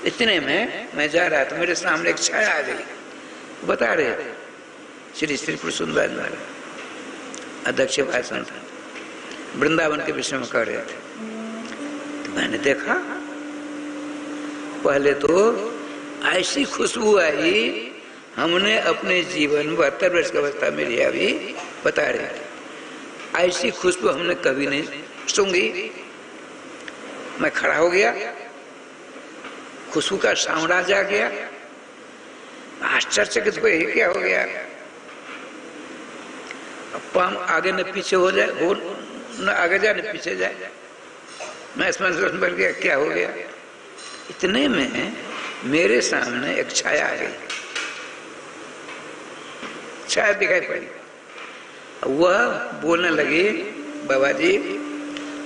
इतने में मैं जा रहा था, मेरे सामने एक छाया आ गई। बता रहे थे श्री श्री पुरुषोत्तम महाराज अध्यक्ष भाषण था, वृंदावन के विषय में कर रहे थे। तो मैंने देखा, पहले तो ऐसी खुशबू आई, हमने अपने जीवन में 72 वर्ष की अवस्था मेरी अभी बता रहे थे, ऐसी खुशबू हमने कभी नहीं सूंघी। मैं खड़ा हो गया, खुशबू का साम्राज्य आ गया, आश्चर्यचकित हुए क्या हो गया। अब पाम आगे न पीछे हो जाए, हो न आगे जाए न पीछे जाए, मैं स्मरण बढ़ गया, क्या हो गया। इतने में मेरे सामने एक छाया आ गई, छाया दिखाई पड़ी। वह बोलने लगी, बाबा जी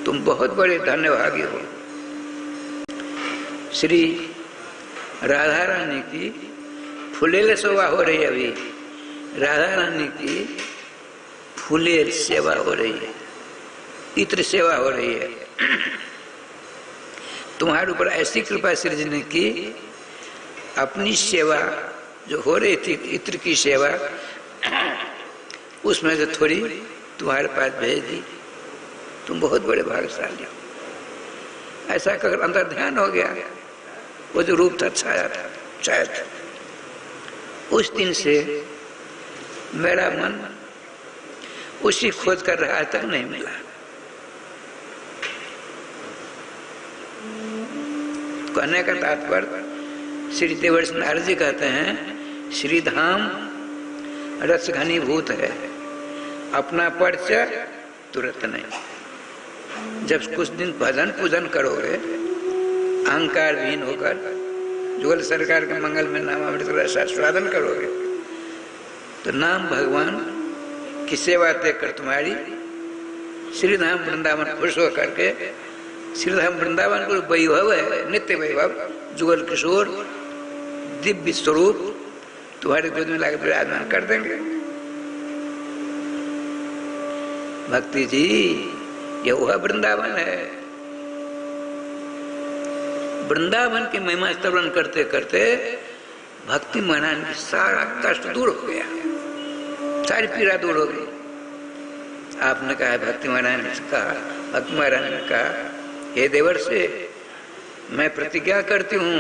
तुम बहुत बड़े धन्यभागी हो। श्री राधा रानी की फुलेल सेवा हो रही है, अभी राधा रानी की फुलेल सेवा हो रही है, इत्र सेवा हो रही है। तुम्हारे ऊपर ऐसी कृपा श्री जी ने की, अपनी सेवा जो हो रही थी इत्र की सेवा, उसमें से थोड़ी तुम्हारे पास भेज दी। तुम बहुत बड़े भाग्यशाली हो। ऐसा कर अंदर ध्यान हो गया, वो जो रूप था छाया था, छाया था। उस दिन से मेरा मन उसी खोज कर रहा तक नहीं मिला। कहने का तात्पर्य श्री देवर्षि नारद जी कहते हैं, श्री धाम रस घनीभूत है, अपना परिचय तुरंत नहीं। जब कुछ दिन भजन पूजन करोगे अहंकार विहीन होकर, जुगल सरकार के मंगल में नाम अमृत रस आस्वादन करोगे, तो नाम भगवान की सेवा देख कर तुम्हारी श्रीधाम वृंदावन खुश हो करके, श्रीधाम वृंदावन को वैभव है, नित्य वैभव, जुगल किशोर दिव्य स्वरूप तुम्हारे गोद में लाकर विराजमान कर देंगे। भक्ति जी यह वह वृंदावन है। वृंदावन की महिमा स्तवन करते करते भक्ति महाराज की सारा कष्ट दूर हो गया, सारी पीड़ा दूर हो गई। आपने कहा, भक्ति महाराज ने कहा, भक्ति महाराज ने कहा, हे देवर्षि मैं प्रतिज्ञा करती हूँ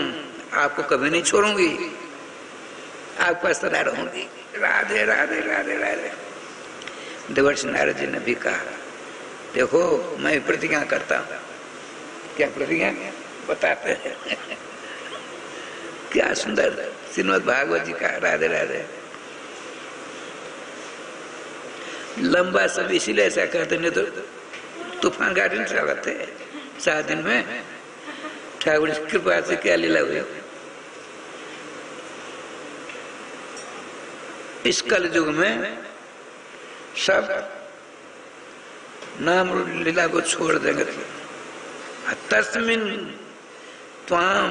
आपको कभी नहीं छोड़ूंगी, आपके पास सदा रहूंगी। राधे राधे राधे राधे। देवर्षि नारद जी ने भी कहा, देखो मैं प्रतिज्ञा करता हूँ। क्या प्रतिज्ञा बताते हैं। क्या सुंदर श्रीमद् भागवत जी का राधे राधे। लंबा सब इसीलिए ऐसा कहते, नहीं तो तूफान गाड़ी नहीं चलाते 7 दिन में। ठाकुर की कृपा से क्या लीला हुई। इस कल युग में सब नाम लीला को छोड़ देंगे। तस्मिन् त्वाम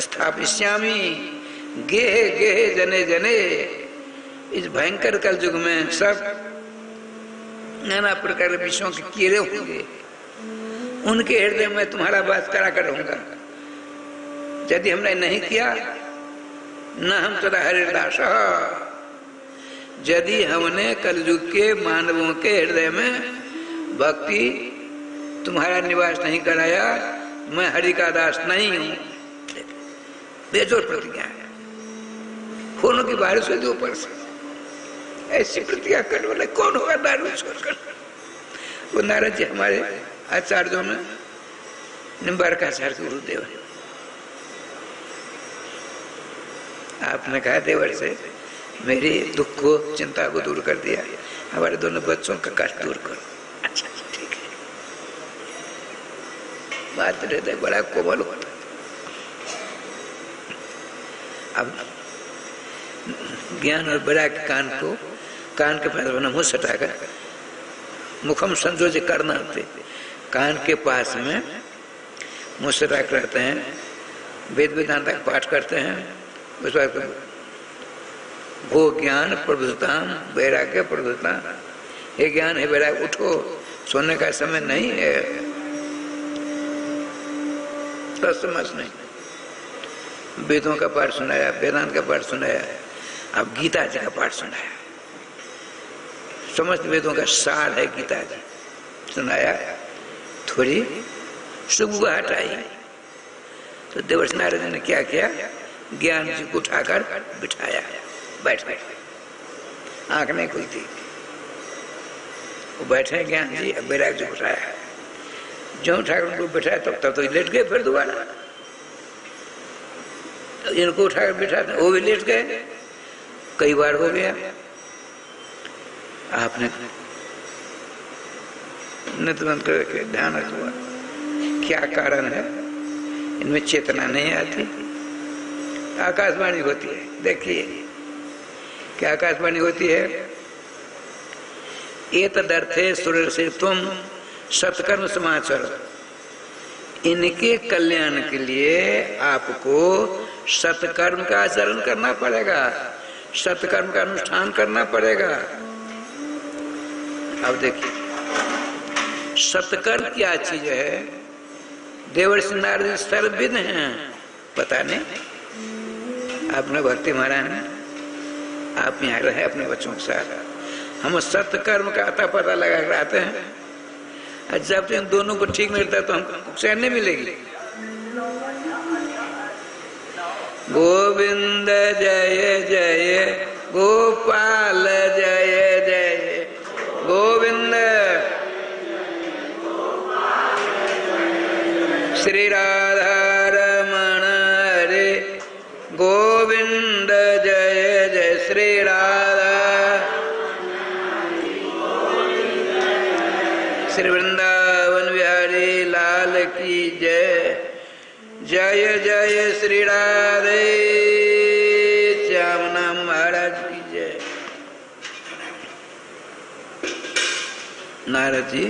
स्थापिष्यामि गेहे गेहे जने जने। इस भयंकर कल युग में सब नाना प्रकार के विषयों के कीड़े होंगे, उनके हृदय में तुम्हारा बात करा कर रहूंगा। यदि हमने नहीं किया न हम सदा हरिदास, यदि हमने कलयुग के मानवों के हृदय में भक्ति तुम्हारा निवास नहीं कराया, मैं हरि का दास नहीं हूं। बेजोर प्रतिज्ञा है, फूलों की बारिश होती ऊपर से। ऐसी प्रतिज्ञा करने वाले कौन होगा दारू छोड़कर। वो नारद जी हमारे आचार्यों में निम्बारकाचार्य के गुरुदेव है। आपने कहा, देवर से मेरे दुख को चिंता को दूर कर दिया, हमारे दोनों बच्चों का कष्ट दूर करो। अच्छा ठीक है। बात रहता है, बड़ा कोमल होता है। अब ज्ञान और बड़ा के कान के पास अपना मुंह सटाकर मुखम संजोज करना होते, कान के पास में मुंह सटा रहते हैं, वेद वेदांत का पाठ करते हैं। उस बात भो ज्ञान प्रभुताम वैराग्य प्रभुता। हे ज्ञान है वैराग्य, उठो, सोने का समय नहीं है। समझ नहीं। वेदों का पाठ सुनाया, वेदांत का पाठ सुनाया, अब गीता जी का पाठ सुनाया। समस्त वेदों का सार है गीता जी, सुनाया। थोड़ी सुगबुगाहट आई तो देवर्षि नारद ने क्या किया, ज्ञान जी को उठाकर बिठाया, बैठ गए। आंख नहीं खुलती, वो बैठे ज्ञान जी, अब वैराग्य जी उठाया। जो ठाकुर को बैठाया तब तो लेट गए, फिर दोबारा तो इनको उठाकर बिठाते वो भी लेट गए, कई बार हो गया। आपने नित्य करके ध्यान रखा क्या कारण है, इनमें चेतना नहीं आती। आकाशवाणी होती है, देखिए क्या आकाशवाणी होती है, ये तदर्थे सूर्य से तुम सत्कर्म समाचार, इनके कल्याण के लिए आपको सत्कर्म का आचरण करना पड़ेगा, सत्कर्म का अनुष्ठान करना पड़ेगा। अब देखिए सत्कर्म क्या चीज है, देवर्षि नारद सर्वविद हैं, पता नहीं। अपने भक्ति महाराज आप यहाँ रहे अपने बच्चों के साथ, हम सत्कर्म का अता पता लगा कर आते हैं, और जब तक दोनों को ठीक नहीं रहता तो हमको चैन नहीं मिलेगी। गोविंद जय जय गोपाल जय जय गोविंद, श्री राधा रमण हरे गोविंद जय जय श्री राधा, श्री वृंदावन बिहारी लाल की जय, जय जय श्री राधे श्यामना महाराज की जय। नारद जी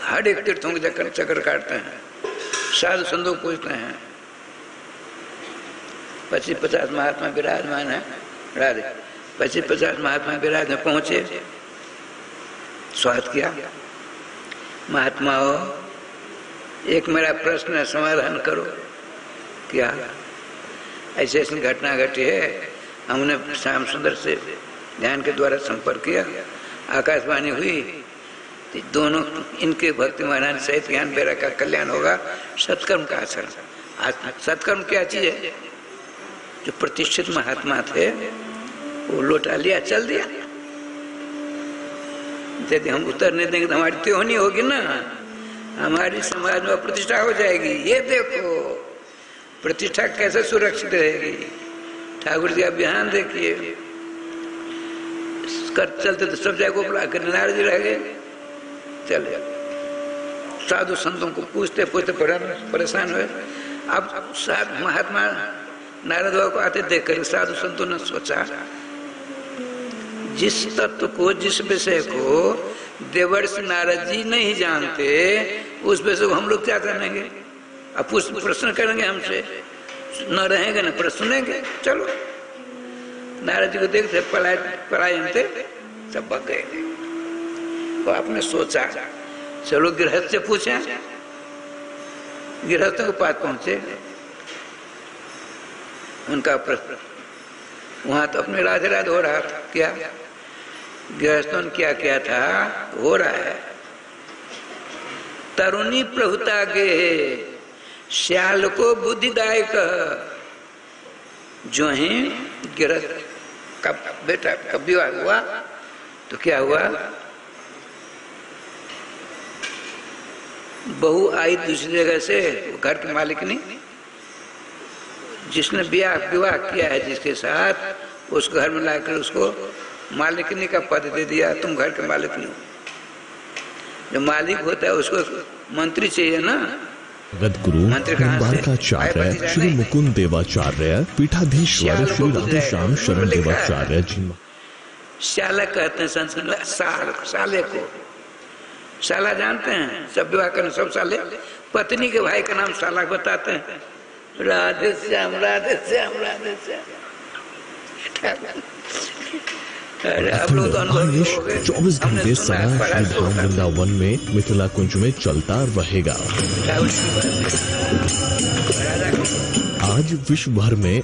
हर एक तीर्थों के चक्कर काटते हैं, साधु संतों को पूछते हैं। 25-50 महात्मा विराजमान है, राधे 25-50 महात्मा विराज में पहुंचे, स्वागत किया। महात्माओं एक मेरा प्रश्न है, समाधान करो। क्या? ऐसी ऐसी घटना घटी है, हमने श्याम सुंदर से ध्यान के द्वारा संपर्क किया, आकाशवाणी हुई, तो दोनों इनके भक्ति महाराज सहित ज्ञान बेरा का कल्याण होगा, सत्कर्म का आचरण। सत्कर्म क्या चीज है? जो प्रतिष्ठित महात्मा थे वो लौटा लिया, चल दिया। यदि हम उत्तर नहीं देंगे तो हमारी त्योहनी होगी ना, हमारी समाज में प्रतिष्ठा हो जाएगी। ये देखो प्रतिष्ठा कैसे सुरक्षित रहेगी। ठाकुर जी आप ध्यान देखिए, कर चलते तो सब जगह को बुला कर नारद जी रह गए, चले साधु संतों को पूछते पूछते परेशान हुए। अब साधु महात्मा नारद बाबा को आते देख कर साधु संतों ने सोचा, जिस तत्व को, जिस विषय को देवर्षि नारद जी नहीं जानते, उस विषय को हम लोग क्या जानेंगे? अब प्रश्न करेंगे हमसे, न रहेंगे न प्रश्न सुनेंगे। चलो नारद जी को देखते पलायन थे, सब भग गए। तो आपने सोचा चलो गृहस्थ से पूछे, गृहस्थों के पास पहुंचे, उनका प्रश्न वहां तो अपने राधे राधे हो रहा था। क्या गृहस्थों ने क्या किया था? हो रहा है तरुणी प्रभुता गे श्याल को बुद्धिदायक, जो है गृहस्थ का बेटा का विवाह हुआ तो क्या हुआ, बहू आई दूसरी जगह से, घर के मालिक ने, जिसने विवाह किया है जिसके साथ, उस घर में लाकर उसको मालिकनी का पद दे दिया, तुम घर के मालिक नहीं हो। जो मालिक होता है उसको मंत्री चाहिए ना। जगद्गुरु द्वारकाचार्य श्री मुकुंद देवाचार्य पीठाधीश्वर श्री राधेश्याम शरण देवाचार्य जी। शाला कहते हैं संस्कृत में, साले को शाला जानते हैं, सब विवाह करने सब साले। पत्नी के भाई का नाम शाला बताते हैं, राधे श्याम राधे श्याम राधे श्याम। आप लोग 24 घंटे समय श्री धाम वृंदावन में मिथिला कुंज में चलता रहेगा। आज विश्व भर में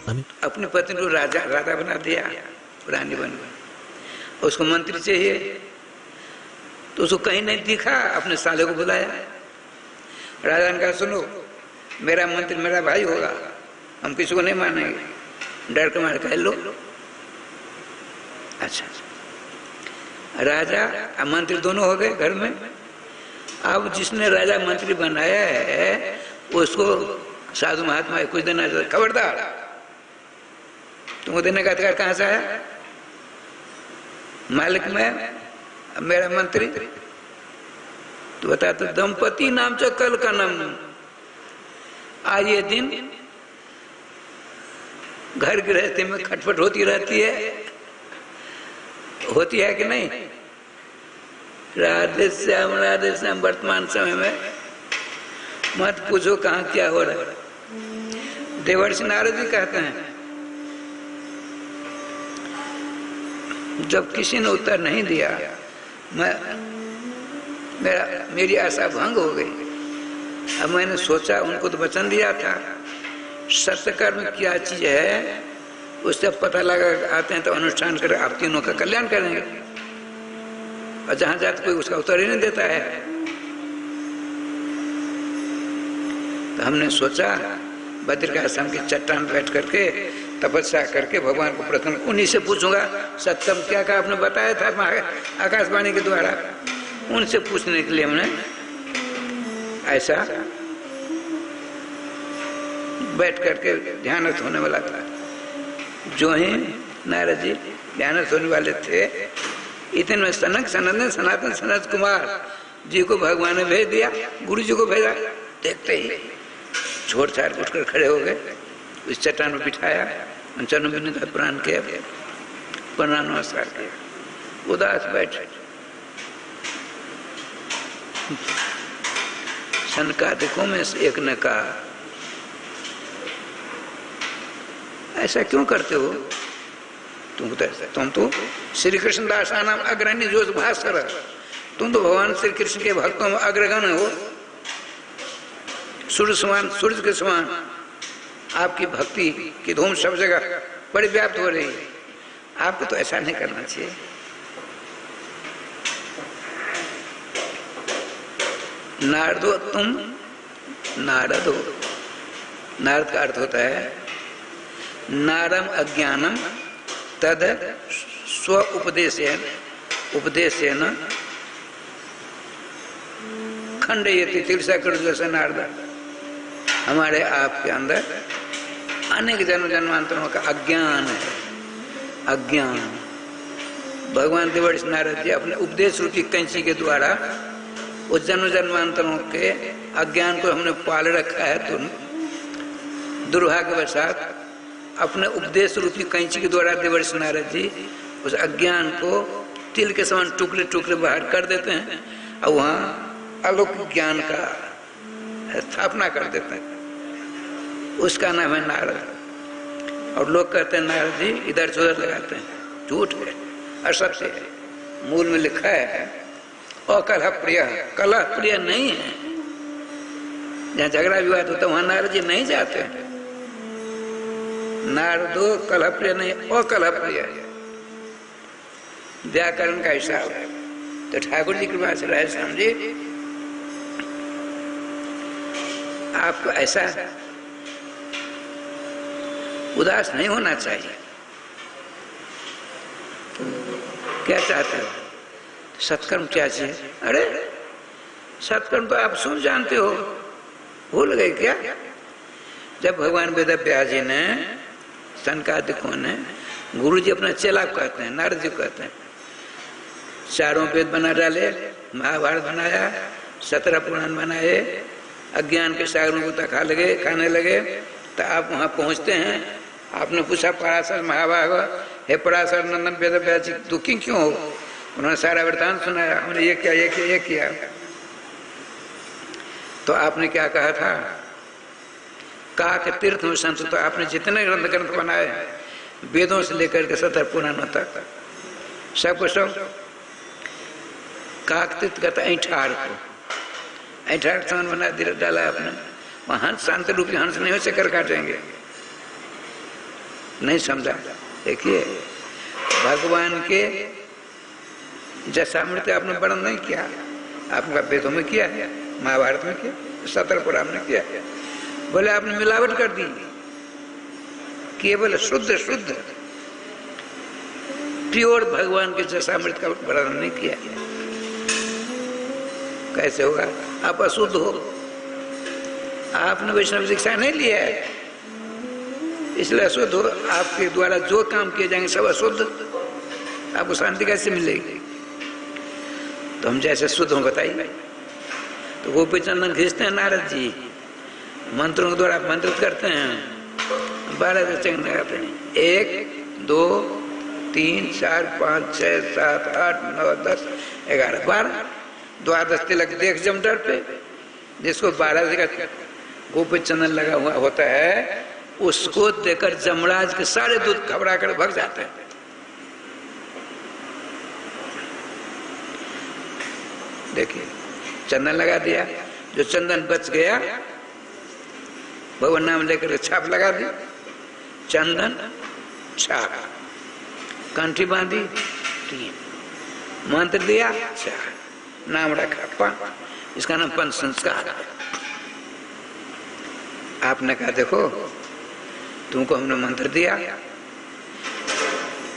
अपनी पत्नी को राधा बना दिया, रानी बन गई, उसको मंत्री चाहिए तो उसको कहीं नहीं दिखा, अपने साले को बुलाया। राजा ने कहा सुनो, मेरा मंत्री मेरा भाई होगा, हम किसी को नहीं मानेंगे, डर के मारे कह लो। अच्छा, राजा और मंत्री दोनों हो गए घर में। अब जिसने राजा मंत्री बनाया है उसको साधु महात्मा कुछ देना चाहिए। खबरदार, तुमको देने का अधिकार कहाँ से आया? मालिक में, मेरा मंत्री। तो बता, तो दंपति नाम च कल का नाम। आज ये दिन घर गृहस्थी में खटपट होती रहती है, होती है कि नहीं? राधे श्याम वर्तमान समय में मत पूछो कहाँ क्या हो रहा है। देवर्षि नारद जी कहते हैं, जब किसी ने उत्तर नहीं दिया, मेरी आशा भंग हो गई। अब मैंने सोचा, उनको तो वचन दिया था, सत्यकर्म क्या चीज है उससे पता लगा आते हैं तो अनुष्ठान कर आप तीनों का कल्याण करेंगे। और जहां जाते कोई उसका उत्तर ही नहीं देता है। तो हमने सोचा बद्रिकाश्रम की चट्टान बैठ करके तपस्या करके भगवान को प्रथम उन्हीं से पूछूंगा, सत्यम क्या का आपने बताया था आकाशवाणी के द्वारा, उनसे पूछने के लिए हमने ऐसा बैठ करके ध्यानस्थ होने वाला था। जो ही नारद जी ध्यानस्थ होने वाले थे, इतने में सनातन सनत कुमार जी को भगवान ने भेज दिया, गुरु जी को भेजा। देखते ही छोड़ छाड़ उठकर खड़े हो गए, इस चट्टान में बिठाया, चरणों में प्रणाम किया, प्रणाम नमस्कार किया, उदास बैठे। सनकादिकों में से एक ने कहा, ऐसा क्यों करते हो? तुम तो श्री कृष्ण दासा नाम अग्रणी जोश भास्कर, तुम तो भगवान श्री कृष्ण के भक्तों में अग्रगण्य हो, सूर्य समान, सूर्य के समान आपकी भक्ति की धूम सब जगह बड़ी व्याप्त हो रही है, आपको तो ऐसा नहीं करना चाहिए। नारदो, तुम नारद हो। नारद का अर्थ होता है नारम अज्ञानम तद स्व उपदेशेन खंडयति तिरसा कर जैसे नारद। हमारे आपके अंदर अनेक जन्म जन्मांतरों का अज्ञान है, अज्ञान। भगवान देवर्षि नारद जी अपने उपदेश रूपी कैंची के द्वारा उस जन्म जन्मांतरों के अज्ञान को हमने पाल रखा है। तो दुर्भाग्यवशात अपने उपदेश रूपी कैंची के द्वारा देवर्षि नारद जी उस अज्ञान को तिल के समान टुकड़े टुकड़े बाहर कर देते हैं और वहाँ अलौकिक ज्ञान का स्थापना कर देते हैं। उसका नाम है नारद। और लोग कहते हैं नारद जी इधर से उधर लगाते हैं, झूठ है, असत्य है। मूल में लिखा है अकलह प्रिय, कलह प्रिय नहीं है। जहाँ झगड़ा विवाद होता है वहां नारद जी नहीं जाते हैं। नारदो कलह प्रिय नहीं, अकलह प्रिय है। व्याकरण का हिसाब है। तो ठाकुर जी कृपा से राय समझे, आपको ऐसा उदास नहीं होना चाहिए। क्या चाहते हो? सत्कर्म क्या चाहिए? अरे सत्कर्म तो आप सब जानते हो, भूल गए क्या? जब भगवान वेद व्यास जी ने, सनकादिकों ने, गुरु जी अपना चेला को कहते हैं, नारद जी को कहते हैं, चारों वेद बना डाले, महाभारत बनाया, 17 पुराण बनाए, अज्ञान के सागरों को खाने लगे। तो आप वहाँ पहुँचते हैं, आपने पूछा पराशर महाभाग, हे पराशर नंदन वेद व्यास जी दुखी क्यों हो? उन्होंने सारा वृत्तांत सुनाया, हमने ये किया, ये किया, ये किया। तो आपने क्या कहा था? काक तीर्थ में संत, तो आपने जितने ग्रंथ बनाए वेदों से लेकर के 17 पुराणों तक सबको सब काक तीर्थ कहता है ऐठार को, ऐठार समान बना डाला आपने। वहाँ हंस शांति रूपी हंस नहीं हो, चक्कर काटेंगे। नहीं समझा? देखिए भगवान के जैसामृत आपने वर्णन नहीं किया, आपका वेदों में किया है, महाभारत में किया, 17 पुराण में किया। बोले आपने मिलावट कर दी, केवल शुद्ध शुद्ध प्योर भगवान के जैसामृत का वर्णन नहीं किया। कैसे होगा? आप अशुद्ध हो, आपने वैष्णव शिक्षा नहीं लिया है, इसलिए अशुद्ध हो। आपके द्वारा जो काम किए जाएंगे सब अशुद्ध, आपको शांति कैसे मिलेगी? तो हम जैसे शुद्ध हो बताइए। तो गोपी चंदन खींचते हैं नारद जी, मंत्रों के द्वारा मंत्रित करते हैं, 12 चंदन लगाते हैं, 1 2 3 4 5 6 7 8 9 10 11 12 द्वादश तिलक देख जमदर पे, जिसको 12 का गोपी चंदन लगा हुआ होता है, उसको देकर जमराज के सारे दूध घबरा कर भाग जाते हैं। देखिए चंदन लगा दिया, जो चंदन बच गया भगवान नाम लेकर छाप लगा दी, चंदन छाप, कंठी बांधी 3, मंत्र दिया 4, नाम रखा 5, इसका नाम पंच संस्कार। आपने कहा देखो तुमको हमने मंत्र दिया,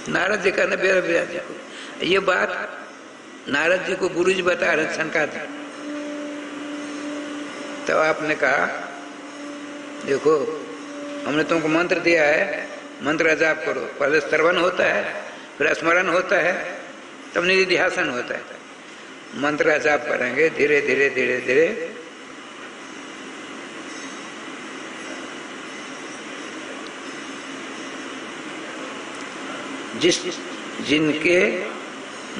नारद जी कहने बेरा देखो ये बात नारद जी को गुरु जी बता रहे शंका था। तो आपने कहा देखो हमने तुमको मंत्र दिया है, मंत्र जाप करो, पहले श्रवण होता है, फिर स्मरण होता है, तब निधिध्यासन होता है। मंत्र जाप करेंगे धीरे धीरे धीरे धीरे, जिनके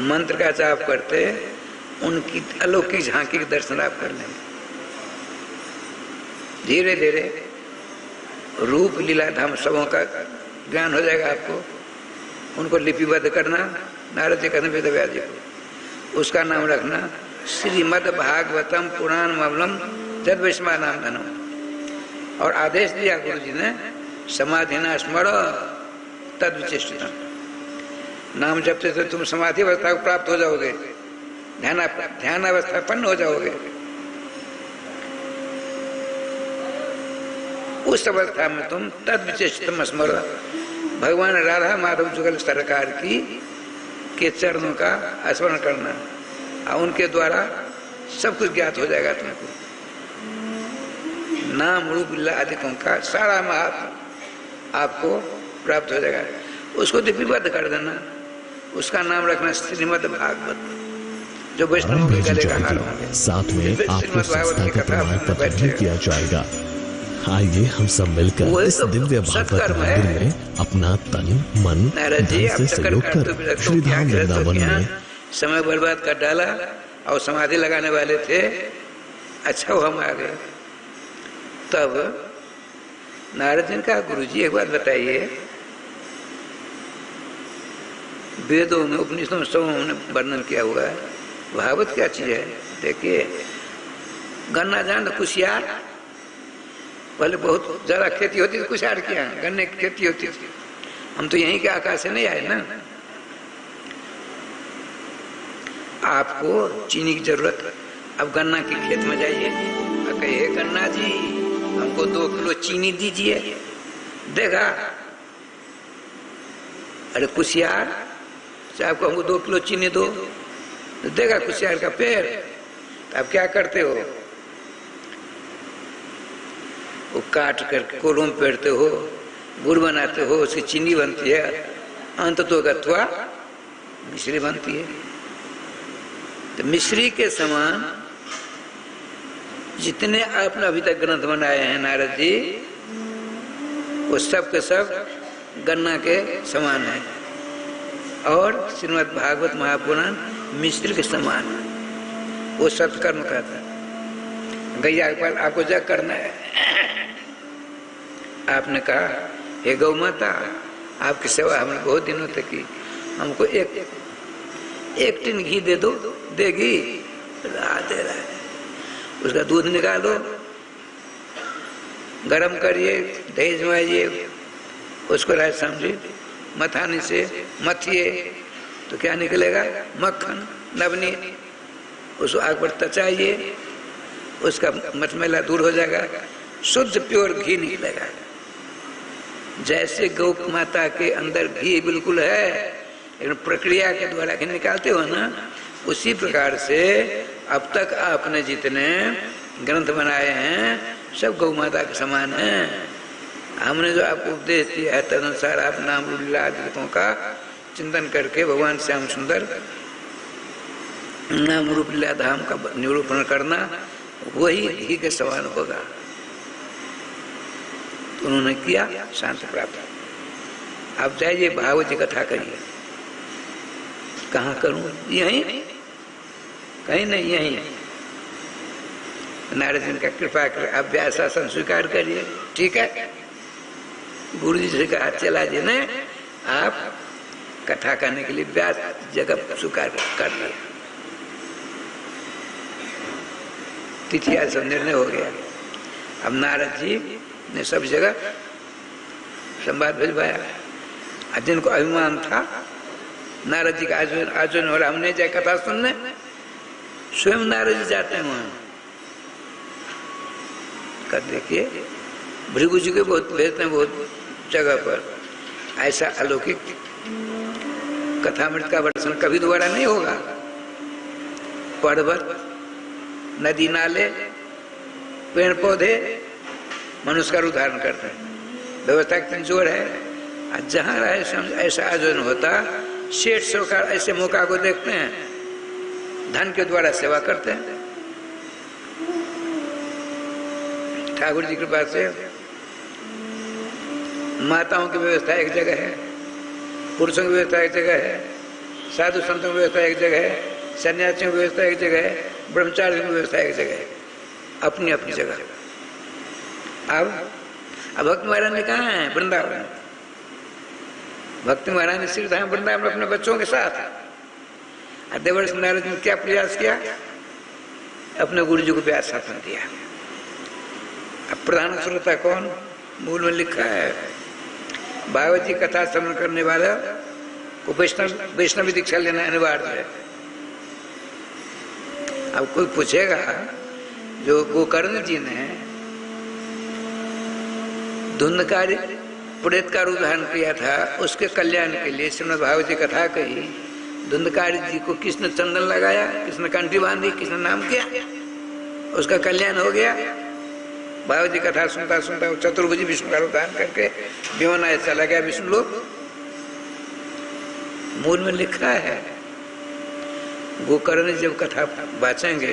मंत्र का जाप करते उनकी अलौकिक झांकी के दर्शन आप कर लेंगे। धीरे धीरे रूप लीला धाम सबों का ज्ञान हो जाएगा आपको। उनको लिपिबद्ध करना, नारद जी कहते वेदव्यास जी को, उसका नाम रखना श्रीमद् भागवतम पुराण मवलम जद वैष्णव नाम धनम। और आदेश दिया गुरु जी ने, समाधि न स्मर तद विचिष्टता, नाम जपते से तुम समाधि अवस्था को प्राप्त हो जाओगे, ध्यान अवस्थापन्न हो जाओगे। उस अवस्था में तुम तद विचिष्टतम स्मर, भगवान राधा माधव जुगल सरकार की के चरणों का स्मरण करना, और उनके द्वारा सब कुछ ज्ञात हो जाएगा तुमको। नाम रूप लीला आदिकों का सारा महात्म आपको प्राप्त हो जाएगा। उसको लिपिबद्ध कर देना, उसका नाम रखना श्रीमद् भागवत, जो वैष्णव के गले का हार होंगे। साथ में आपको संस्था का प्रमाण पत्र भी किया जाएगा। आइए हम सब मिलकर इस दिव्य भागवत मंदिर में अपना तन मन धन से सहयोग कर श्री धाम वृंदावन में समय बर्बाद कर डाला और समाधि लगाने वाले थे, अच्छा वो हम आ गए। तब नारद जी ने कहा गुरु जी एक बात बताइए, वेदों में उपनिषदों में सब हमने वर्णन किया हुआ है, भागवत क्या चीज है? देखिए गन्ना जान तो कुशियार, पहले बहुत ज्यादा खेती होती थी, कुशियार क्या गन्ने की खेती होती थी। हम तो यहीं के आकाश से नहीं आए ना। आपको चीनी की जरूरत है, अब गन्ना के खेत में जाइए और कहिए गन्ना जी हमको 2 किलो चीनी दीजिए, देगा। अरे कुशियार आपको हमको 2 किलो चीनी दो, तो देगा कुशियार का पेड़। तो आप क्या करते हो, वो काट कर कोलों में पेरते हो, गुड़ बनाते हो, उसकी चीनी बनती है, अंत तो गत्वा मिश्री बनती है। तो मिश्री के समान जितने आपने अभी तक ग्रंथ बनाए हैं नारद जी, वो सब के सब गन्ना के समान है। और श्रीमद् भागवत महापुराण मिश्री के समान, वो सत्कर्म का था। गैया के पास आपको जग करना है, आपने कहा हे गौ माता आपकी सेवा हमने बहुत दिनों तक की, हमको एक टिन घी दे दो, देगी? दे रहा है। उसका दूध निकालो, गरम करिए, दही जमाइए, उसको राज समझिए, मथानी से मथिए तो क्या निकलेगा? मक्खन नवनीत। उसको आग पर तचाइए, उसका मटमैला दूर हो जाएगा, शुद्ध प्योर घी निकलेगा। जैसे गौ माता के अंदर घी बिल्कुल है, लेकिन प्रक्रिया के द्वारा घी निकालते हो ना, उसी प्रकार से अब तक आपने जितने ग्रंथ बनाए हैं सब गौ माता के समान हैं। हमने जो आपको उपदेश दिया है तदनुसार आप नाम लीला आदि का चिंतन करके भगवान श्याम सुंदर नाम रूप लीला धाम का निरूपण करना, वही ही के समान होगा। तो उन्होंने किया, शांति प्राप्त। आप जाइए भागवत की कथा करिए। कहाँ करूं? यहीं? कहीं नहीं, यहीं। नारद जी का कृपा कर अभ्यास आसन स्वीकार करिए, ठीक है। गुरु जी से कहा चला जी ने आप कथा करने के लिए व्यास जगह स्वीकार कर लिया। तिथि आज सब निर्णय हो गया। अब नारद जी ने सब जगह संवाद भिजवाया। जिनको अभिमान था नारद जी का आयोजन हो रहा, हमने जाए कथा सुनने, स्वयं नारद जी जाते हैं वहां। कर देखिए भृगु जी के बहुत भेजते हैं बहुत जगह पर। ऐसा अलौकिक कथामृत का वर्षन कभी दोबारा नहीं होगा। पर्वत, नदी नाले, पेड़ पौधे मनुष्य का उदाहरण करते हैं। व्यवस्था कितनी जोर है। जहाँ ऐसा आयोजन होता, सेठ सरकार ऐसे मौका को देखते हैं, धन के द्वारा सेवा करते हैं। ठाकुर जी की कृपा से माताओं की व्यवस्था एक जगह है, पुरुषों की व्यवस्था एक जगह है, साधु संतों की व्यवस्था एक जगह है, सन्यासियों की व्यवस्था एक जगह है, ब्रह्मचारियों की व्यवस्था एक जगह है, अपनी अपनी जगह। अब भक्त महाराज ने कहा है वृंदावन, भक्ति महाराज ने श्रीधाम वृंदावन अपने बच्चों के साथ। देवर्षि नारद ने क्या प्रयास किया? अपने गुरु जी को व्यास शासन दिया। अब प्रधान श्रोता कौन? मूल में लिखा है भागवत जी कथा श्रवण करने वाला को वैष्णवी दीक्षा लेना अनिवार्य है। अब कोई पूछेगा जो गोकर्ण जी ने धुंधकारी प्रेत का उदाहरण किया था, उसके कल्याण के लिए श्रीमद् भागवत जी कथा कही। धुंधकारी जी को किसने चंदन लगाया, किसने कंठी बांधी, किसने नाम किया, उसका कल्याण हो गया। भागवत जी कथा सुनता सुनता चतुर्भुजी विष्णु का उदाहरण करके विमान आए चला गया विष्णु लोग। मूल में लिखा है गोकर्ण जब कथा बाचेंगे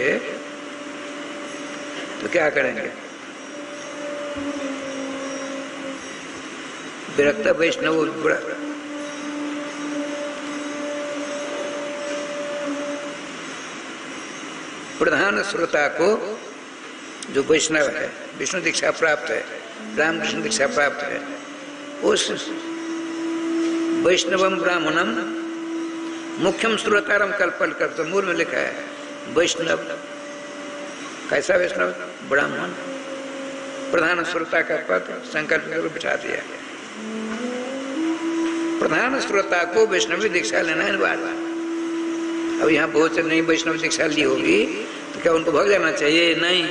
तो क्या करेंगे? विरक्त वैष्णव प्रधान श्रोता को जो वैष्णव है, विष्णु दीक्षा प्राप्त है, रामकृष्ण दीक्षा प्राप्त है, उस वैष्णवम ब्राह्मणम मुख्यम श्रोतारम कल्पल कर। तो मूल में लिखा है वैष्णव कैसा वैष्णव? ब्राह्मण प्रधान श्रोता का पद संकल्प कर बिठा दिया। प्रधान श्रोता को वैष्णवी दीक्षा लेना अनिवार्य। अब यहाँ बहुत से नहीं वैष्णव दीक्षा ली होगी तो क्या उनको भाग जाना चाहिए? नहीं,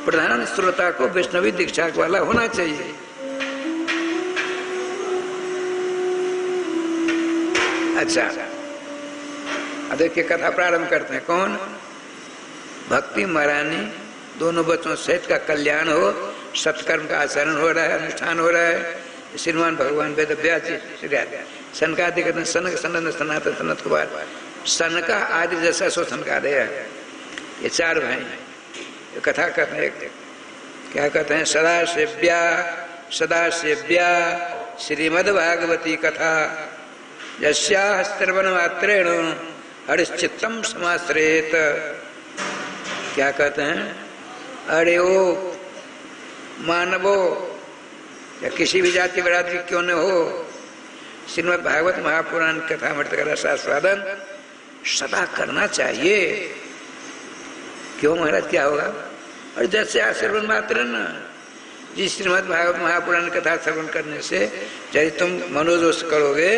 प्रधान श्रोता को वैष्णवी दीक्षा वाला होना चाहिए। अच्छा, अब देखिए कथा प्रारंभ करते हैं। कौन? भक्ति महारानी दोनों बच्चों सहित का कल्याण हो, सत्कर्म का आचरण हो रहा है, अनुष्ठान हो रहा है। श्रीमान भगवान वेद व्यास सनकादि कहते हैं, सनक सनंद सनातन सनत कुमार, सनका आदि जैसा सो सनकादय है। ये चार भाई कथा कहते हैं। क्या कहते हैं? सदा सेव्या श्रीमद् भागवती कथा यस्याः श्रवणमात्रेण हरिश्चित्तम समाश्रयेत। क्या कहते हैं? अरे ओ मानवो या किसी भी जाति बरादरी क्यों न हो, श्रीमद् भागवत महापुराण कथा मृत का रसास्वादन सदा करना चाहिए। क्यों महाराज? क्या होगा? और जैसे आश्रवण मात्र न, जिस श्रीमद् भागवत महापुराण कथा श्रवण करने से यदि तुम मनोदोष करोगे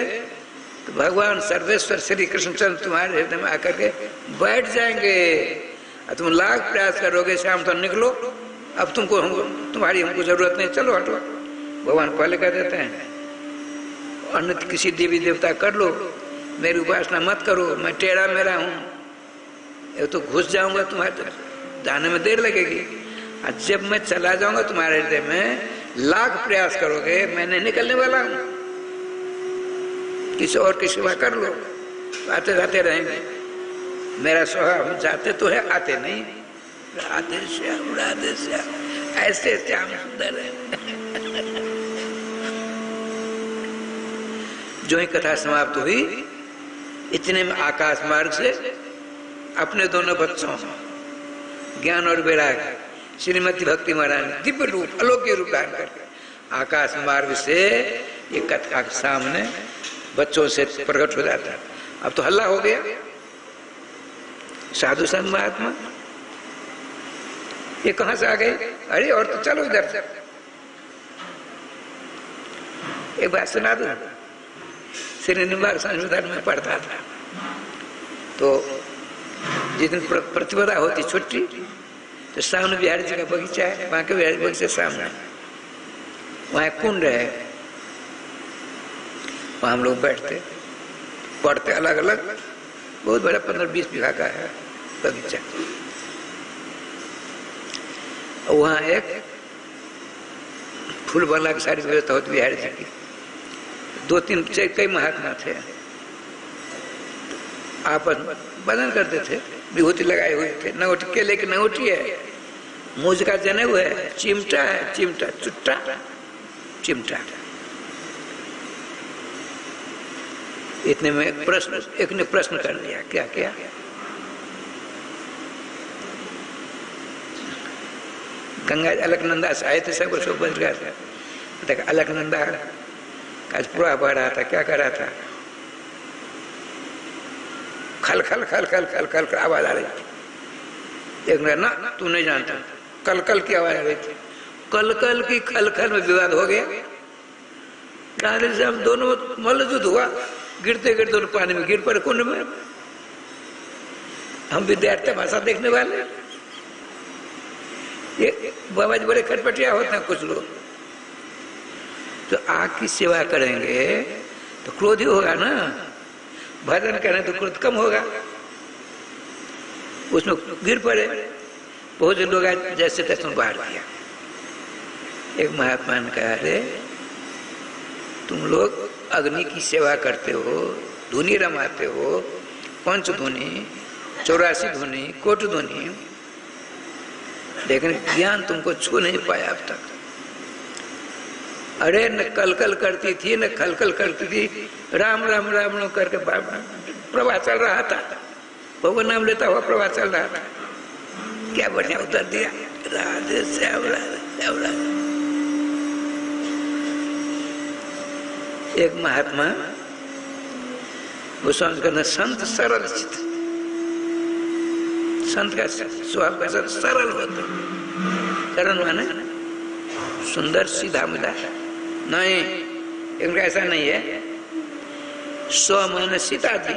तो भगवान सर्वेश्वर श्री कृष्णचंद्र तुम्हारे हृदय में आकर के बैठ जाएंगे। और तुम लाख प्रयास करोगे शाम तो निकलो, अब तुम्हारी हमको जरूरत नहीं, चलो हटो। भगवान पहले कह देते हैं अन्य किसी देवी देवता कर लो, मेरी उपासना मत करो, मैं टेढ़ा मेरा हूँ। ये तो घुस जाऊंगा तुम्हारे, जाने में देर लगेगी, और जब मैं चला जाऊंगा तुम्हारे हृदय में, लाख प्रयास करोगे, मैं नहीं निकलने वाला हूं। किसी और की सेवा कर लो, आते जाते रहेंगे। मेरा स्वभाव जाते तो है, आते नहीं। राधे श्याम राधे श्याम, ऐसे श्याम सुंदर है। जो ही कथा समाप्त हुई, इतने में आकाश मार्ग से अपने दोनों बच्चों ज्ञान और वैराग्य श्रीमती भक्ति महाराज दिव्य रूप अलौकिक रूप धारण करके आकाश मार्ग से ये कथा के सामने बच्चों से प्रकट हो जाता है। अब तो हल्ला हो गया, साधु संत महात्मा ये कहां से आ गए? अरे और तो चलो इधर से। एक बात सुना दो, श्री निम्बार्क संशोधन में पढ़ता था, तो जिस दिन प्रतिपदा होती छुट्टी, तो सामने बिहारी जी का बगीचा है, वहां के बिहारी बगीचे सामने वहां कुंड है, वहां हम लोग बैठते पढ़ते, अलग अलग, बहुत बड़ा 15-20 बीघा का है बगीचा। वहां एक फूल वाला की सारी व्यवस्था होती बिहारी जी की। 2-3 कई महात्मा थे, आपस बदन करते थे, विभूति लगाए हुए थे, नगोटी, केले की नगोटी है, मूज का जनेऊ है, चिमटा है, चिमटा चुट्टा चिमटा। इतने में प्रश्न, एक ने प्रश्न कर लिया, क्या क्या? गंगा अलकनंदा से आए थे, सब उसको बच गया था। देखा अलकनंदा आज पूरा बह रहा था, क्या कर रहा था? खल खल खल खल खल खल खल आवाज आ रही थी। एक ने ना तू नहीं जानता, कल कल की आवाज आ रही थी। कल कल की खल खल में विवाद हो गया। राधे से हम दोनों मल्लयुद्ध हुआ, गिरते गिरते दोनों पानी में गिर पड़े कुंड में। हम विद्यार्थी भाषा देखने वाले, ये बाबा जी बड़े खटपटिया होते हैं कुछ लोग। तो आग की सेवा करेंगे तो क्रोध ही होगा ना, भजन करें तो क्रोध कम होगा। उसमें गिर पड़े, बहुत से लोग जैसे तैसे बाहर किया। एक महात्मा ने कहा, अरे तुम लोग अग्नि की सेवा करते हो, धुनी रमाते हो, पंच धुनी, 84 धुनी, कोट धुनी, लेकिन ज्ञान तुमको छू नहीं पाया अब तक। अरे न कलकल करती थी न खलकल करती थी, राम राम राम राम करके प्रवाह चल रहा था, भगवान नाम लेता हुआ प्रवाह चल रहा था। क्या बढ़िया उत्तर दिया, राधे श्याम राधे श्याम राधे। एक महात्मा वो समझ करना, संत सरल चित, संत का स्वभाव का सरल होता। सरल माने सुंदर सीधा मिला नहीं, इनका ऐसा नहीं है। स्व माने सीता जी,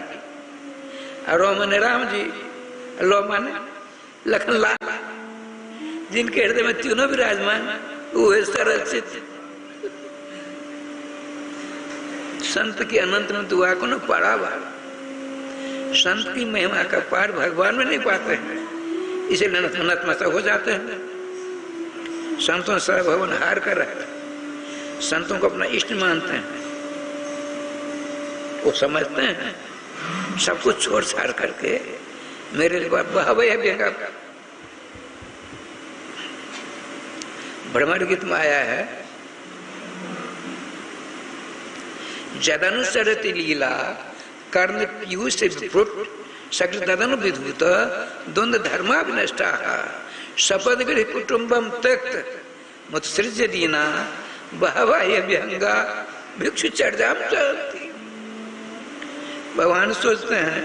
और रो माने राम जी, लो माने लखन लाल, जिनके हृदय में तीनों विराजमान, वो है सरल चित। संत की अनंत में दुआ को न पारा बार, संत की महिमा का पार भगवान में नहीं पाते हैं, इसलिए नतमस्तक हो जाते हैं। संतों से भगवान हार कर रहते हैं, संतों को अपना इष्ट मानते हैं। वो समझते हैं सब कुछ छोड़ छाड़ करके मेरे लिए बहावे भ्रमर गीत में आया है, जदनुसरति लीला कर्ण पीयूष से विप्रुट सकल तदनु विधूत द्वंद्व धर्मा विनष्टा सपद गृह कुटुंबम त्यक्त मुत्सृज्य दीना बहवा व्यंगा भिक्षु चर्जाम चलती। भगवान सोचते हैं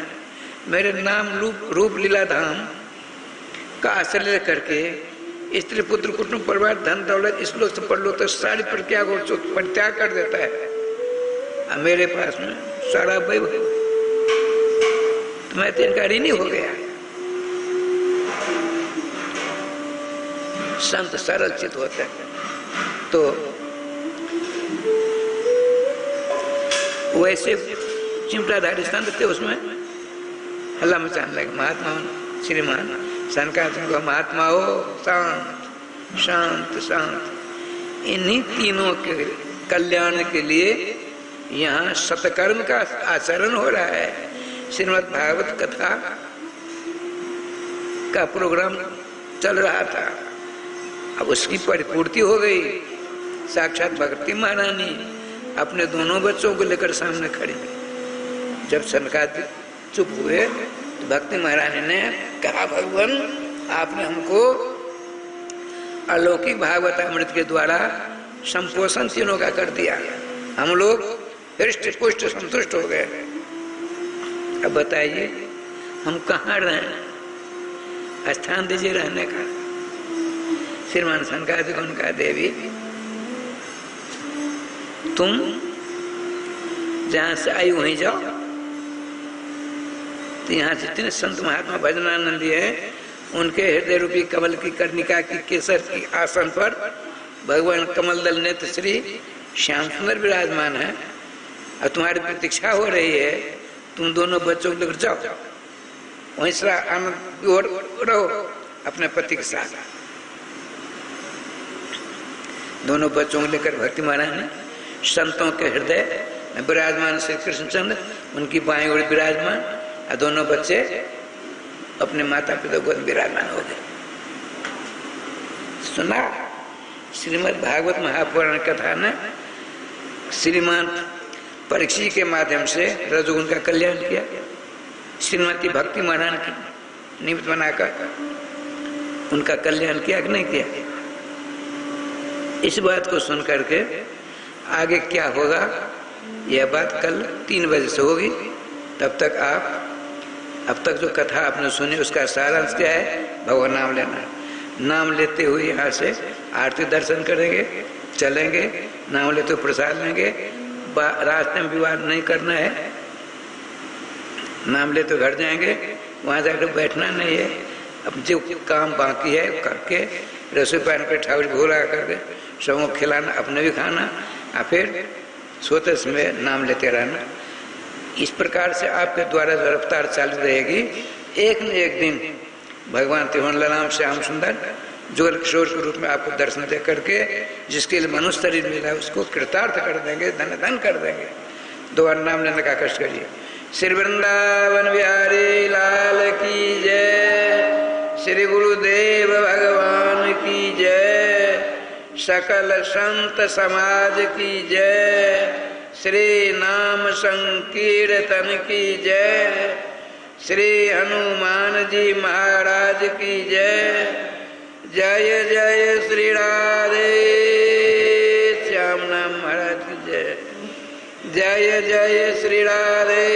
मेरे नाम रूप लीला धाम का आश्रय करके स्त्री पुत्र कुटुंब परिवार धन दौलत इस लोग से पढ़ लो तो सारी प्रक्रिया को परित्याग कर देता है। मेरे पास में सारा वैभव, तो मैं तो इनका ऋणी हो गया। संत सरल चित होते हैं, तो वैसे चिमटाधारी संत थे, उसमें हल्ला मचाने लगे। महात्मा श्रीमान सनकादिक को महात्मा हो शांत शांत शांत। इन्हीं तीनों के कल्याण के लिए यहाँ सतकर्म का आचरण हो रहा है। श्रीमद् भागवत कथा का प्रोग्राम चल रहा था, अब उसकी परिपूर्ति हो गई। साक्षात भक्ति महारानी अपने दोनों बच्चों को लेकर सामने खड़ी। जब सनकादिक चुप हुए तो भक्ति महारानी ने कहा, भगवान आपने हमको अलौकिक भागवतामृत के द्वारा संपोषण तीनों का कर दिया, हम लोग हृष्ट पुष्ट संतुष्ट हो गए। अब बताइए हम कहाँ रहें, स्थान दीजिए रहने का। श्रीमान सनकादिक उनका, देवी तुम जहाँ से आई वहीं जाओ। तो यहाँ जितने संत महात्मा भजनानंदी है उनके हृदय रूपी कमल की कर्णिका की केसर की आसन पर भगवान कमल दल नेत्र श्री श्याम सुंदर विराजमान है और तुम्हारी प्रतीक्षा हो रही है। तुम दोनों बच्चों को लेकर जाओ, वहीं से आनंद और रहो अपने पति के साथ। दोनों बच्चों को लेकर भक्ति महाराज ने संतों के हृदय में विराजमान श्री कृष्णचंद्र उनकी बाएं ओर विराजमान और दोनों बच्चे अपने माता पिता गोद विराजमान हो गए। सुना श्रीमद् भागवत महापुराण कथा ने श्रीमान परीक्षित के माध्यम से रजोगुण का कल्याण किया। श्रीमती भक्ति महारानी की निमित्त बनाकर उनका कल्याण किया कि नहीं किया। इस बात को सुन करके आगे क्या होगा यह बात कल 3 बजे से होगी। तब तक आप अब तक जो कथा आपने सुनी उसका सारांश क्या है, भगवान नाम लेना। नाम लेते हुए यहाँ से आरती दर्शन करेंगे, चलेंगे, नाम लेते हुए प्रसाद लेंगे, रास्ते में विवाद नहीं करना है। नाम लेते घर जाएंगे, वहाँ जाकर बैठना नहीं है। अब जो काम बाकी है करके रसोई पानी पे ठाकुर भोग लगा करके सबको खिलाना, अपने भी खाना और फिर सोते समय नाम लेते रहना। इस प्रकार से आपके द्वारा रफ्तार चालू रहेगी। एक न एक दिन भगवान तिरुवनंतपुरम श्याम सुंदर जोर किशोर के रूप में आपको दर्शन दे करके जिसके लिए मनुष्य शरीर मिला उसको कृतार्थ कर देंगे, धन धन कर देंगे। दोबारा नाम लेने का कष्ट करिए। श्री वृंदावन बिहारी लाल की जय, श्री गुरुदेव भगवान की जय, सकल संत समाज की जय, श्री नाम संकीर्तन की जय, श्री हनुमान जी महाराज की जय। जय जय श्री राधे श्याम नाम महाराज की जय। जय जय श्री राधे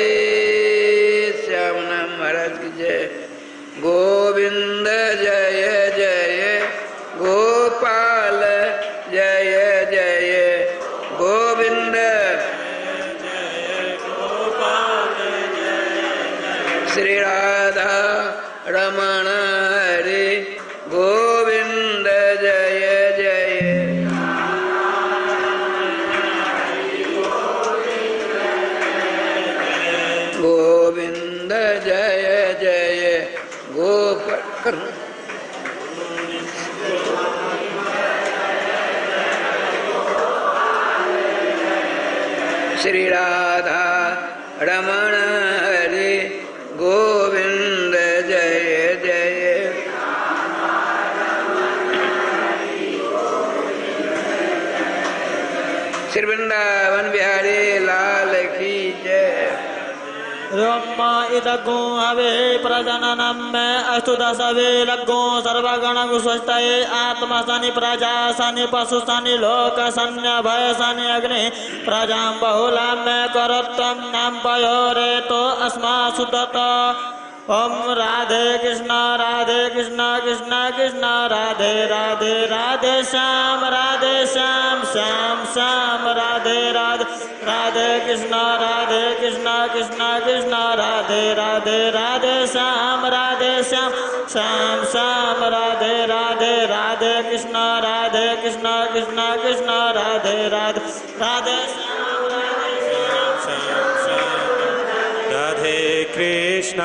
श्याम नाम महाराज की जय। गोविंद जय जय गोपाल जय जय गोविंद श्री राधा रमण हरे गोविंद जय जय। गोविंद जय जय गोपाल श्री राधा रमण हरे गोविंद जय जय। श्री वृंदावन बिहारी लाल की जय। ब्रह्मा इदगो हवे प्रजननम में अस्तु दशवे लग्गो सर्वगण स्वस्तये आत्मा सनि प्रजा सनि पशु सनि लोक सन्य भय सनि अग्नि प्रजां बहुला में करोत्तम नाम पयोरे तो अस्मा सुतत। ओम राधे कृष्ण कृष्ण कृष्ण राधे राधे राधे श्याम श्याम श्याम राधे राधे राधे कृष्ण कृष्ण कृष्ण राधे राधे राधे श्याम श्याम श्याम राधे राधे राधे कृष्ण कृष्ण कृष्ण राधे राधे राधे श्याम श्याम श्याम राधे कृष्ण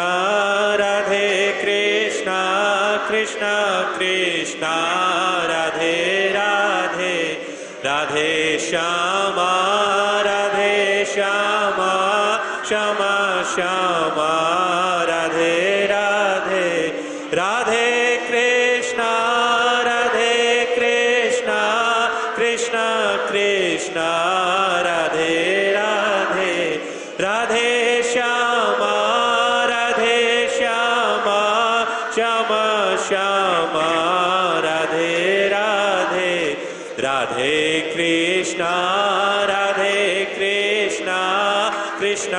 श्यामा राधे श्यामा श्यामा श्यामा राधे राधे राधे कृष्णा कृष्ण कृष्ण राधे राधे राधे श्यामा श्यामा श्यामा राधे राधे राधे कृष्ण कृष्ण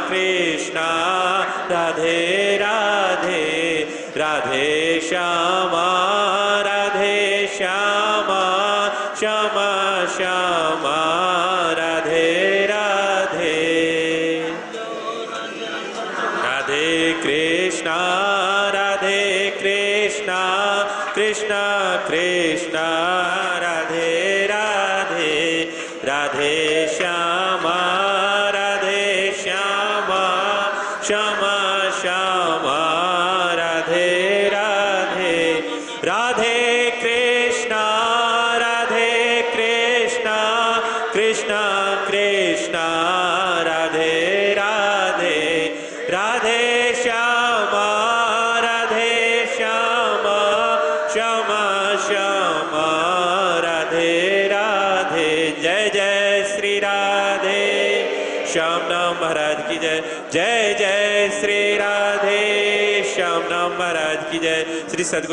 कृष्ण राधे राधे राधे श्यामा श्यामा श्यामा राधे राधे राधे कृष्ण कृष्ण कृष्ण राधे राधे राधे श्यामा श्यामा श्यामा राधे राधे राधे कृष्ण कृष्ण कृष्ण राधे राधे राधे श्यामा श्यामा श्यामा राधे राधे जय जय श्री राधे श्याम नाम महाराज की जय जय जय श्री राधे श्याम नाम महाराज की जय श्री सद्गुरु